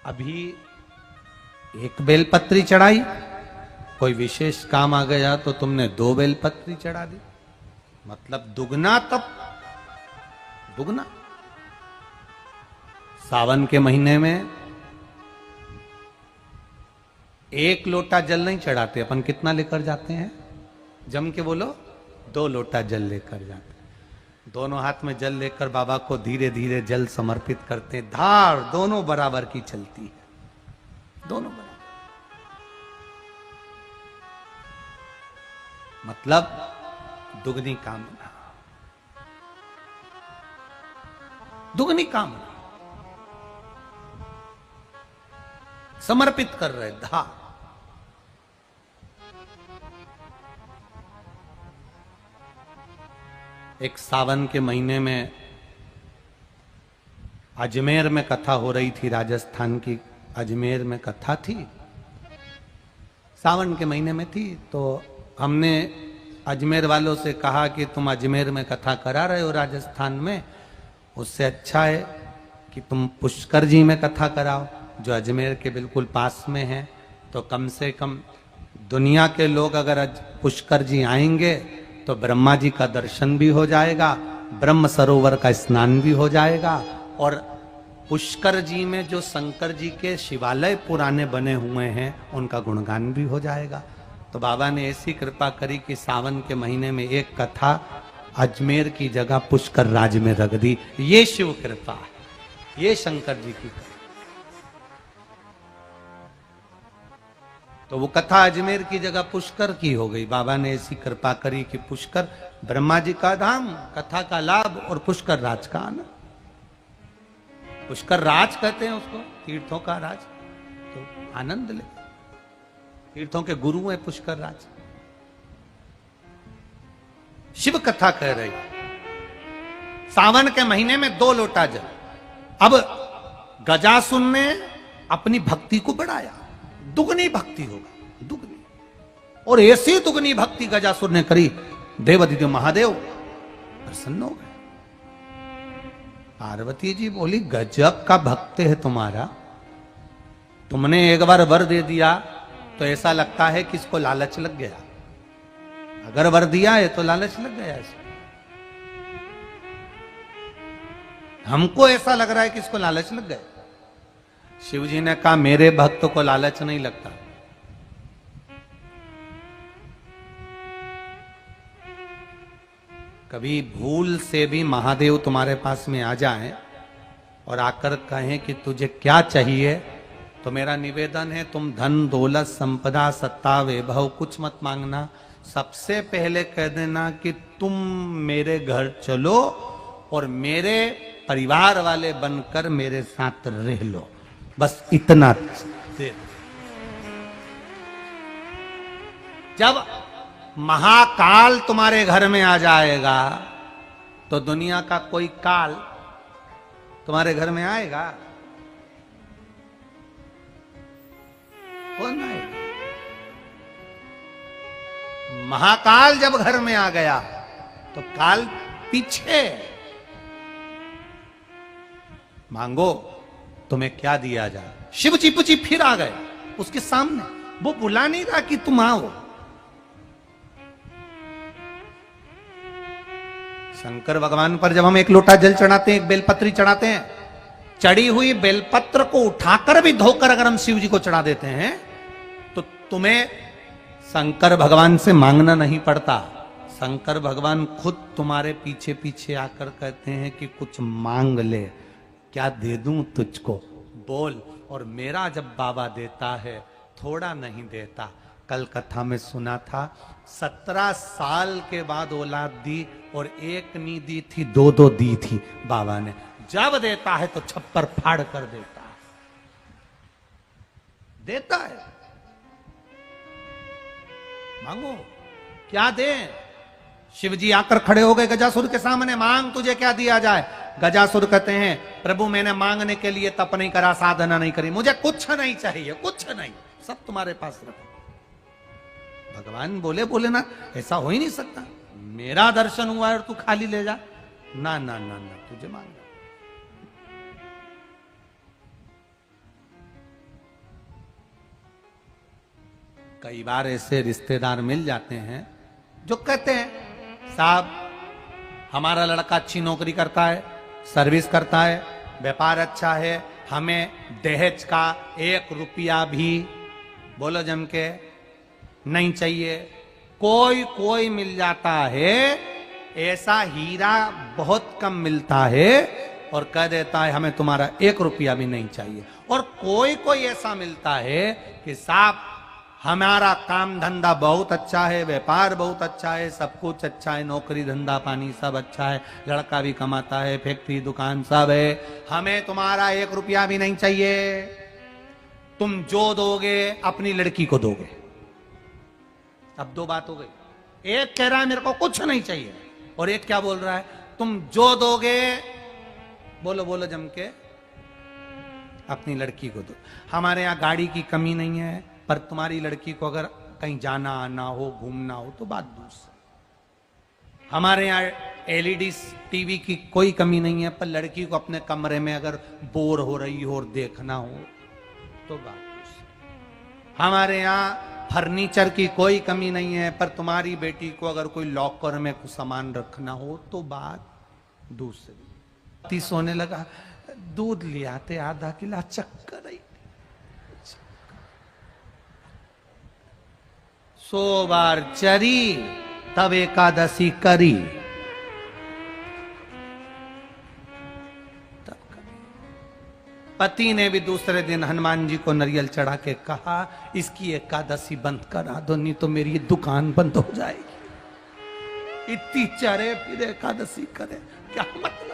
अभी एक बेलपत्री चढ़ाई, कोई विशेष काम आ गया तो तुमने 2 बेलपत्री चढ़ा दी, मतलब दुगना तप, दुगना। सावन के महीने में 1 लोटा जल नहीं चढ़ाते अपन, कितना लेकर जाते हैं? जम के बोलो, 2 लोटा जल लेकर जाते हैं। दोनों हाथ में जल लेकर बाबा को धीरे धीरे जल समर्पित करते हैं। धार दोनों बराबर की चलती है, दोनों बराबर। मतलब दुगनी कामना, दुगनी कामना समर्पित कर रहे। धा एक सावन के महीने में अजमेर में कथा हो रही थी, राजस्थान की अजमेर में कथा थी, सावन के महीने में थी। तो हमने अजमेर वालों से कहा कि तुम अजमेर में कथा करा रहे हो राजस्थान में, उससे अच्छा है कि तुम पुष्कर जी में कथा कराओ जो अजमेर के बिल्कुल पास में है। तो कम से कम दुनिया के लोग अगर पुष्कर जी आएंगे तो ब्रह्मा जी का दर्शन भी हो जाएगा, ब्रह्म सरोवर का स्नान भी हो जाएगा, और पुष्कर जी में जो शंकर जी के शिवालय पुराने बने हुए हैं उनका गुणगान भी हो जाएगा। तो बाबा ने ऐसी कृपा करी कि सावन के महीने में एक कथा अजमेर की जगह पुष्कर राज में रख दी। ये शिव कृपा है, ये शंकर जी की कृपा। तो वो कथा अजमेर की जगह पुष्कर की हो गई। बाबा ने ऐसी कृपा करी कि पुष्कर ब्रह्मा जी का धाम, कथा का लाभ और पुष्कर राज का आनंद। पुष्कर राज कहते हैं उसको, तीर्थों का राज। तो आनंद ले, तीर्थों के गुरु है पुष्कर राज। शिव कथा कह रही, सावन के महीने में 2 लोटा जल। अब गजासुर ने अपनी भक्ति को बढ़ाया, दुगनी भक्ति होगा, दुगनी। और ऐसी दुगनी भक्ति गजासुर ने करी, देवादिदेव महादेव प्रसन्न हो गए। पार्वती जी बोली, गजब का भक्त है तुम्हारा, तुमने एक बार वर दे दिया तो ऐसा लगता है कि इसको लालच लग गया। अगर वर दिया है तो लालच लग गया इसको। हमको ऐसा लग रहा है कि इसको लालच लग गया। शिव जी ने कहा, मेरे भक्त को लालच नहीं लगता। कभी भूल से भी महादेव तुम्हारे पास में आ जाए और आकर कहें कि तुझे क्या चाहिए, तो मेरा निवेदन है तुम धन दौलत संपदा सत्ता वैभव कुछ मत मांगना। सबसे पहले कह देना कि तुम मेरे घर चलो और मेरे परिवार वाले बनकर मेरे साथ रह लो, बस इतना दे। जब महाकाल तुम्हारे घर में आ जाएगा तो दुनिया का कोई काल तुम्हारे घर में आएगा? कौन आएगा? महाकाल जब घर में आ गया तो काल पीछे। मांगो तुम्हें क्या दिया जाए। शिव जी फिर आ गए उसके सामने। वो बुला नहीं रहा कि तुम आओ। शंकर भगवान पर जब हम एक लोटा जल चढ़ाते हैं, एक बेलपत्री चढ़ाते हैं, चढ़ी हुई बेलपत्र को उठाकर भी धोकर अगर हम शिव जी को चढ़ा देते हैं तो तुम्हें शंकर भगवान से मांगना नहीं पड़ता। शंकर भगवान खुद तुम्हारे पीछे पीछे आकर कहते हैं कि कुछ मांग ले, क्या दे दूं तुझको, बोल। और मेरा जब बाबा देता है थोड़ा नहीं देता। कल कथा में सुना था 17 साल के बाद औलाद दी और एक नहीं दी थी, 2 दी थी बाबा ने। जब देता है तो छप्पर फाड़ कर देता है, देता है। मांगो क्या दे। शिव जी आकर खड़े हो गए गजासुर के सामने, मांग तुझे क्या दिया जाए। गजासुर कहते हैं प्रभु मैंने मांगने के लिए तप नहीं करा, साधना नहीं करी, मुझे कुछ नहीं चाहिए, कुछ नहीं, सब तुम्हारे पास रखो। भगवान बोले ना ऐसा हो ही नहीं सकता, मेरा दर्शन हुआ है और तू खाली ले जा। ना ना ना ना, तुझे मांगना। कई बार ऐसे रिश्तेदार मिल जाते हैं जो कहते हैं साहब हमारा लड़का अच्छी नौकरी करता है, सर्विस करता है, व्यापार अच्छा है, हमें दहेज का 1 रुपया भी, बोलो जम के, नहीं चाहिए। कोई मिल जाता है ऐसा हीरा, बहुत कम मिलता है और कह देता है हमें तुम्हारा 1 रुपया भी नहीं चाहिए। और कोई ऐसा मिलता है कि साहब हमारा काम धंधा बहुत अच्छा है, व्यापार बहुत अच्छा है, सब कुछ अच्छा है, नौकरी धंधा पानी सब अच्छा है, लड़का भी कमाता है, फैक्ट्री दुकान सब है, हमें तुम्हारा 1 रुपया भी नहीं चाहिए, तुम जो दोगे अपनी लड़की को दोगे। अब 2 बात हो गई। एक कह रहा है मेरे को कुछ नहीं चाहिए और एक क्या बोल रहा है, तुम जो दोगे, बोलो जम के, अपनी लड़की को दो। हमारे यहाँ गाड़ी की कमी नहीं है, पर तुम्हारी लड़की को अगर कहीं जाना आना हो, घूमना हो तो बात दूसरी। हमारे यहाँ एलईडी टीवी की कोई कमी नहीं है, पर लड़की को अपने कमरे में अगर बोर हो रही हो और देखना हो तो बात दूसरी। हमारे यहाँ फर्नीचर की कोई कमी नहीं है, पर तुम्हारी बेटी को अगर कोई लॉकर में कुछ सामान रखना हो तो बात दूसरी। सोने लगा, दूध ले आते आधा किला, चक्कर आई। 100 बार चरी तब एकादशी करी, तब करी। पति ने भी दूसरे दिन हनुमान जी को नारियल चढ़ा के कहा इसकी एकादशी बंद करा दो, नहीं तो मेरी दुकान बंद हो जाएगी। इतनी चरे फिर एकादशी करे, क्या मतलब।